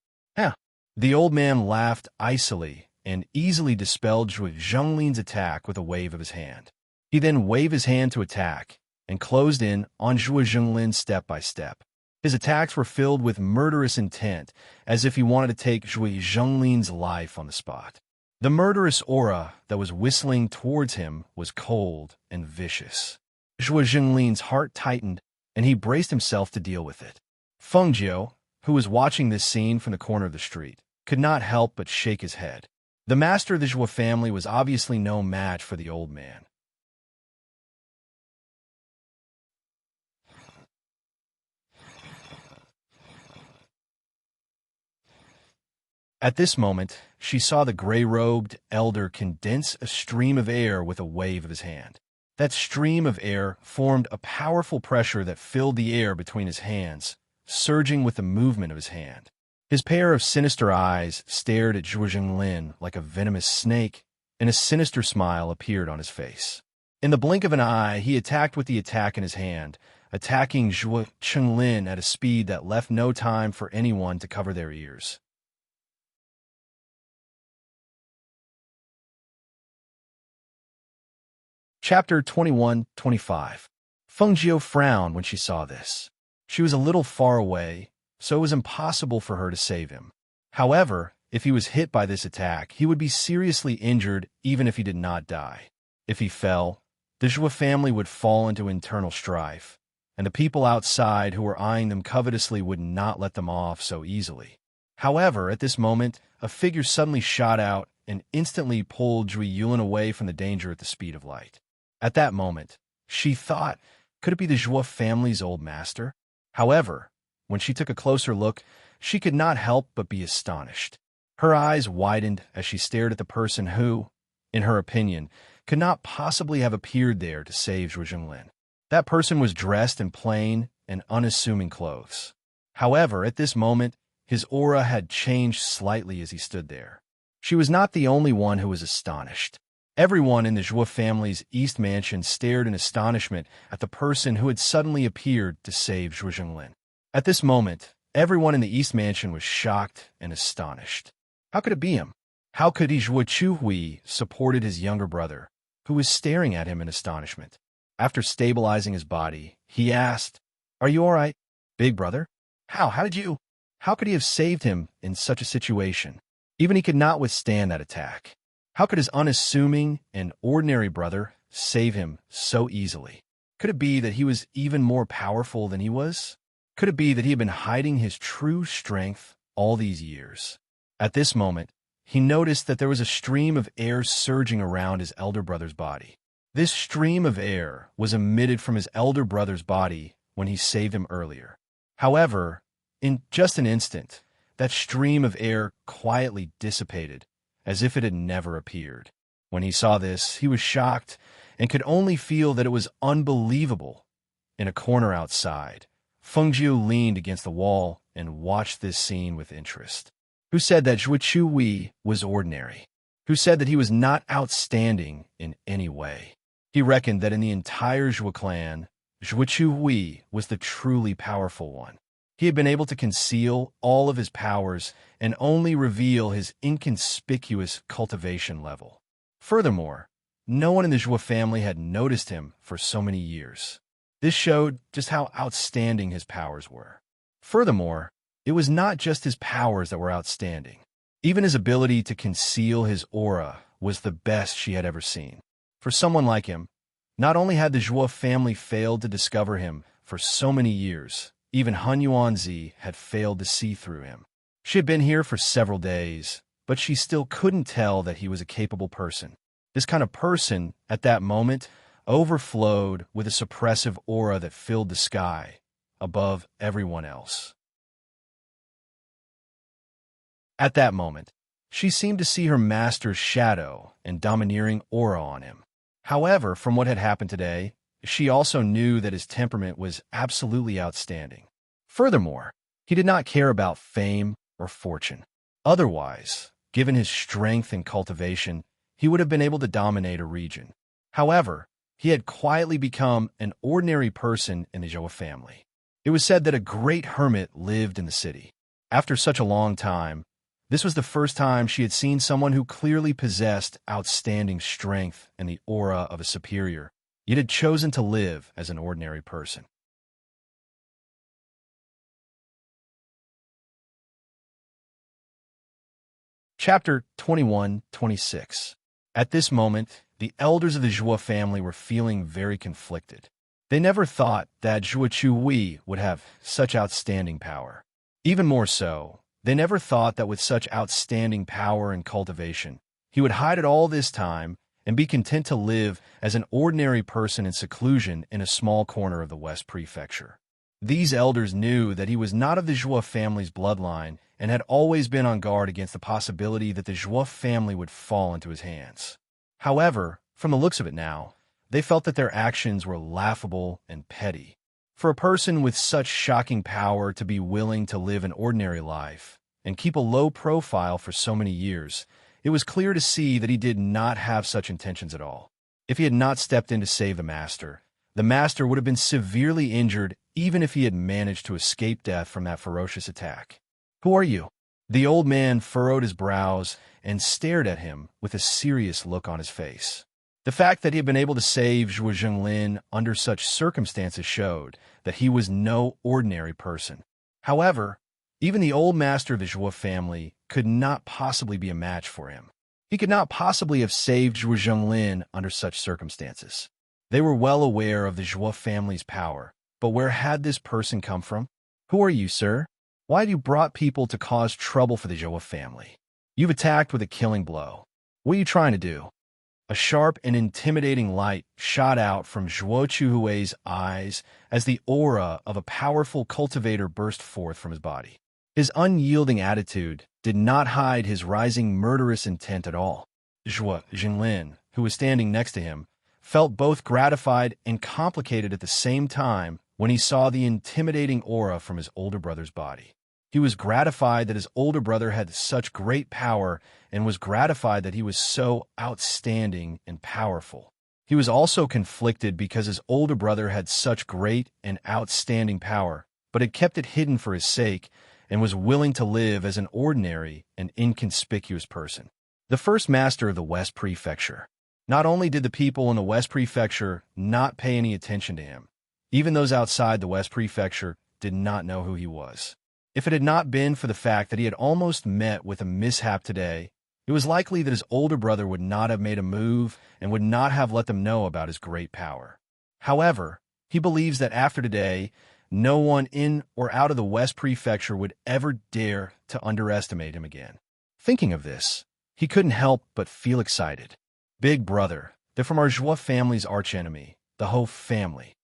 The old man laughed icily and easily dispelled Zhuo Zhenglin's attack with a wave of his hand. He then waved his hand to attack and closed in on Zhuo Zhenglin step by step. His attacks were filled with murderous intent, as if he wanted to take Zhuo Zhenglin's life on the spot. The murderous aura that was whistling towards him was cold and vicious. Zhuo Zhenglin's heart tightened, and he braced himself to deal with it. Feng Jiu, who was watching this scene from the corner of the street, could not help but shake his head. The master of the Zhuo family was obviously no match for the old man. At this moment, she saw the gray-robed elder condense a stream of air with a wave of his hand. That stream of air formed a powerful pressure that filled the air between his hands, surging with the movement of his hand. His pair of sinister eyes stared at Zhuo Zhenglin like a venomous snake, and a sinister smile appeared on his face. In the blink of an eye, he attacked with the attack in his hand, attacking Zhuo Zhenglin at a speed that left no time for anyone to cover their ears. Chapter 21-25. Feng Jiu frowned when she saw this. She was a little far away, so it was impossible for her to save him. However, if he was hit by this attack, he would be seriously injured even if he did not die. If he fell, the Zhuo family would fall into internal strife, and the people outside who were eyeing them covetously would not let them off so easily. However, at this moment, a figure suddenly shot out and instantly pulled Zhui Yulin away from the danger at the speed of light. At that moment, she thought, could it be the Zhuo family's old master? However, when she took a closer look, she could not help but be astonished. Her eyes widened as she stared at the person who, in her opinion, could not possibly have appeared there to save Zhuo Zhenglin. That person was dressed in plain and unassuming clothes. However, at this moment, his aura had changed slightly as he stood there. She was not the only one who was astonished. Everyone in the Zhuo family's East Mansion stared in astonishment at the person who had suddenly appeared to save Zhuo Zhenglin. At this moment, everyone in the East Mansion was shocked and astonished. How could it be him? How could Zhuo Chuhui supported his younger brother, who was staring at him in astonishment? After stabilizing his body, he asked, "Are you all right, big brother? How could he have saved him in such a situation? Even he could not withstand that attack. How could his unassuming and ordinary brother save him so easily? Could it be that he was even more powerful than he was? Could it be that he had been hiding his true strength all these years?" At this moment, he noticed that there was a stream of air surging around his elder brother's body. This stream of air was emitted from his elder brother's body when he saved him earlier. However, in just an instant, that stream of air quietly dissipated, as if it had never appeared. When he saw this, he was shocked and could only feel that it was unbelievable. In a corner outside, Fengjiu leaned against the wall and watched this scene with interest. Who said that Zhuochu Wei was ordinary? Who said that he was not outstanding in any way? He reckoned that in the entire Zhuo clan, Zhuochu Wei was the truly powerful one. He had been able to conceal all of his powers and only reveal his inconspicuous cultivation level. Furthermore, no one in the Zhuo family had noticed him for so many years. This showed just how outstanding his powers were. Furthermore, it was not just his powers that were outstanding. Even his ability to conceal his aura was the best she had ever seen. For someone like him, not only had the Zhuo family failed to discover him for so many years, even Han Yuanzi had failed to see through him. She had been here for several days, but she still couldn't tell that he was a capable person. This kind of person, at that moment, overflowed with a suppressive aura that filled the sky above everyone else. At that moment, she seemed to see her master's shadow and domineering aura on him. However, from what had happened today, she also knew that his temperament was absolutely outstanding. Furthermore, he did not care about fame or fortune. Otherwise, given his strength and cultivation, he would have been able to dominate a region. However, he had quietly become an ordinary person in the Zhou family. It was said that a great hermit lived in the city. After such a long time, this was the first time she had seen someone who clearly possessed outstanding strength and the aura of a superior, yet had chosen to live as an ordinary person. Chapter 21-26. At this moment, the elders of the Zhuo family were feeling very conflicted. They never thought that Zhuochu Wei would have such outstanding power. Even more so, they never thought that with such outstanding power and cultivation, he would hide it all this time and be content to live as an ordinary person in seclusion in a small corner of the West Prefecture. These elders knew that he was not of the Zhuo family's bloodline and had always been on guard against the possibility that the Zhuo family would fall into his hands. However, from the looks of it now, they felt that their actions were laughable and petty. For a person with such shocking power to be willing to live an ordinary life and keep a low profile for so many years, it was clear to see that he did not have such intentions at all. If he had not stepped in to save the master would have been severely injured even if he had managed to escape death from that ferocious attack. "Who are you?" The old man furrowed his brows and stared at him with a serious look on his face. The fact that he had been able to save Zhuo Zhenglin under such circumstances showed that he was no ordinary person. However, even the old master of the Zhuo family could not possibly be a match for him. He could not possibly have saved Zhuo Zhenglin under such circumstances. They were well aware of the Zhuo family's power, but where had this person come from? "Who are you, sir? Why have you brought people to cause trouble for the Zhuo family? You've attacked with a killing blow. What are you trying to do?" A sharp and intimidating light shot out from Zhuo Chuhui's eyes as the aura of a powerful cultivator burst forth from his body. His unyielding attitude did not hide his rising murderous intent at all. Zhuo Zhenglin, who was standing next to him, felt both gratified and complicated at the same time when he saw the intimidating aura from his older brother's body. He was gratified that his older brother had such great power and was gratified that he was so outstanding and powerful. He was also conflicted because his older brother had such great and outstanding power, but had kept it hidden for his sake and was willing to live as an ordinary and inconspicuous person. The first master of the West Prefecture. Not only did the people in the West Prefecture not pay any attention to him, even those outside the West Prefecture did not know who he was. If it had not been for the fact that he had almost met with a mishap today, it was likely that his older brother would not have made a move and would not have let them know about his great power. However, he believes that after today, no one in or out of the West Prefecture would ever dare to underestimate him again. Thinking of this, he couldn't help but feel excited. Big brother, They're from our Joie family's archenemy, the Ho family.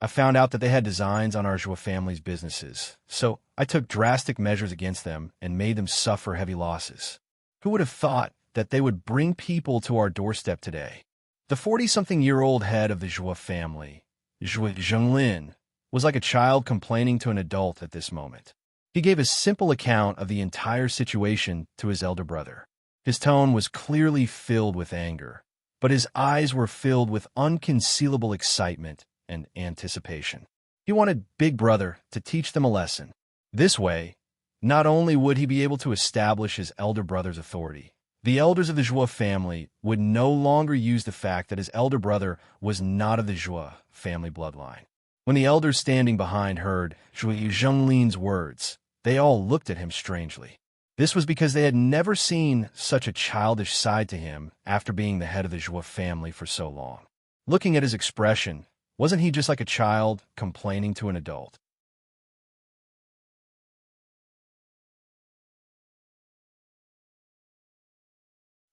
I found out that they had designs on our Joie family's businesses, so I took drastic measures against them and made them suffer heavy losses. Who would have thought that they would bring people to our doorstep today? The 40-something-year-old head of the Joie family, Joie Zhenglin, was like a child complaining to an adult at this moment. He gave a simple account of the entire situation to his elder brother. His tone was clearly filled with anger, but his eyes were filled with unconcealable excitement and anticipation. He wanted Big Brother to teach them a lesson. This way, not only would he be able to establish his elder brother's authority, the elders of the Joie family would no longer use the fact that his elder brother was not of the Joie family bloodline. When the elders standing behind heard Joie Zhenglin's words, they all looked at him strangely. This was because they had never seen such a childish side to him after being the head of the Joie family for so long. Looking at his expression, wasn't he just like a child complaining to an adult?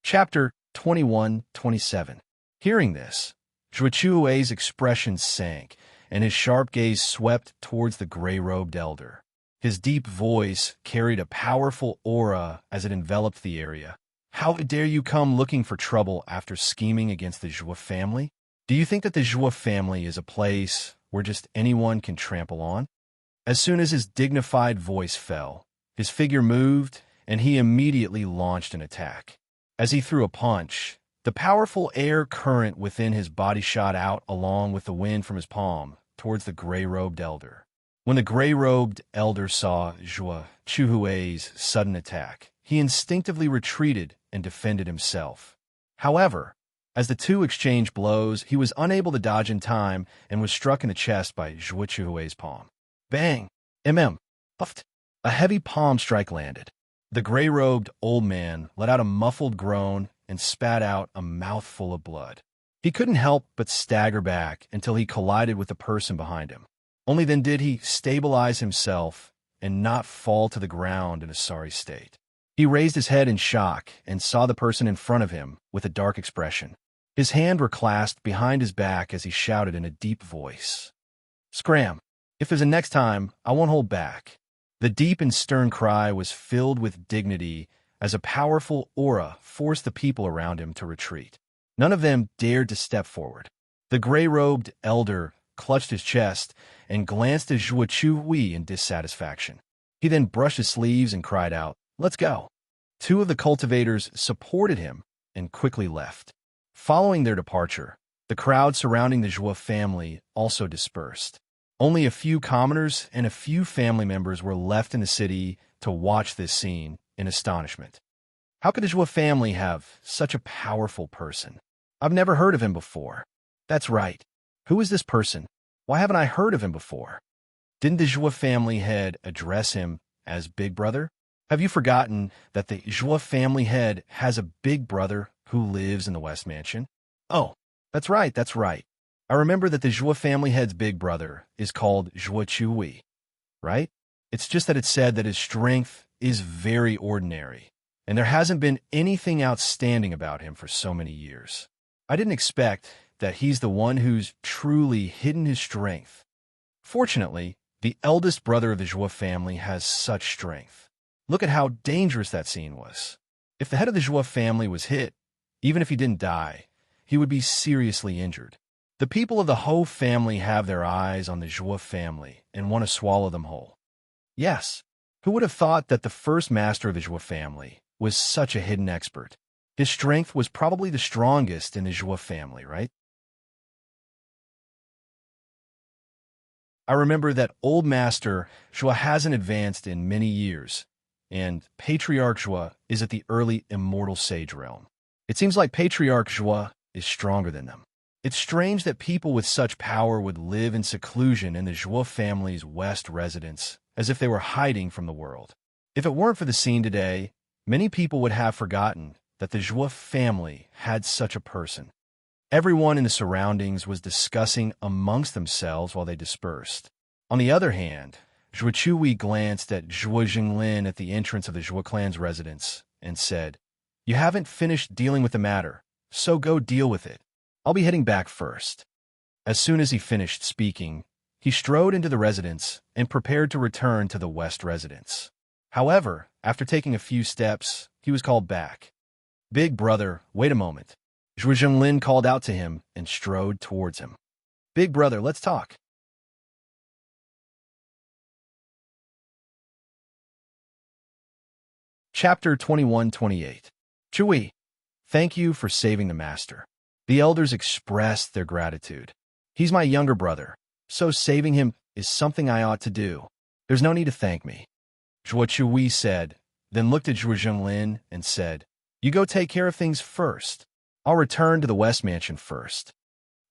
Chapter 21-27. Hearing this, Zhuochui's expression sank, and his sharp gaze swept towards the gray-robed elder. His deep voice carried a powerful aura as it enveloped the area. How dare you come looking for trouble after scheming against the Joie family? Do you think that the Joie family is a place where just anyone can trample on? As soon as his dignified voice fell, his figure moved, and he immediately launched an attack. As he threw a punch, the powerful air current within his body shot out along with the wind from his palm towards the gray-robed elder. When the gray-robed elder saw Zhuo Chuhui's sudden attack, he instinctively retreated and defended himself. However, as the two exchanged blows, he was unable to dodge in time and was struck in the chest by Zhuo Chuhui's palm. Bang! Puffed. A heavy palm strike landed. The gray-robed old man let out a muffled groan and spat out a mouthful of blood. He couldn't help but stagger back until he collided with the person behind him. Only then did he stabilize himself and not fall to the ground in a sorry state. He raised his head in shock and saw the person in front of him with a dark expression. His hands were clasped behind his back as he shouted in a deep voice, "Scram! If there's a next time, I won't hold back." The deep and stern cry was filled with dignity as a powerful aura forced the people around him to retreat. None of them dared to step forward. The gray-robed elder clutched his chest and glanced at Zhuo Chuhui in dissatisfaction. He then brushed his sleeves and cried out, "Let's go." Two of the cultivators supported him and quickly left. Following their departure, the crowd surrounding the Zhuo family also dispersed. Only a few commoners and a few family members were left in the city to watch this scene in astonishment. How could the Zhuo family have such a powerful person? I've never heard of him before. That's right. Who is this person? Why haven't I heard of him before? Didn't the Zhuo family head address him as Big Brother? Have you forgotten that the Zhuo family head has a big brother who lives in the West Mansion? Oh, that's right. I remember that the Zhuo family head's big brother is called Zhuo Chuhui, right? It's just that it's said that his strength is very ordinary, and there hasn't been anything outstanding about him for so many years. I didn't expect that he's the one who's truly hidden his strength. Fortunately, the eldest brother of the Zhuo family has such strength. Look at how dangerous that scene was. If the head of the Zhuo family was hit, even if he didn't die, he would be seriously injured. The people of the Ho family have their eyes on the Zhuo family and want to swallow them whole. Yes, who would have thought that the first master of the Zhuo family was such a hidden expert? His strength was probably the strongest in the Zhuo family, right? I remember that old master Zhuo hasn't advanced in many years, and Patriarch Zhuo is at the early immortal sage realm. It seems like Patriarch Zhuo is stronger than them. It's strange that people with such power would live in seclusion in the Zhuo family's west residence, as if they were hiding from the world. If it weren't for the scene today, many people would have forgotten that the Zhuo family had such a person. Everyone in the surroundings was discussing amongst themselves while they dispersed. On the other hand, Zhuo Chuhui glanced at Zhuo Jinglin at the entrance of the Zhuo clan's residence and said, You haven't finished dealing with the matter, so go deal with it. I'll be heading back first." As soon as he finished speaking, he strode into the residence and prepared to return to the west residence. However, after taking a few steps, he was called back. "Big brother, wait a moment." Zhuo Zhenglin called out to him and strode towards him. "Big brother, let's talk." Chapter 21-28. Chui, thank you for saving the master. The elders expressed their gratitude. He's my younger brother, so saving him is something I ought to do. There's no need to thank me. Zhuo Chui said, then looked at Zhuo Zhenglin and said, "You go take care of things first. I'll return to the West Mansion first."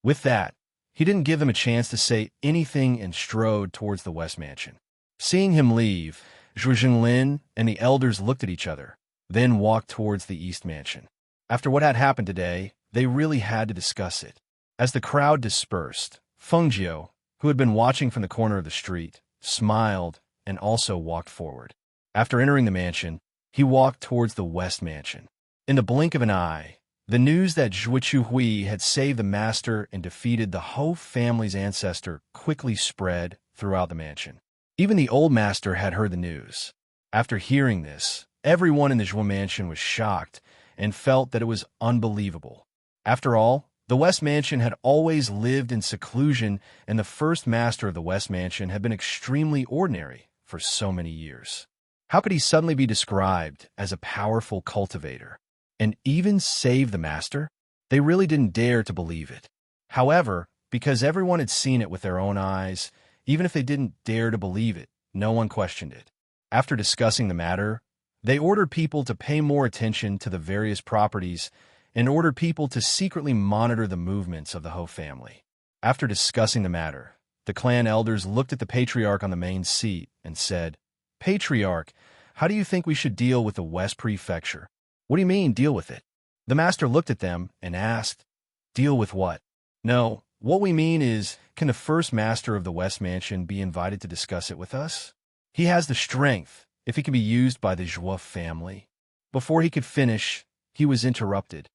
With that, he didn't give them a chance to say anything and strode towards the West Mansion. Seeing him leave, Zhuo Zhenglin and the elders looked at each other, then walked towards the East Mansion. After what had happened today, they really had to discuss it. As the crowd dispersed, Feng Jiu, who had been watching from the corner of the street, smiled and also walked forward. After entering the mansion, he walked towards the West Mansion. In the blink of an eye, the news that Zhuo Chuhui had saved the master and defeated the Ho family's ancestor quickly spread throughout the mansion. Even the old master had heard the news. After hearing this, everyone in the Zhuo mansion was shocked and felt that it was unbelievable. After all, the West Mansion had always lived in seclusion, and the first master of the West Mansion had been extremely ordinary for so many years. How could he suddenly be described as a powerful cultivator and even save the master? They really didn't dare to believe it. However, because everyone had seen it with their own eyes, even if they didn't dare to believe it, no one questioned it. After discussing the matter, they ordered people to pay more attention to the various properties and ordered people to secretly monitor the movements of the Ho family. After discussing the matter, the clan elders looked at the patriarch on the main seat and said, "Patriarch, how do you think we should deal with the West Prefecture?" "What do you mean, deal with it?" The master looked at them and asked, "Deal with what?" "No, what we mean is, can the first master of the West Mansion be invited to discuss it with us? He has the strength, if he can be used by the Zhuo family." Before he could finish, he was interrupted.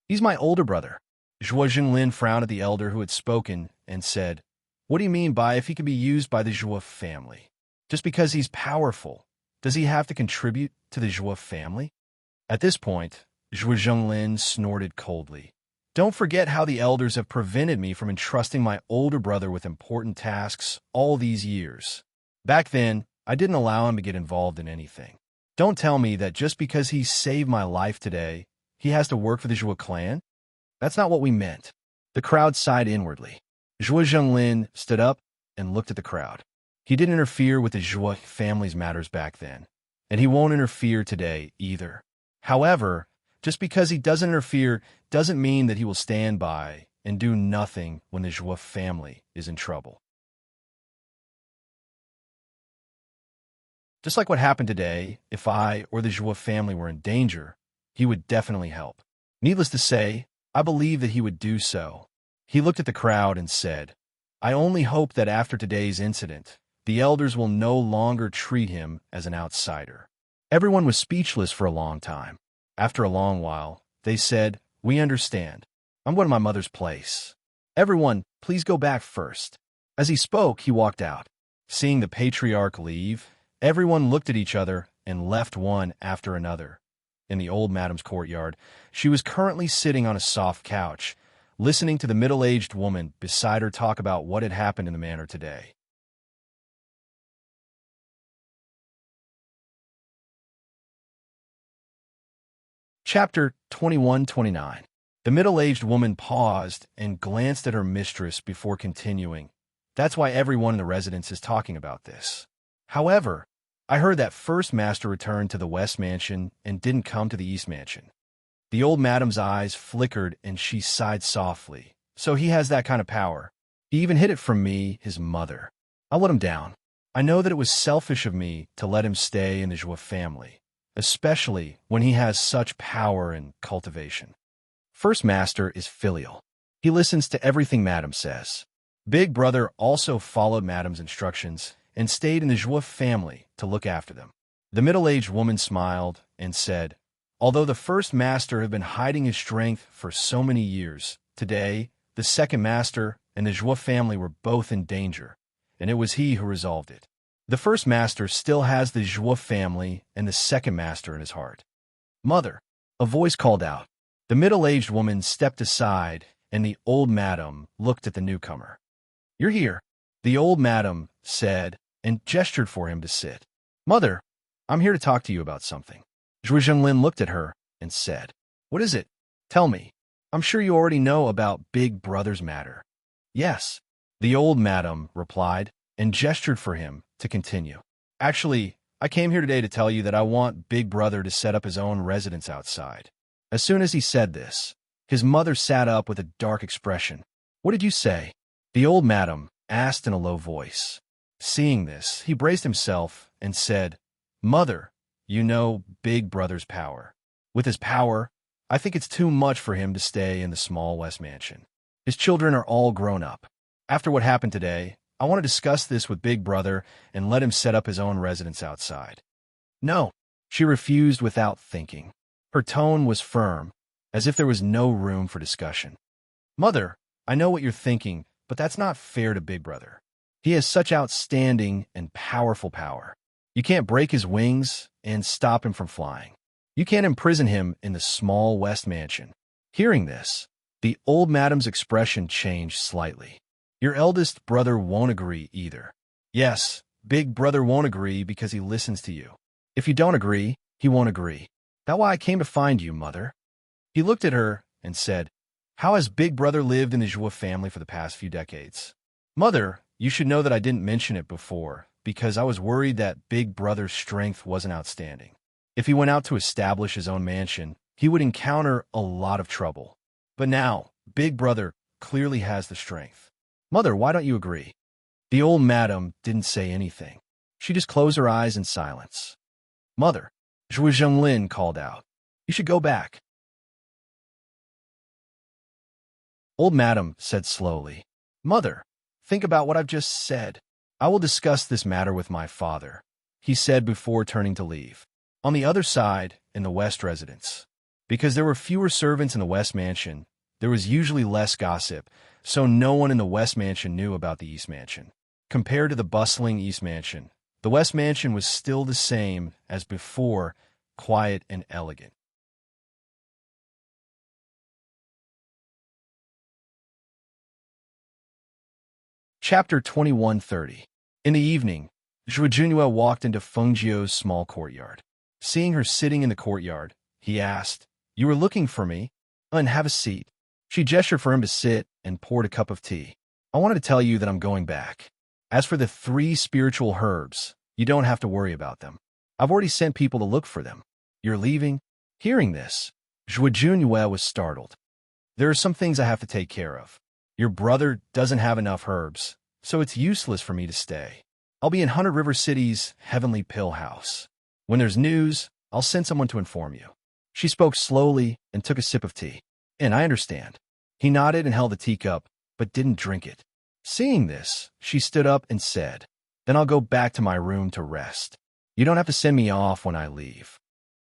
"He's my older brother." Zhuo Zhenglin frowned at the elder who had spoken and said, "What do you mean by if he can be used by the Zhuo family? Just because he's powerful, does he have to contribute to the Zhuo family?" At this point, Zhuo Zhenglin snorted coldly. "Don't forget how the elders have prevented me from entrusting my older brother with important tasks all these years. Back then, I didn't allow him to get involved in anything. Don't tell me that just because he saved my life today, he has to work for the Zhuo clan? That's not what we meant." The crowd sighed inwardly. Zhuo Zhenglin stood up and looked at the crowd. He didn't interfere with the Zhuo family's matters back then, and he won't interfere today either. However, just because he doesn't interfere doesn't mean that he will stand by and do nothing when the Zhuo family is in trouble. Just like what happened today, if I or the Zhuo family were in danger, he would definitely help. Needless to say, I believe that he would do so. He looked at the crowd and said, "I only hope that after today's incident, the elders will no longer treat him as an outsider." Everyone was speechless for a long time. After a long while, they said, "We understand. I'm going to my mother's place. Everyone, please go back first." As he spoke, he walked out. Seeing the patriarch leave, everyone looked at each other and left one after another. In the old madam's courtyard, she was currently sitting on a soft couch, listening to the middle-aged woman beside her talk about what had happened in the manor today. Chapter 21-29. The middle-aged woman paused and glanced at her mistress before continuing. "That's why everyone in the residence is talking about this. However, I heard that first master returned to the West Mansion and didn't come to the East Mansion." The old madam's eyes flickered and she sighed softly. "So he has that kind of power. He even hid it from me, his mother. I'll let him down. I know that it was selfish of me to let him stay in the Zhuo family, especially when he has such power and cultivation. First master is filial. He listens to everything madam says. Big brother also followed madam's instructions and stayed in the Zhuo family to look after them." The middle-aged woman smiled and said, Although the first master had been hiding his strength for so many years, today, the second master and the Joie family were both in danger, and it was he who resolved it. The first master still has the Joie family and the second master in his heart. "Mother," a voice called out. The middle-aged woman stepped aside, and the old madam looked at the newcomer. "You're here," the old madam said, and gestured for him to sit. "Mother, I'm here to talk to you about something." Zhuo Zhenglin looked at her and said, "What is it? Tell me. I'm sure you already know about Big Brother's matter." "Yes," the old madam replied, and gestured for him to continue. "Actually, I came here today to tell you that I want Big Brother to set up his own residence outside." As soon as he said this, his mother sat up with a dark expression. "What did you say?" the old madam asked in a low voice. Seeing this, he braced himself and said, "Mother, you know Big Brother's power. With his power, I think it's too much for him to stay in the small West Mansion. His children are all grown up. After what happened today, I want to discuss this with Big Brother and let him set up his own residence outside." "No," she refused without thinking. Her tone was firm, as if there was no room for discussion. "Mother, I know what you're thinking, but that's not fair to Big Brother. He has such outstanding and powerful power. You can't break his wings and stop him from flying. You can't imprison him in the small West Mansion." Hearing this, the old madam's expression changed slightly. "Your eldest brother won't agree either." "Yes, Big Brother won't agree because he listens to you. If you don't agree, he won't agree. That's why I came to find you, Mother." He looked at her and said, "How has Big Brother lived in the Joie family for the past few decades?" "Mother, you should know that I didn't mention it before, because I was worried that Big Brother's strength wasn't outstanding. If he went out to establish his own mansion, he would encounter a lot of trouble. But now, Big Brother clearly has the strength. Mother, why don't you agree?" The old madam didn't say anything. She just closed her eyes in silence. "Mother," Zhuo Zhenglin called out, "you should go back." Old madam said slowly, "Mother, think about what I've just said. I will discuss this matter with my father," he said before turning to leave. On the other side, in the West residence, because there were fewer servants in the West Mansion, there was usually less gossip, so no one in the West Mansion knew about the East Mansion. Compared to the bustling East Mansion, the West Mansion was still the same as before, quiet and elegant. Chapter 2130. In the evening, Zhuo Junhua walked into Feng Jiu's small courtyard. Seeing her sitting in the courtyard, he asked, "You were looking for me? And have a seat." She gestured for him to sit and poured a cup of tea. "I wanted to tell you that I'm going back. As for the 3 spiritual herbs, you don't have to worry about them. I've already sent people to look for them." "You're leaving?" Hearing this, Zhuo Junhua was startled. "There are some things I have to take care of. Your brother doesn't have enough herbs, so it's useless for me to stay. I'll be in 100 River City's Heavenly Pill House. When there's news, I'll send someone to inform you." She spoke slowly and took a sip of tea. "And I understand." He nodded and held the teacup, but didn't drink it. Seeing this, she stood up and said, "Then I'll go back to my room to rest. You don't have to send me off when I leave."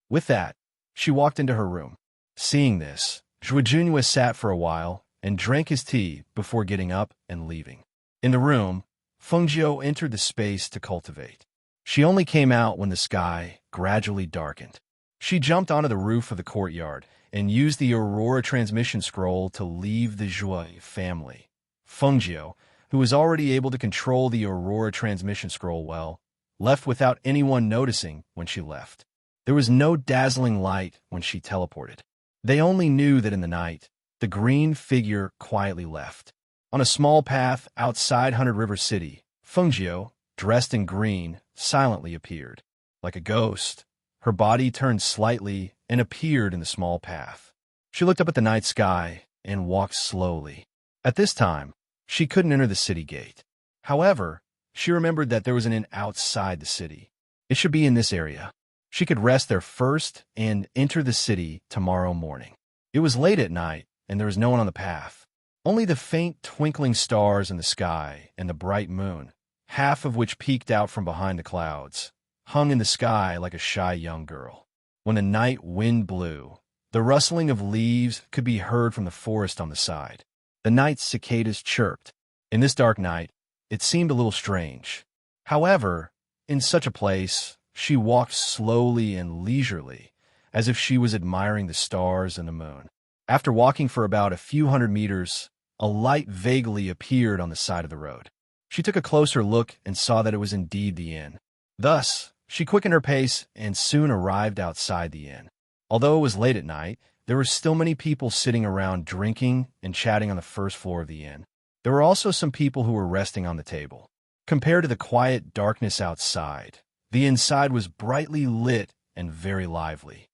With that, she walked into her room. Seeing this, Zhuo Junhua sat for a while and drank his tea before getting up and leaving. In the room, Feng Jiu entered the space to cultivate. She only came out when the sky gradually darkened. She jumped onto the roof of the courtyard and used the Aurora transmission scroll to leave the Joie family. Feng Jiu, who was already able to control the Aurora transmission scroll well, left without anyone noticing when she left. There was no dazzling light when she teleported. They only knew that in the night, the green figure quietly left. On a small path outside 100 River City, Feng Jiu, dressed in green, silently appeared. Like a ghost, her body turned slightly and appeared in the small path. She looked up at the night sky and walked slowly. At this time, she couldn't enter the city gate. However, she remembered that there was an inn outside the city. It should be in this area. She could rest there first and enter the city tomorrow morning. It was late at night, and there was no one on the path. Only the faint twinkling stars in the sky and the bright moon, half of which peeked out from behind the clouds, hung in the sky like a shy young girl. when the night wind blew. The rustling of leaves could be heard from the forest on the side. The night cicadas chirped. In this dark night, it seemed a little strange. However, in such a place, she walked slowly and leisurely, as if she was admiring the stars and the moon. After walking for about a few hundred meters, a light vaguely appeared on the side of the road. She took a closer look and saw that it was indeed the inn. Thus, she quickened her pace and soon arrived outside the inn. Although it was late at night, there were still many people sitting around drinking and chatting on the first floor of the inn. There were also some people who were resting on the table. Compared to the quiet darkness outside, the inside was brightly lit and very lively.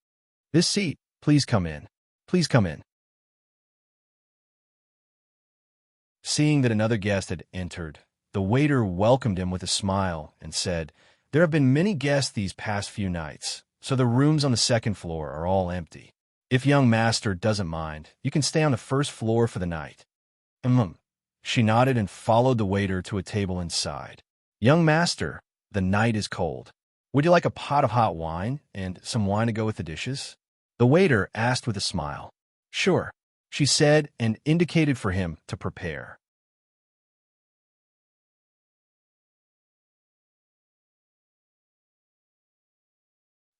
"This seat, please come in. Please come in." Seeing that another guest had entered, the waiter welcomed him with a smile and said, "There have been many guests these past few nights, so the rooms on the second floor are all empty. If young master doesn't mind, you can stay on the first floor for the night." She nodded and followed the waiter to a table inside. "Young master, the night is cold. Would you like a pot of hot wine and some wine to go with the dishes?" The waiter asked with a smile. "Sure," she said and indicated for him to prepare.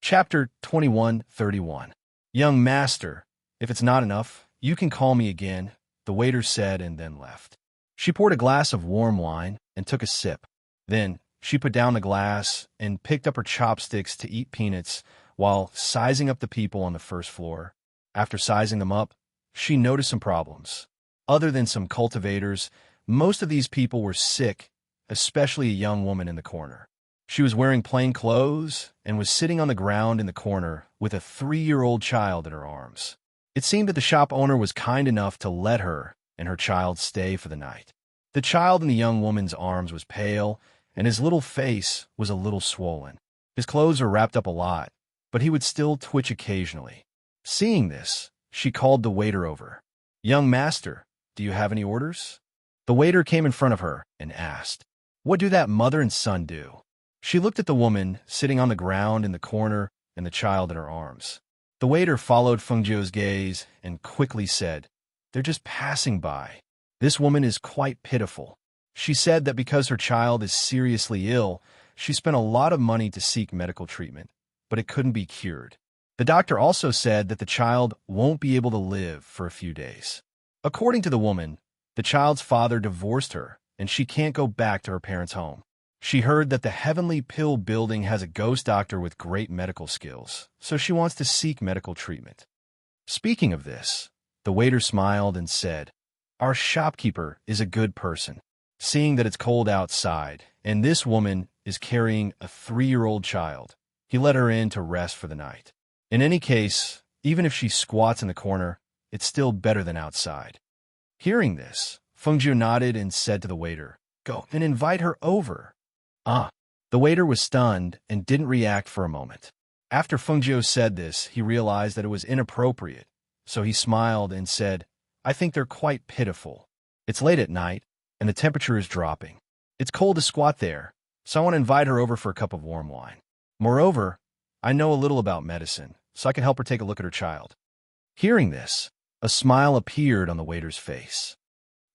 Chapter 21:31. "Young master, if it's not enough, you can call me again," the waiter said and then left. She poured a glass of warm wine and took a sip. Then she put down the glass and picked up her chopsticks to eat peanuts while sizing up the people on the first floor. After sizing them up, she noticed some problems. Other than some cultivators, most of these people were sick, especially a young woman in the corner. She was wearing plain clothes and was sitting on the ground in the corner with a 3-year-old child in her arms. It seemed that the shop owner was kind enough to let her and her child stay for the night. The child in the young woman's arms was pale, and his little face was a little swollen. His clothes were wrapped up a lot, but he would still twitch occasionally. Seeing this, she called the waiter over. "Young master, do you have any orders?" The waiter came in front of her and asked, "What do that mother and son do?" She looked at the woman sitting on the ground in the corner and the child in her arms. The waiter followed Fengjiu's gaze and quickly said, "They're just passing by. This woman is quite pitiful. She said that because her child is seriously ill, she spent a lot of money to seek medical treatment, but it couldn't be cured. The doctor also said that the child won't be able to live for a few days. According to the woman, the child's father divorced her, and she can't go back to her parents' home. She heard that the Heavenly Pill building has a ghost doctor with great medical skills, so she wants to seek medical treatment." Speaking of this, the waiter smiled and said, "Our shopkeeper is a good person. Seeing that it's cold outside, and this woman is carrying a 3-year-old child, he let her in to rest for the night. In any case, even if she squats in the corner, it's still better than outside." Hearing this, Fengjiu nodded and said to the waiter, "Go and invite her over." The waiter was stunned and didn't react for a moment. After Fengjiu said this, he realized that it was inappropriate, so he smiled and said, "I think they're quite pitiful. It's late at night, and the temperature is dropping. It's cold to squat there, so I want to invite her over for a cup of warm wine. Moreover, I know a little about medicine, so I can help her take a look at her child." Hearing this, a smile appeared on the waiter's face.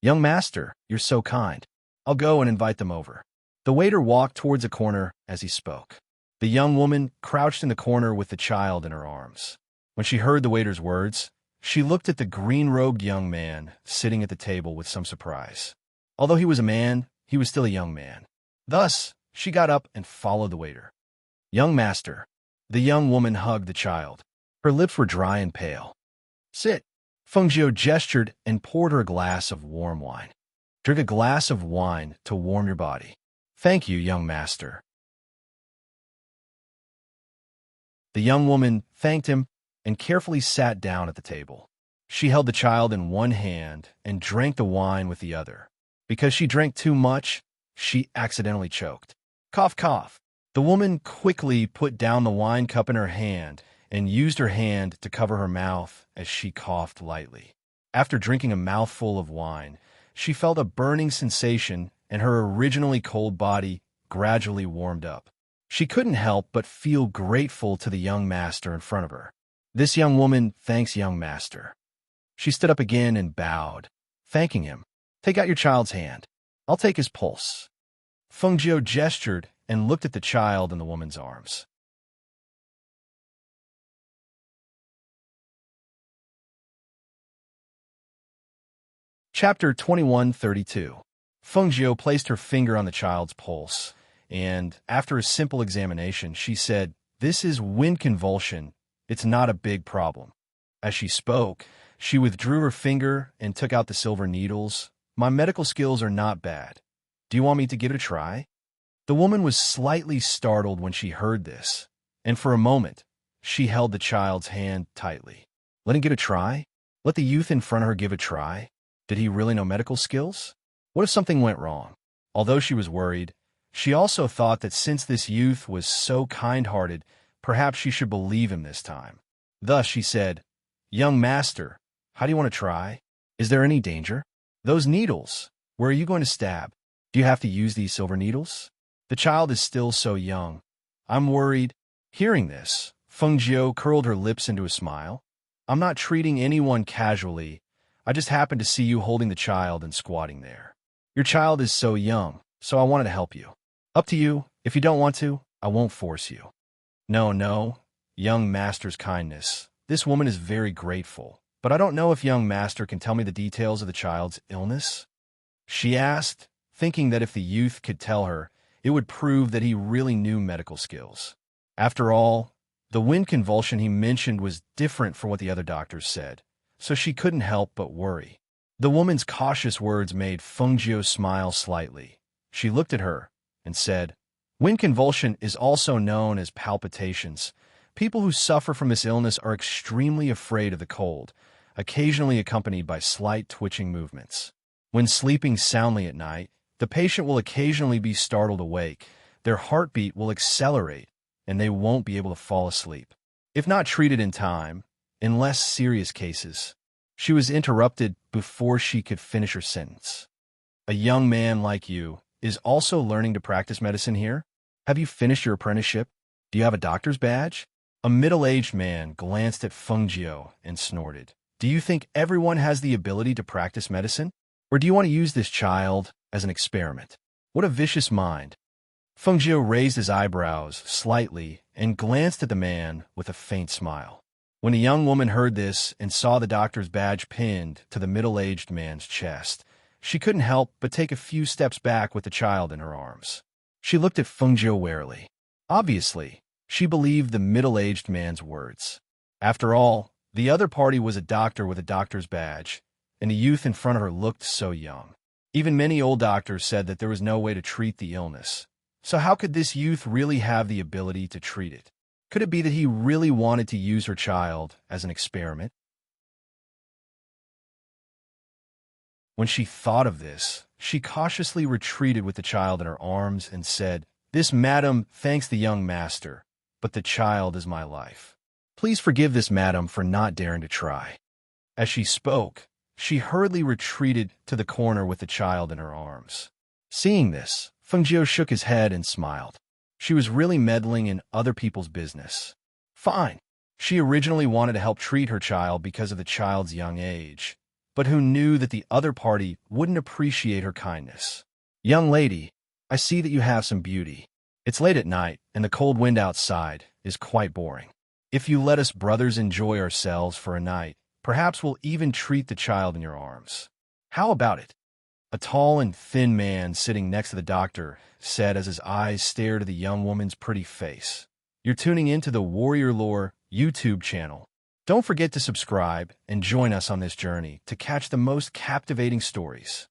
"Young master, you're so kind. I'll go and invite them over." The waiter walked towards a corner as he spoke. The young woman crouched in the corner with the child in her arms. When she heard the waiter's words, she looked at the green-robed young man sitting at the table with some surprise. Although he was a man, he was still a young man. Thus, she got up and followed the waiter. "Young master." The young woman hugged the child. Her lips were dry and pale. "Sit." Fengjiu gestured and poured her a glass of warm wine. "Drink a glass of wine to warm your body." "Thank you, young master." The young woman thanked him and carefully sat down at the table. She held the child in one hand and drank the wine with the other. Because she drank too much, she accidentally choked. Cough, cough. The woman quickly put down the wine cup in her hand and used her hand to cover her mouth as she coughed lightly. After drinking a mouthful of wine, she felt a burning sensation and her originally cold body gradually warmed up. She couldn't help but feel grateful to the young master in front of her. This young woman thanks young master. She stood up again and bowed, thanking him. Take out your child's hand. I'll take his pulse. Fengjiu gestured and looked at the child in the woman's arms. Chapter 2132. Fengjiu placed her finger on the child's pulse, and after a simple examination, she said, "This is wind convulsion. It's not a big problem." As she spoke, she withdrew her finger and took out the silver needles. "My medical skills are not bad. Do you want me to give it a try?" The woman was slightly startled when she heard this, and for a moment, she held the child's hand tightly. Let him give it a try? Let the youth in front of her give it a try? Did he really know medical skills? What if something went wrong? Although she was worried, she also thought that since this youth was so kind-hearted, perhaps she should believe him this time. Thus she said, "Young master, how do you want to try? Is there any danger? Those needles, where are you going to stab? Do you have to use these silver needles? The child is still so young. I'm worried." Hearing this, Fengjiu curled her lips into a smile. "I'm not treating anyone casually. I just happened to see you holding the child and squatting there. Your child is so young, so I wanted to help you. Up to you. If you don't want to, I won't force you." No, young master's kindness. This woman is very grateful, but I don't know if young master can tell me the details of the child's illness?" she asked, thinking that if the youth could tell her, it would prove that he really knew medical skills. After all, the wind convulsion he mentioned was different from what the other doctors said, so she couldn't help but worry. The woman's cautious words made Fengjiu smile slightly. She looked at her and said, "Wind convulsion is also known as palpitations. People who suffer from this illness are extremely afraid of the cold, occasionally accompanied by slight twitching movements. When sleeping soundly at night, the patient will occasionally be startled awake, their heartbeat will accelerate, and they won't be able to fall asleep. If not treated in time, in less serious cases." She was interrupted before she could finish her sentence. "A young man like you is also learning to practice medicine here? Have you finished your apprenticeship? Do you have a doctor's badge?" A middle-aged man glanced at Fengjiu and snorted. "Do you think everyone has the ability to practice medicine? Or do you want to use this child as an experiment? What a vicious mind." Fengjiu raised his eyebrows slightly and glanced at the man with a faint smile. When the young woman heard this and saw the doctor's badge pinned to the middle-aged man's chest, she couldn't help but take a few steps back with the child in her arms. She looked at Fengjiu warily. Obviously, she believed the middle-aged man's words. After all, the other party was a doctor with a doctor's badge, and the youth in front of her looked so young. Even many old doctors said that there was no way to treat the illness. So how could this youth really have the ability to treat it? Could it be that he really wanted to use her child as an experiment? When she thought of this, she cautiously retreated with the child in her arms and said, "This madam thanks the young master, but the child is my life. Please forgive this madam for not daring to try." As she spoke, she hurriedly retreated to the corner with the child in her arms. Seeing this, Fengjiu shook his head and smiled. She was really meddling in other people's business. Fine. She originally wanted to help treat her child because of the child's young age, but who knew that the other party wouldn't appreciate her kindness? "Young lady, I see that you have some beauty. It's late at night, and the cold wind outside is quite boring. If you let us brothers enjoy ourselves for a night, perhaps we'll even treat the child in your arms. How about it?" A tall and thin man sitting next to the doctor said as his eyes stared at the young woman's pretty face. "You're tuning into the Warrior Lore YouTube channel. Don't forget to subscribe and join us on this journey to catch the most captivating stories.